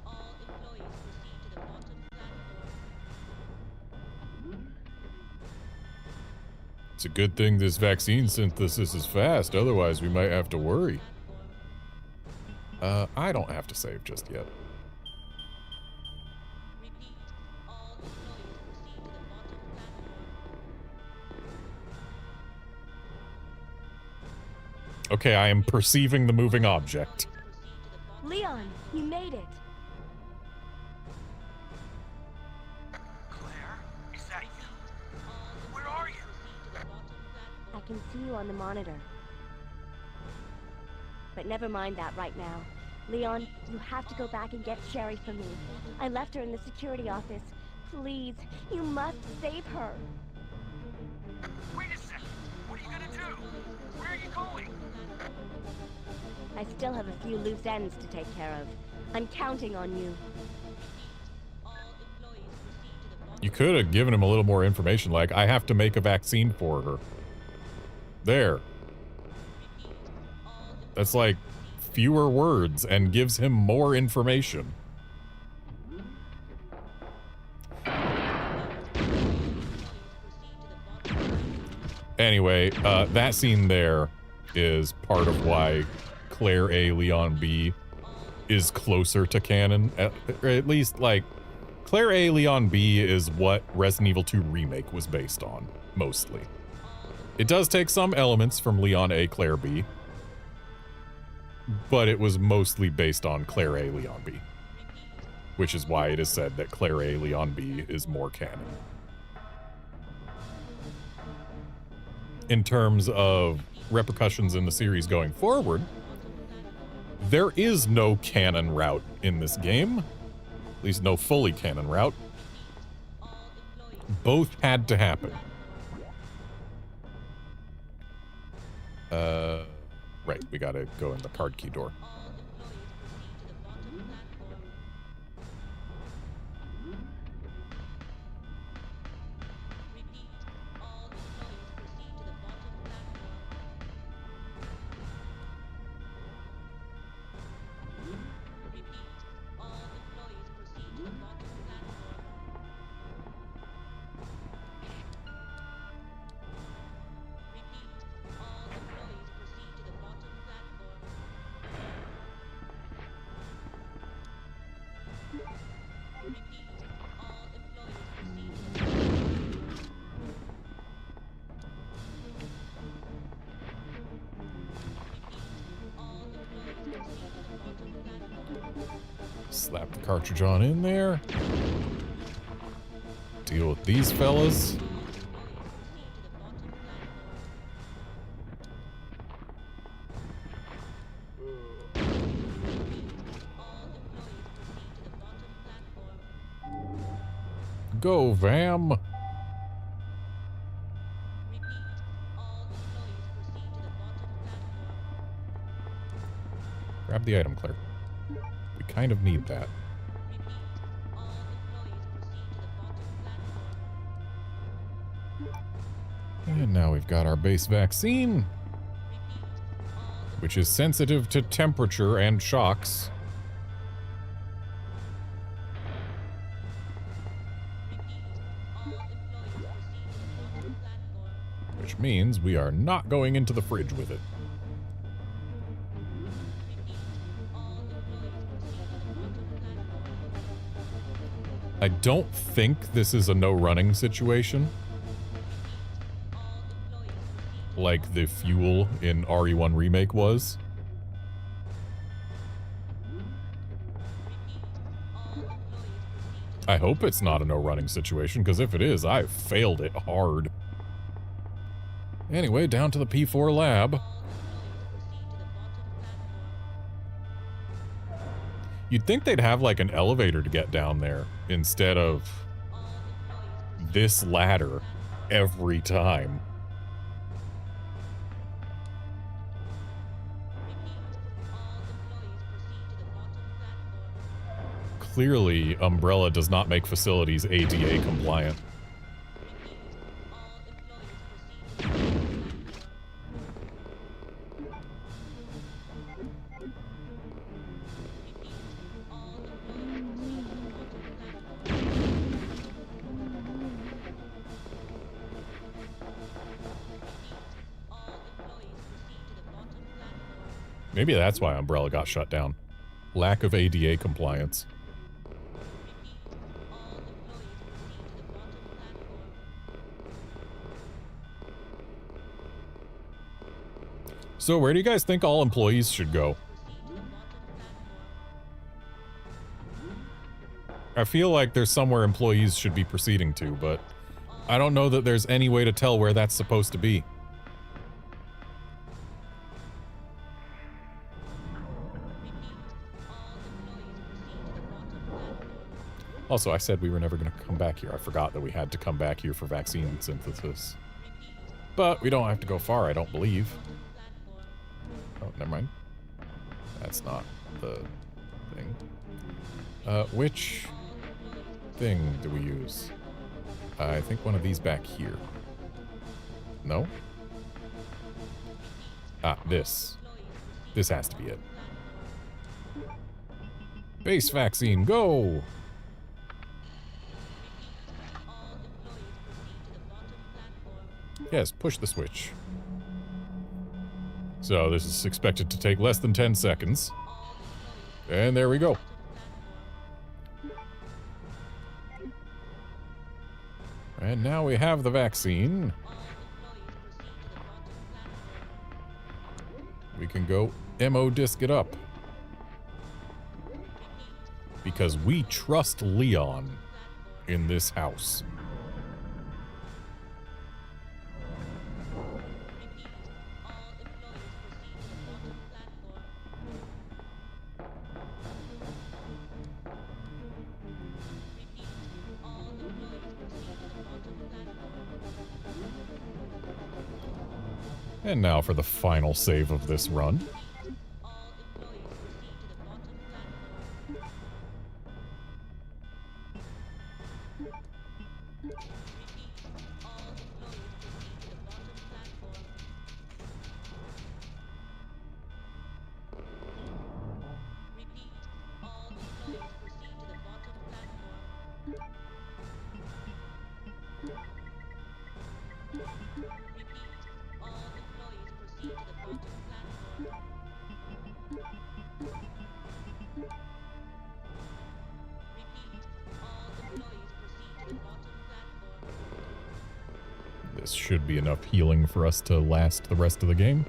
All employees proceed to the bottom platform. It's a good thing this vaccine synthesis is fast, otherwise we might have to worry. I don't have to save just yet. Okay, I am perceiving the moving object. Leon, you made it. Claire, is that you? Where are you? I can see you on the monitor. But never mind that right now. Leon, you have to go back and get Sherry for me. I left her in the security office. Please, you must save her. Wait a second. What are you gonna do? Where are you going? I still have a few loose ends to take care of. I'm counting on you. You could have given him a little more information, like, I have to make a vaccine for her. There. That's like fewer words and gives him more information. Anyway, that scene there is part of why Claire A. Leon B. is closer to canon. At least, like, Claire A. Leon B. is what Resident Evil 2 Remake was based on, mostly. It does take some elements from Leon A. Claire B., but it was mostly based on Claire A. Leon B., which is why it is said that Claire A. Leon B. is more canon. In terms of repercussions in the series going forward, there is no canon route in this game. At least no fully canon route. Both had to happen. Right, we gotta go in the card key door. Slap the cartridge on in there. Deal with these fellas. Go, Vam! Grab the item, Claire. We kind of need that. And now we've got our base vaccine, which is sensitive to temperature and shocks. Which means we are not going into the fridge with it. I don't think this is a no running situation. Like the fuel in RE1 Remake was. I hope it's not a no running situation, because if it is, I've failed it hard. Anyway, down to the P4 lab. You'd think they'd have like an elevator to get down there instead of this ladder every time. Clearly, Umbrella does not make facilities ADA compliant. Maybe that's why Umbrella got shut down. Lack of ADA compliance. So where do you guys think all employees should go? I feel like there's somewhere employees should be proceeding to, but I don't know that there's any way to tell where that's supposed to be. Also, I said we were never going to come back here. I forgot that we had to come back here for vaccine synthesis. But we don't have to go far, I don't believe. Oh, never mind. That's not the thing. Which thing do we use? I think one of these back here. No? Ah, this. This has to be it. Base vaccine, go! Yes, push the switch. So this is expected to take less than 10 seconds. And there we go. And now we have the vaccine. We can go MO disc it up. Because we trust Leon in this house. And now for the final save of this run. This should be enough healing for us to last the rest of the game.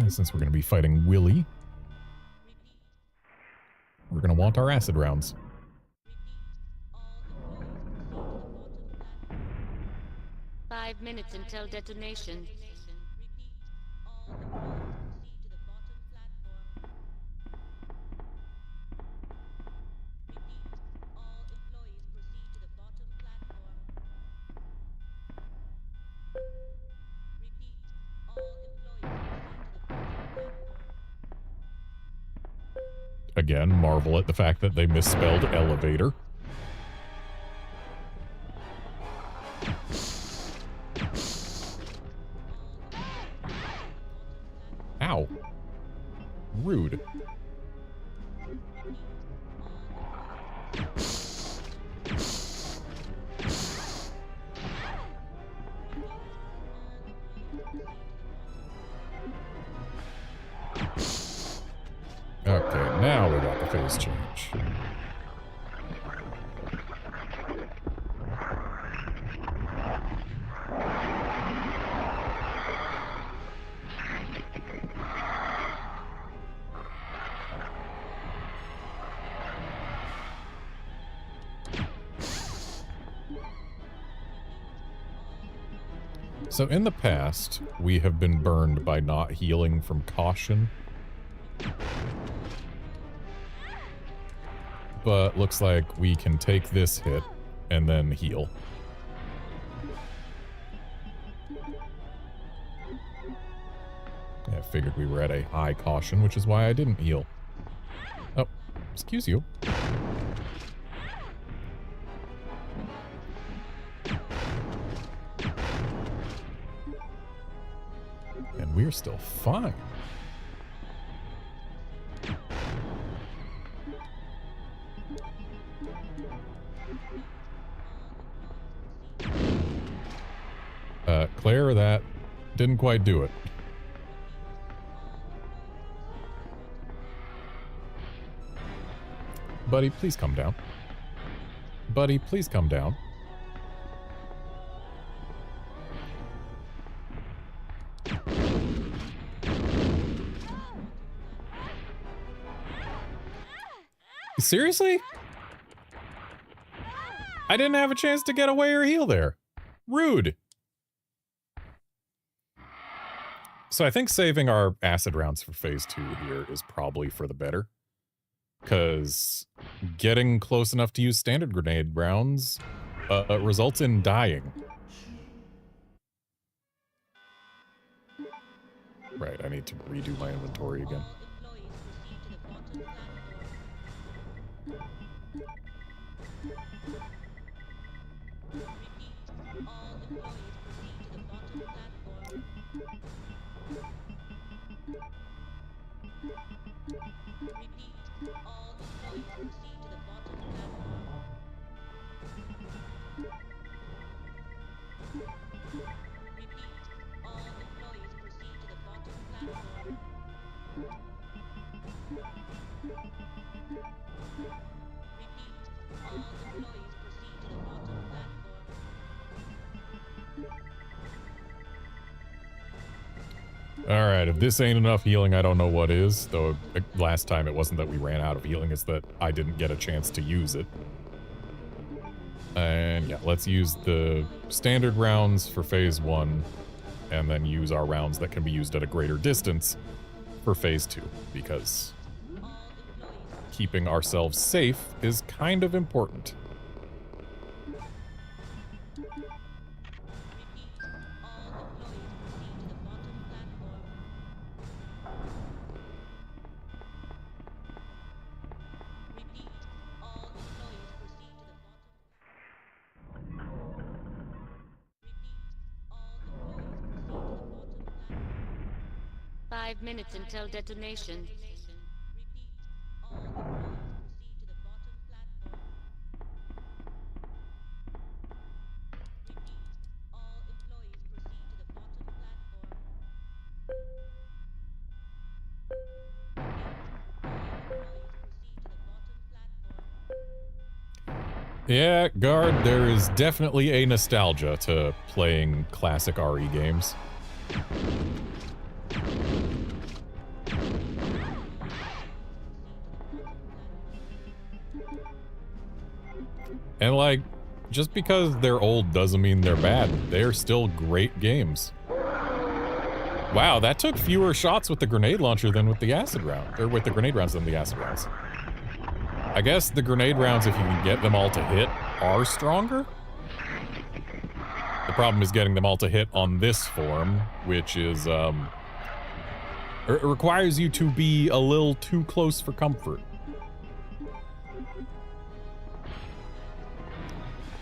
since we're going to be fighting Willie, we're going to want our acid rounds. Five minutes until detonation. Again, marvel at the fact that they misspelled elevator. Ow. Rude. Okay, now we got the phase change. So in the past, we have been burned by not healing from caution. But looks like we can take this hit and then heal. Yeah, I figured we were at a high caution, which is why I didn't heal. Oh, excuse you. And we're still fine. Claire, that didn't quite do it. Buddy, please come down. Buddy, please come down. Seriously? I didn't have a chance to get away or heal there. Rude. So I think saving our acid rounds for phase 2 here is probably for the better. Because getting close enough to use standard grenade rounds results in dying. Right, I need to redo my inventory again. Alright, if this ain't enough healing, I don't know what is. Though last time it wasn't that we ran out of healing, it's that I didn't get a chance to use it. And yeah, let's use the standard rounds for phase 1, and then use our rounds that can be used at a greater distance for phase 2, because keeping ourselves safe is kind of important. Minutes until detonation. Yeah, Guard, there is definitely a nostalgia to playing classic RE games. And like, just because they're old doesn't mean they're bad. They're still great games. Wow, that took fewer shots with the grenade launcher than with the acid round, or with the grenade rounds than the acid rounds. I guess the grenade rounds, if you can get them all to hit, are stronger. The problem is getting them all to hit on this form, which is, it requires you to be a little too close for comfort.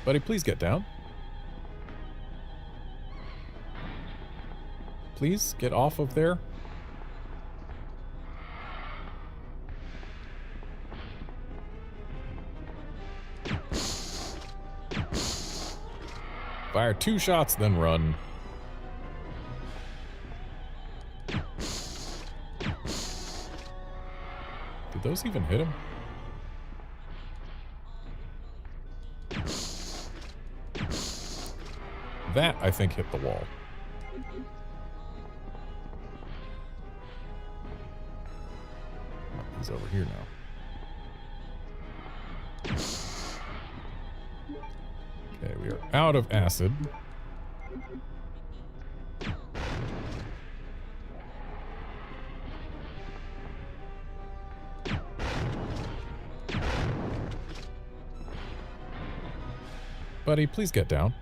Buddy, please get down. Please get off of there. Fire 2 shots, then run. Did those even hit him? That, I think, hit the wall. Oh, he's over here now. Okay, we are out of acid. Buddy, please get down.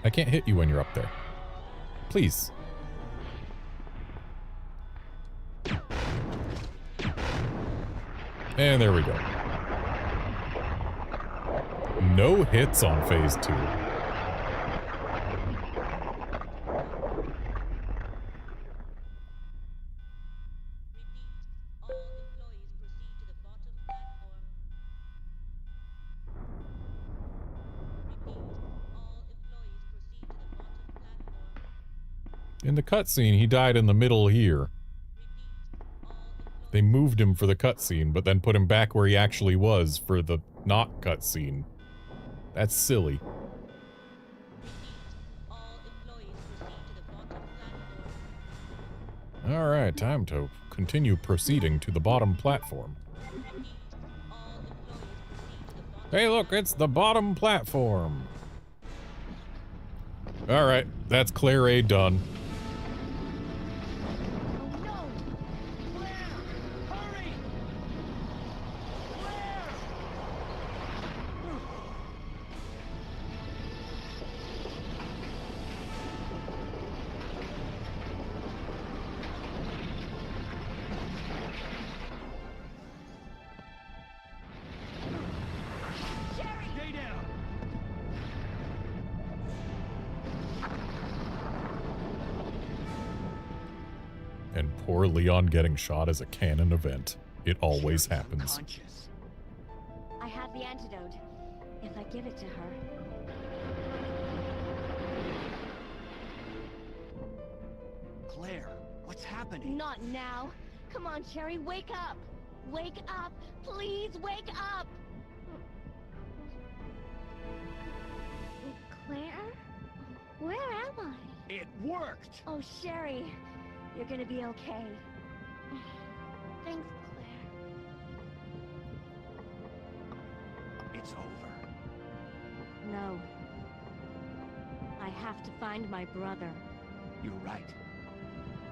I can't hit you when you're up there. Please. And there we go. No hits on phase 2. In the cutscene, he died in the middle here. They moved him for the cutscene, but then put him back where he actually was for the not cutscene. That's silly. Alright, time to continue proceeding to the bottom platform. Hey look, it's the bottom platform! Alright, that's Claire A done. And poor Leon getting shot as a canon event. It always happens. I have the antidote. If I give it to her. Claire, what's happening? Not now. Come on, Sherry, wake up. Wake up. Please wake up. Claire? Where am I? It worked! Oh, Sherry. You're gonna be okay. Thanks, Claire. It's over. No. I have to find my brother. You're right.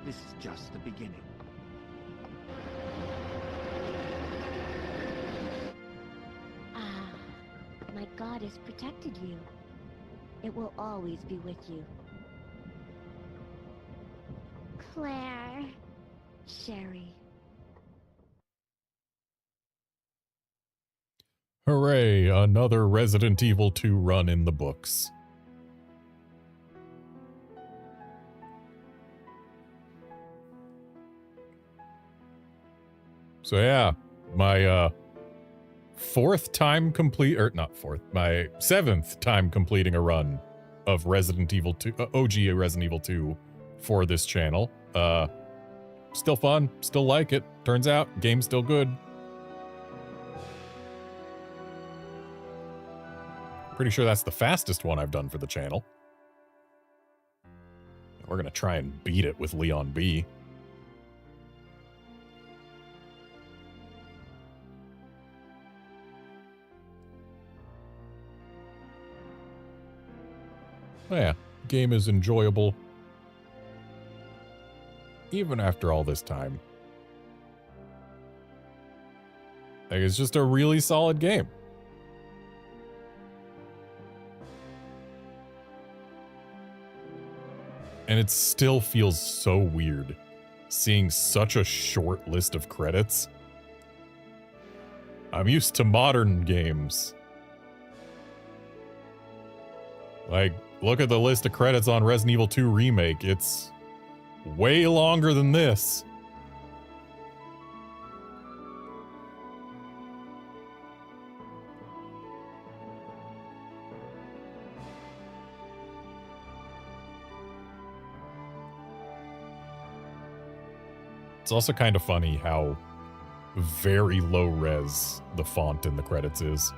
This is just the beginning. Ah, my God has protected you. It will always be with you. Claire. Sherry. Hooray, another Resident Evil 2 run in the books. So yeah, my fourth time complete, or not fourth, my 7th time completing a run of Resident Evil 2, OG Resident Evil 2 for this channel. Still fun, still like it. Turns out, game's still good. Pretty sure that's the fastest one I've done for the channel. We're gonna try and beat it with Leon B. Yeah, game is enjoyable. Even after all this time. Like, it's just a really solid game. And it still feels so weird seeing such a short list of credits. I'm used to modern games. Like, look at the list of credits on Resident Evil 2 Remake. It's way longer than this. It's also kind of funny how very low res the font in the credits is.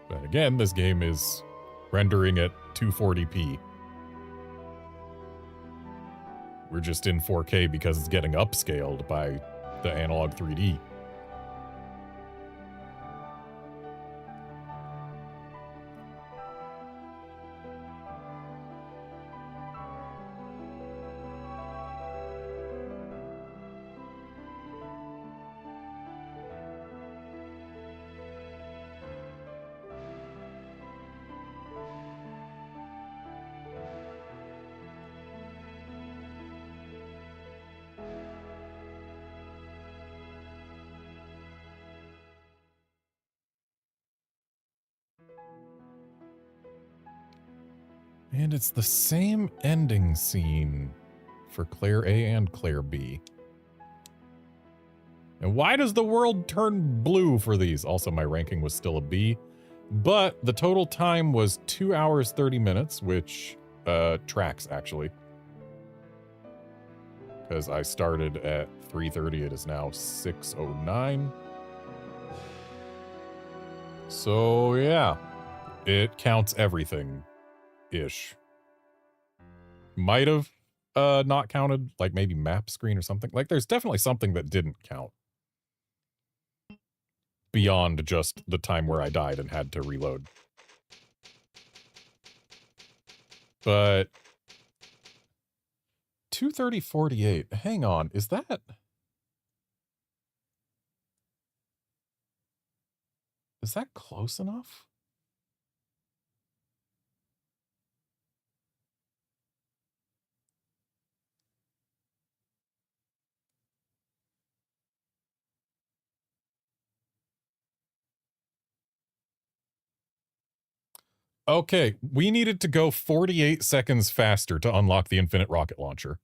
But again, this game is rendering at 240p. We're just in 4K because it's getting upscaled by the Analogue 3D. And it's the same ending scene for Claire A and Claire B. And why does the world turn blue for these? Also, my ranking was still a B, but the total time was 2 hours, 30 minutes, which tracks actually. Because I started at 3:30, it is now 6:09. So yeah, it counts everything. Ish. Might have not counted, like maybe map screen or something. Like there's definitely something that didn't count. Beyond just the time where I died and had to reload. But 2:30:48. Hang on, is that close enough? Okay, we needed to go 48 seconds faster to unlock the infinite rocket launcher.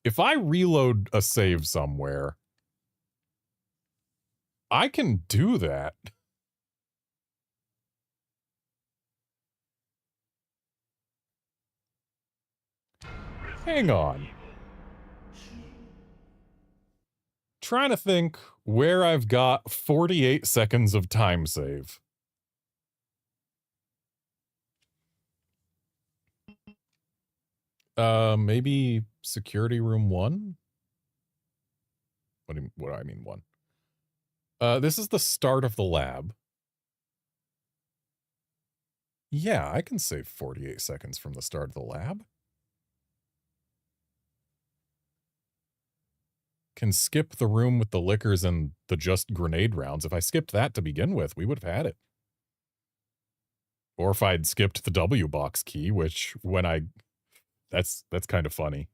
If I reload a save somewhere, I can do that. Hang on. Trying to think where I've got 48 seconds of time save. Maybe security room 1? What do I mean 1? This is the start of the lab. Yeah, I can save 48 seconds from the start of the lab. Can skip the room with the liquors and the just grenade rounds. If I skipped that to begin with, we would have had it. Or if I'd skipped the W box key, which when that's kind of funny.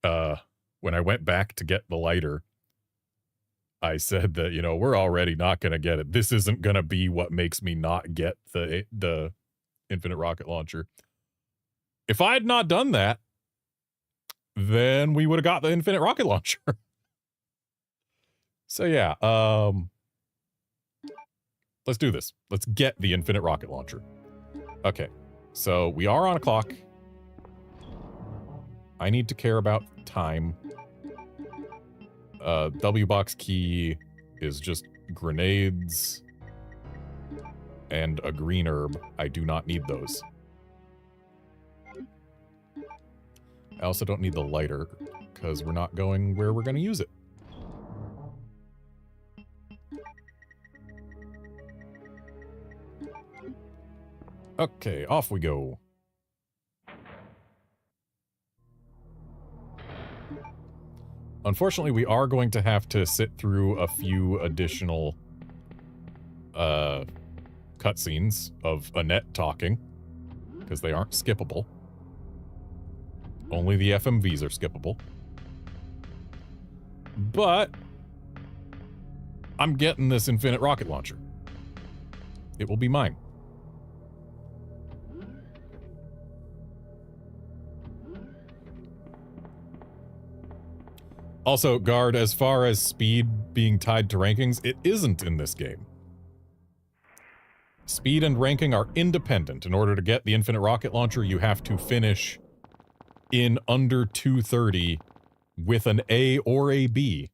When I went back to get the lighter, I said that, you know, we're already not going to get it. This isn't going to be what makes me not get the infinite rocket launcher. If I had not done that, then we would have got the infinite rocket launcher. So yeah, let's do this. Let's get the infinite rocket launcher. Okay, so we are on a clock. I need to care about time. W box key is just grenades and a green herb. I do not need those. I also don't need the lighter because we're not going where we're going to use it. Okay, off we go. Unfortunately, we are going to have to sit through a few additional cutscenes of Annette talking, because they aren't skippable. Only the FMVs are skippable. But I'm getting this infinite rocket launcher. It will be mine. Also, Guard, as far as speed being tied to rankings, it isn't in this game. Speed and ranking are independent. In order to get the infinite rocket launcher, you have to finish in under 230 with an A or a B.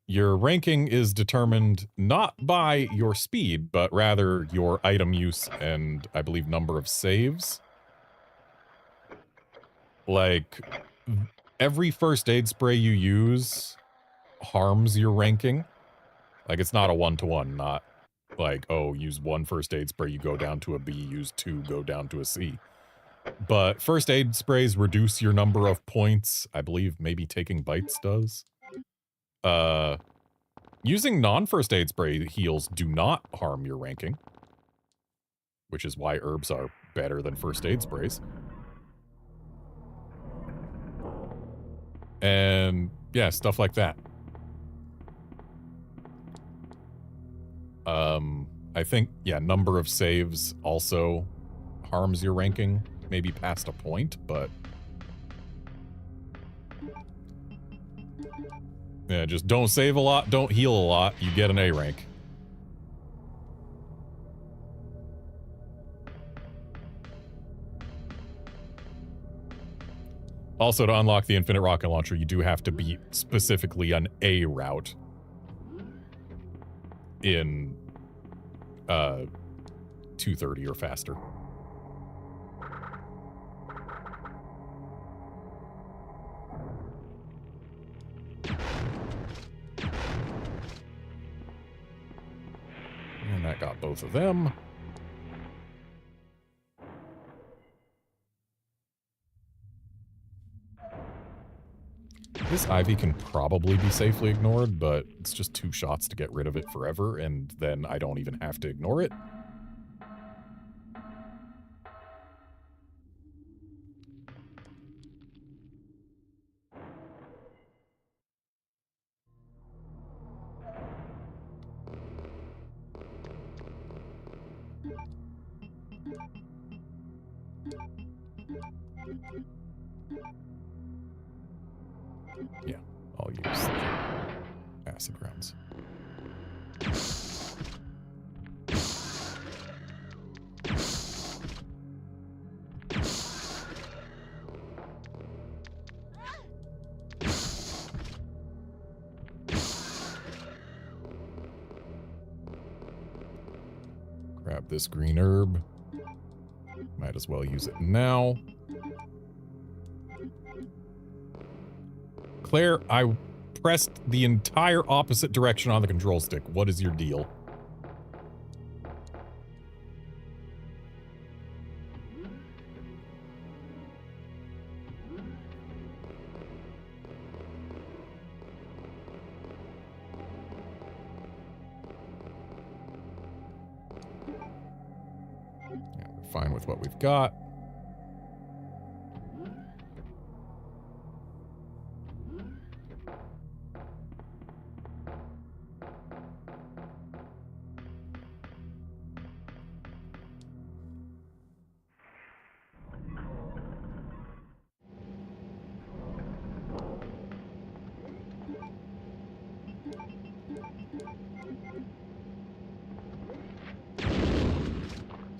Your ranking is determined not by your speed, but rather your item use and, I believe, number of saves. Like, every first aid spray you use harms your ranking. Like, it's not a one-to-one, not like, oh, use one first aid spray, you go down to a B, use two, go down to a C. But first aid sprays reduce your number of points. I believe maybe taking bites does. Using non-first aid spray heals do not harm your ranking, which is why herbs are better than first aid sprays. And yeah, stuff like that. I think, yeah, number of saves also harms your ranking, maybe past a point, but yeah, just don't save a lot, don't heal a lot, you get an A rank. Also, to unlock the infinite rocket launcher, you do have to beat specifically an A route in 230 or faster. And that got both of them. This Ivy can probably be safely ignored, but it's just 2 shots to get rid of it forever, and then I don't even have to ignore it. Yeah, I'll use the acid rounds. Grab this green herb. Might as well use it now. Claire, I pressed the entire opposite direction on the control stick. What is your deal? Yeah, we're fine with what we've got.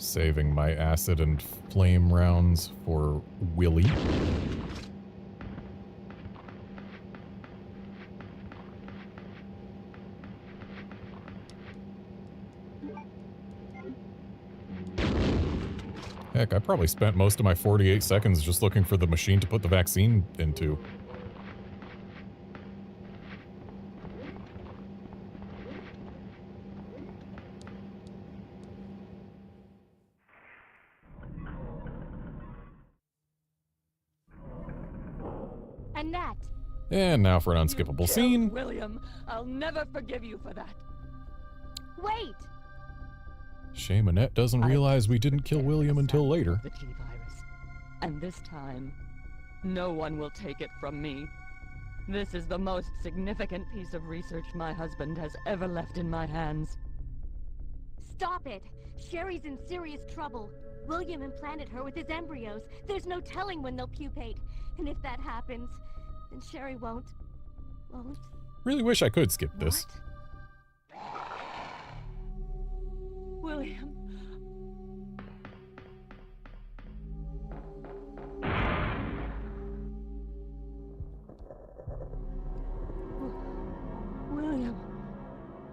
Saving my acid and flame rounds for Willy. Heck, I probably spent most of my 48 seconds just looking for the machine to put the vaccine into. Annette! And now for an You unskippable killed scene. William, I'll never forgive you for that. Wait! Shame Annette doesn't realize we didn't kill William until later. The G virus. And this time, no one will take it from me. This is the most significant piece of research my husband has ever left in my hands. Stop it! Sherry's in serious trouble. William implanted her with his embryos. There's no telling when they'll pupate. And if that happens, then Sherry won't. Really wish I could skip this. William. William,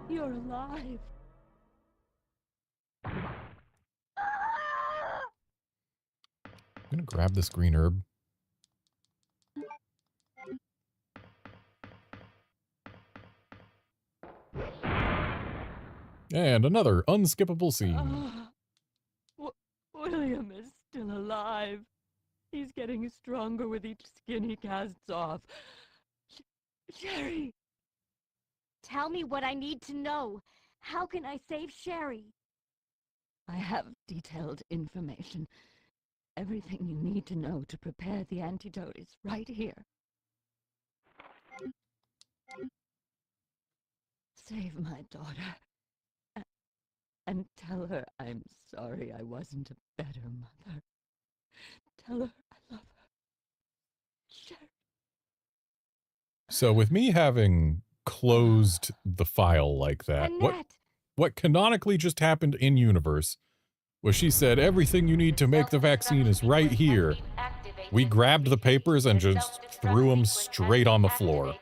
you're alive. I'm gonna grab this green herb. And another unskippable scene. William is still alive. He's getting stronger with each skin he casts off. Sherry! Tell me what I need to know. How can I save Sherry? I have detailed information. Everything you need to know to prepare the antidote is right here. Save my daughter. And tell her I'm sorry I wasn't a better mother. Tell her I love her. Sherry. So with me having closed the file like that, what canonically just happened in universe was she said everything you need to make the vaccine is right here. We grabbed the papers and just threw them straight on the floor.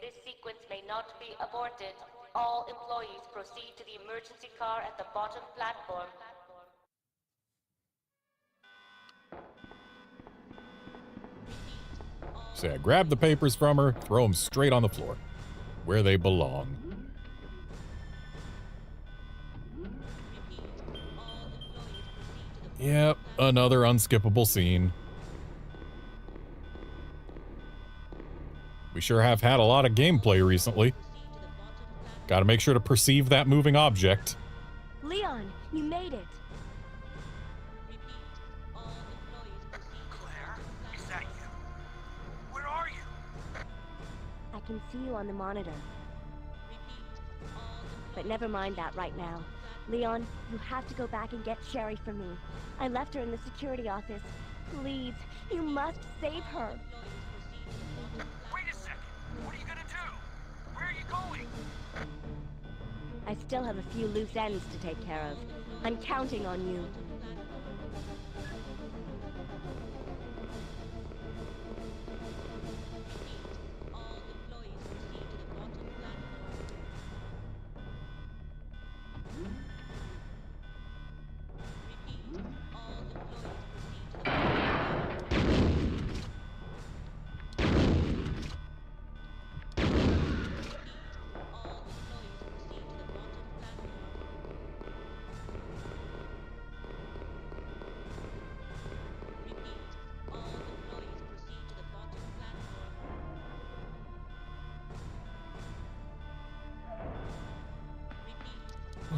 This sequence may not be aborted. All employees proceed to the emergency car at the bottom platform. So I grabbed the papers from her, throw them straight on the floor, where they belong. Yep, another unskippable scene. We sure have had a lot of gameplay recently. Gotta make sure to perceive that moving object. Leon, you made it. Claire, is that you? Where are you? I can see you on the monitor. But never mind that right now. Leon, you have to go back and get Sherry for me. I left her in the security office. Please, you must save her. Wait a second. What are you gonna do? Where are you going? I still have a few loose ends to take care of. I'm counting on you.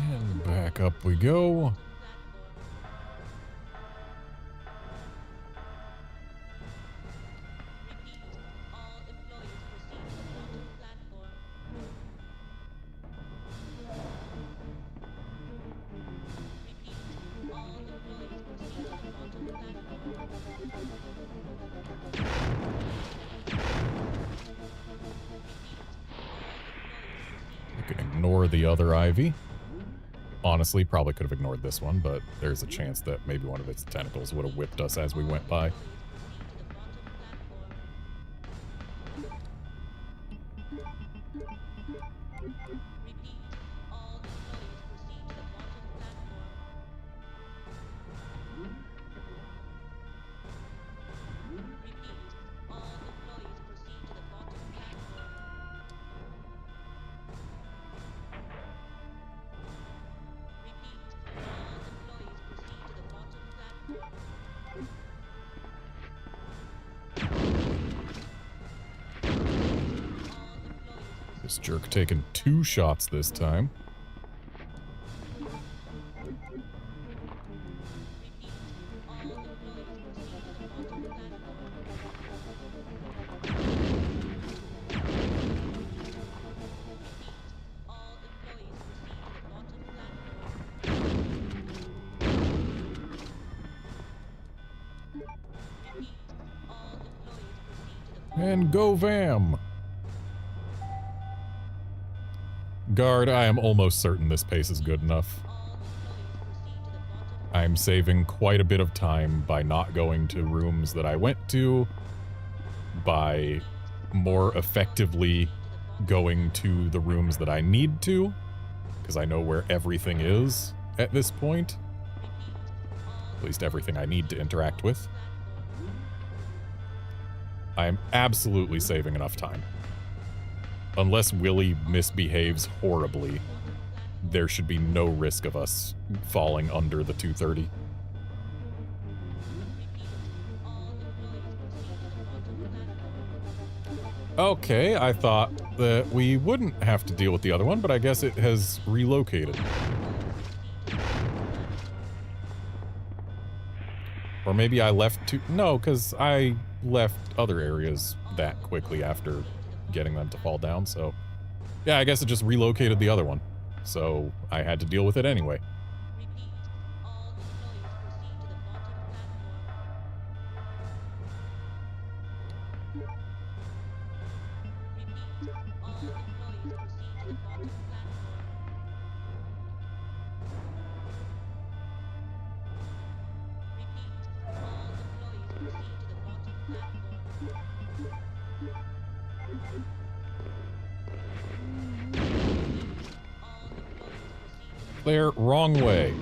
And back up we go. I can ignore the other Ivy. Honestly, probably could have ignored this one, but there's a chance that maybe one of its tentacles would have whipped us as we went by. This jerk taking 2 shots this time. And go Vam! Guard, I am almost certain this pace is good enough. I'm saving quite a bit of time by not going to rooms that I went to, by more effectively going to the rooms that I need to, because I know where everything is at this point. At least everything I need to interact with. I am absolutely saving enough time. Unless Willy misbehaves horribly, there should be no risk of us falling under the 230. Okay, I thought that we wouldn't have to deal with the other one, but I guess it has relocated. Or maybe I left too... No, because I left other areas that quickly after getting them to fall down, so... Yeah, I guess it just relocated the other one. So I had to deal with it anyway. Claire, wrong way.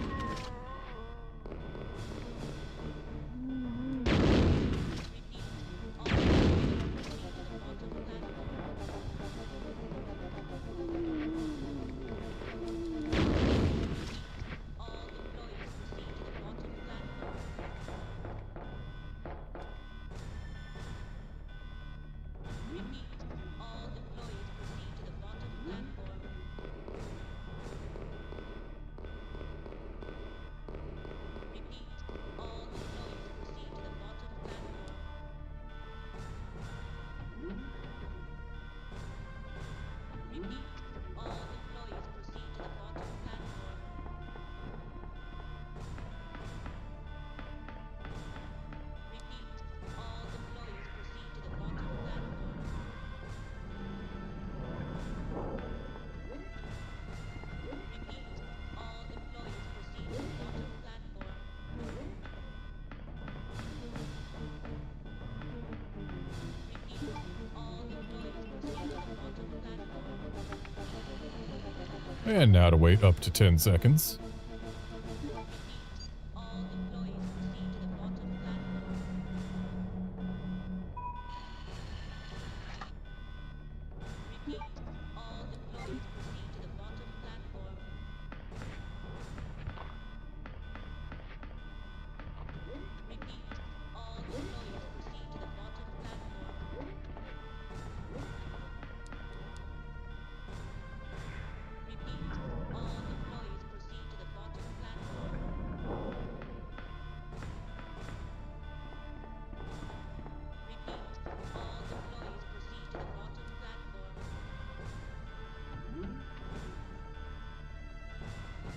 And now to wait up to 10 seconds.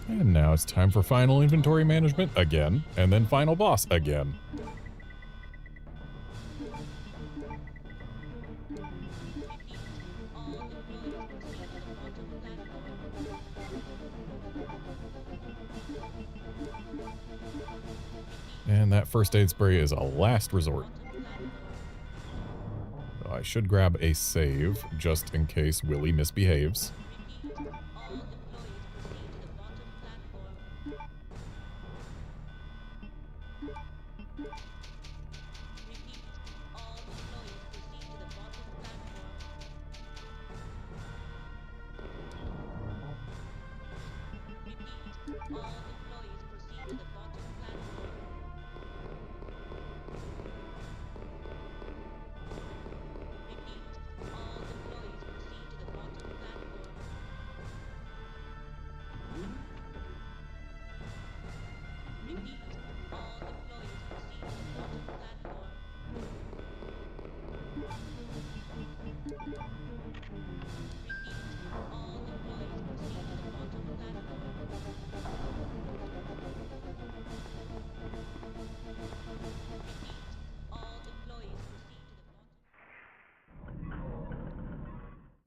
And now it's time for final inventory management again, and then final boss again. And that first aid spray is a last resort. So I should grab a save just in case Willy misbehaves.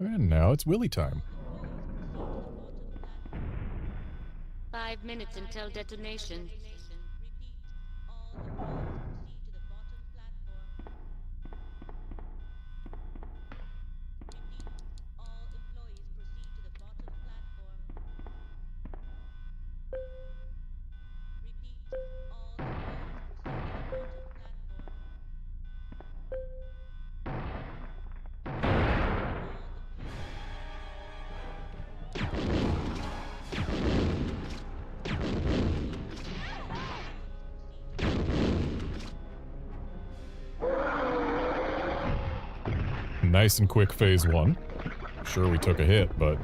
And now it's Willy time. 5 minutes until detonation. Nice and quick phase 1. Sure, we took a hit, but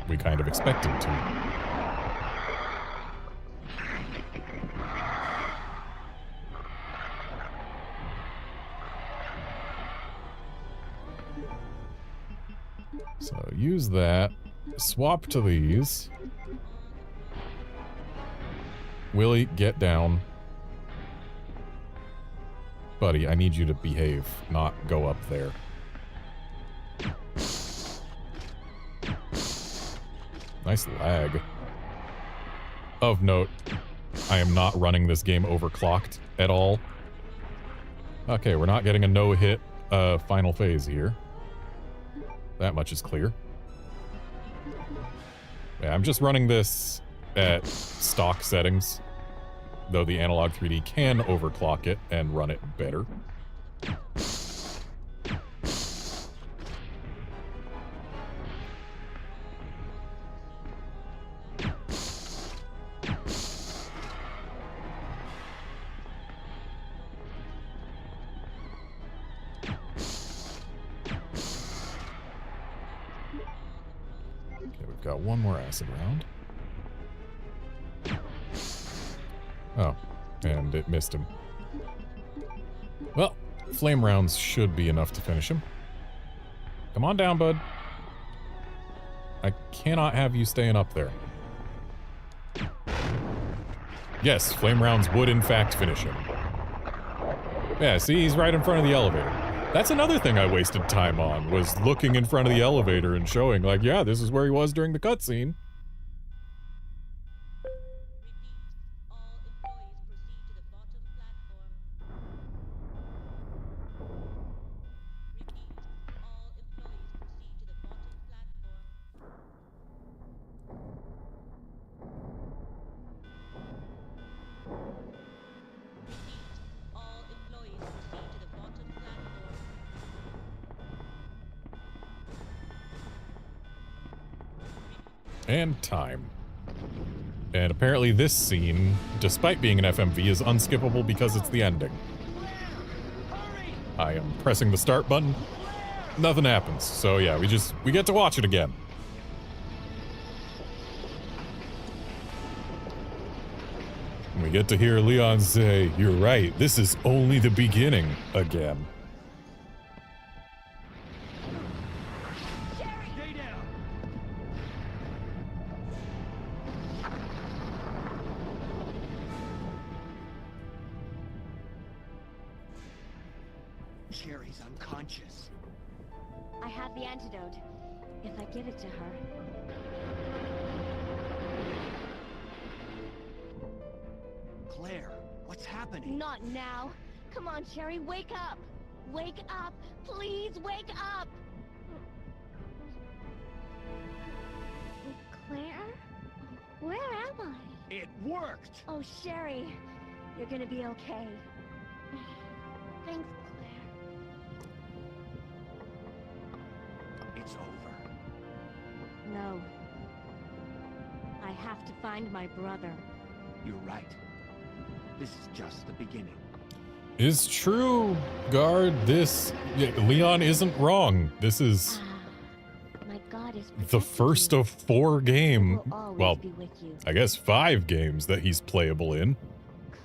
we kind of expected to. So use that. Swap to these. Willy, get down. Buddy, I need you to behave, not go up there. Nice lag. Of note, I am not running this game overclocked at all. Okay, we're not getting a no-hit final phase here. That much is clear. Yeah, I'm just running this at stock settings, though the Analogue 3D can overclock it and run it better. Okay, we've got one more acid round. Oh, and it missed him. Well, flame rounds should be enough to finish him. Come on down, bud. I cannot have you staying up there. Yes, flame rounds would in fact finish him. Yeah, see, he's right in front of the elevator. That's another thing I wasted time on, was looking in front of the elevator and showing, like, yeah, this is where he was during the cutscene. And time. And apparently this scene, despite being an FMV, is unskippable because it's the ending. I am pressing the start button. Nothing happens. So yeah, we get to watch it again. And we get to hear Leon say, "You're right, this is only the beginning," again. Sherry's unconscious. I have the antidote. If I give it to her. Claire, what's happening? Not now. Come on, Sherry, wake up. Wake up. Please wake up. Claire? Where am I? It worked! Oh, Sherry, you're gonna be okay. Thanks, It's over. No. I have to find my brother. You're right. This is just the beginning. Is true, guard. Leon isn't wrong. This is My God is the first of 4 game, Will always well, be with you. I guess 5 games that he's playable in,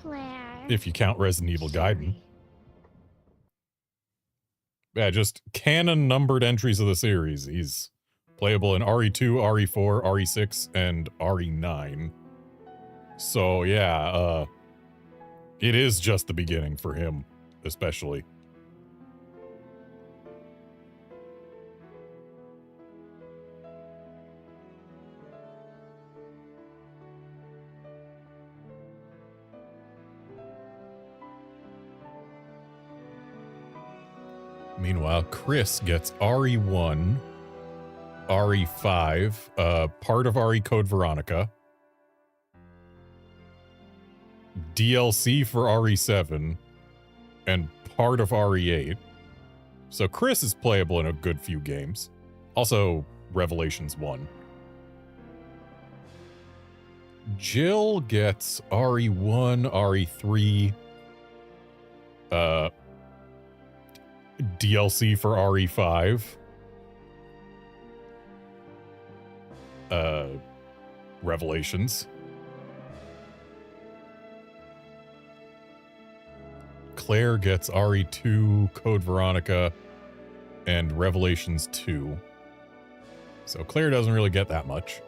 Claire. if you count Resident Evil Gaiden. Sherry. Yeah, just canon numbered entries of the series. He's playable in RE2, RE4, RE6, and RE9. So yeah, it is just the beginning for him, especially. Meanwhile, Chris gets RE1, RE5, part of RE Code Veronica, DLC for RE7, and part of RE8. So Chris is playable in a good few games. Also, Revelations 1. Jill gets RE1, RE3, DLC for RE5, Revelations. Claire gets RE2, Code Veronica, and Revelations 2. So Claire doesn't really get that much.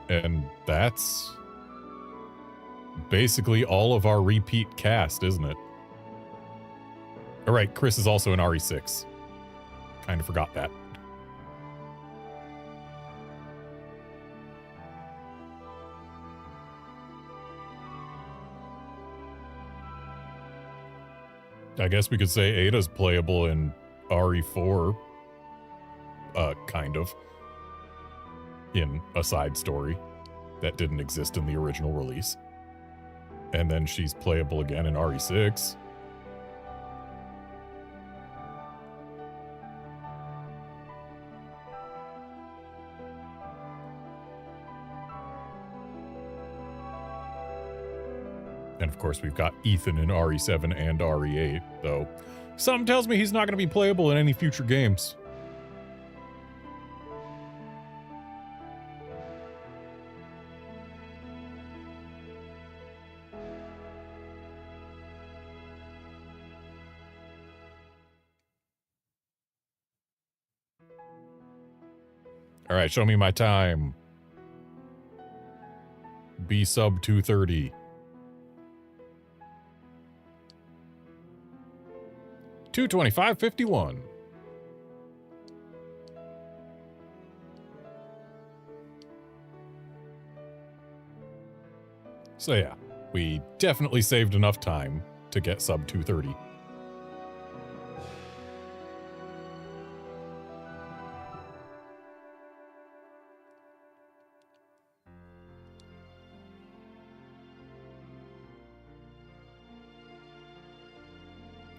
And that's basically all of our repeat cast, isn't it? All right, Chris is also in RE6. Kind of forgot that. I guess we could say Ada's playable in RE4. Kind of. In a side story that didn't exist in the original release. And then she's playable again in RE6. And of course, we've got Ethan in RE7 and RE8, though something tells me he's not going to be playable in any future games. All right, show me my time. B sub 230. 225.51. So yeah, we definitely saved enough time to get sub 230.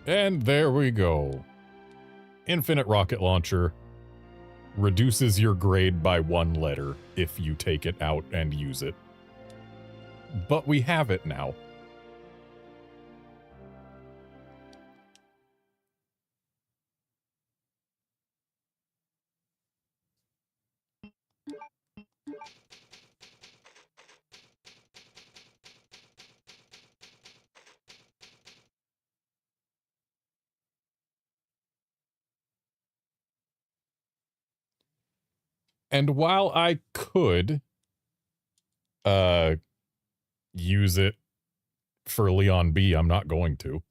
And there we go. Infinite rocket launcher reduces your grade by 1 letter if you take it out and use it. But we have it now. And while I could use it for Leon B, I'm not going to.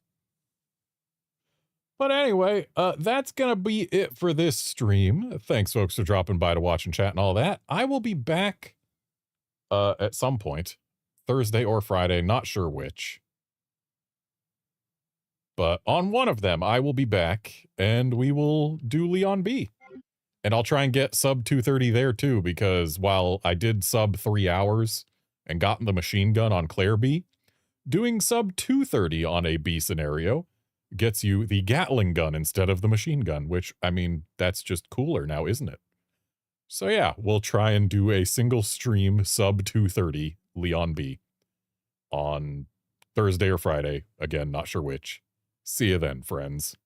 But anyway, that's going to be it for this stream. Thanks, folks, for dropping by to watch and chat and all that. I will be back at some point, Thursday or Friday, not sure which. But on one of them, I will be back, and we will do Leon B. And I'll try and get sub 230 there too, because while I did sub 3 hours and got the machine gun on Claire B, doing sub 230 on a B scenario gets you the Gatling gun instead of the machine gun, which, I mean, that's just cooler now, isn't it? So yeah, we'll try and do a single stream sub 230 Leon B on Thursday or Friday. Again, not sure which. See you then, friends.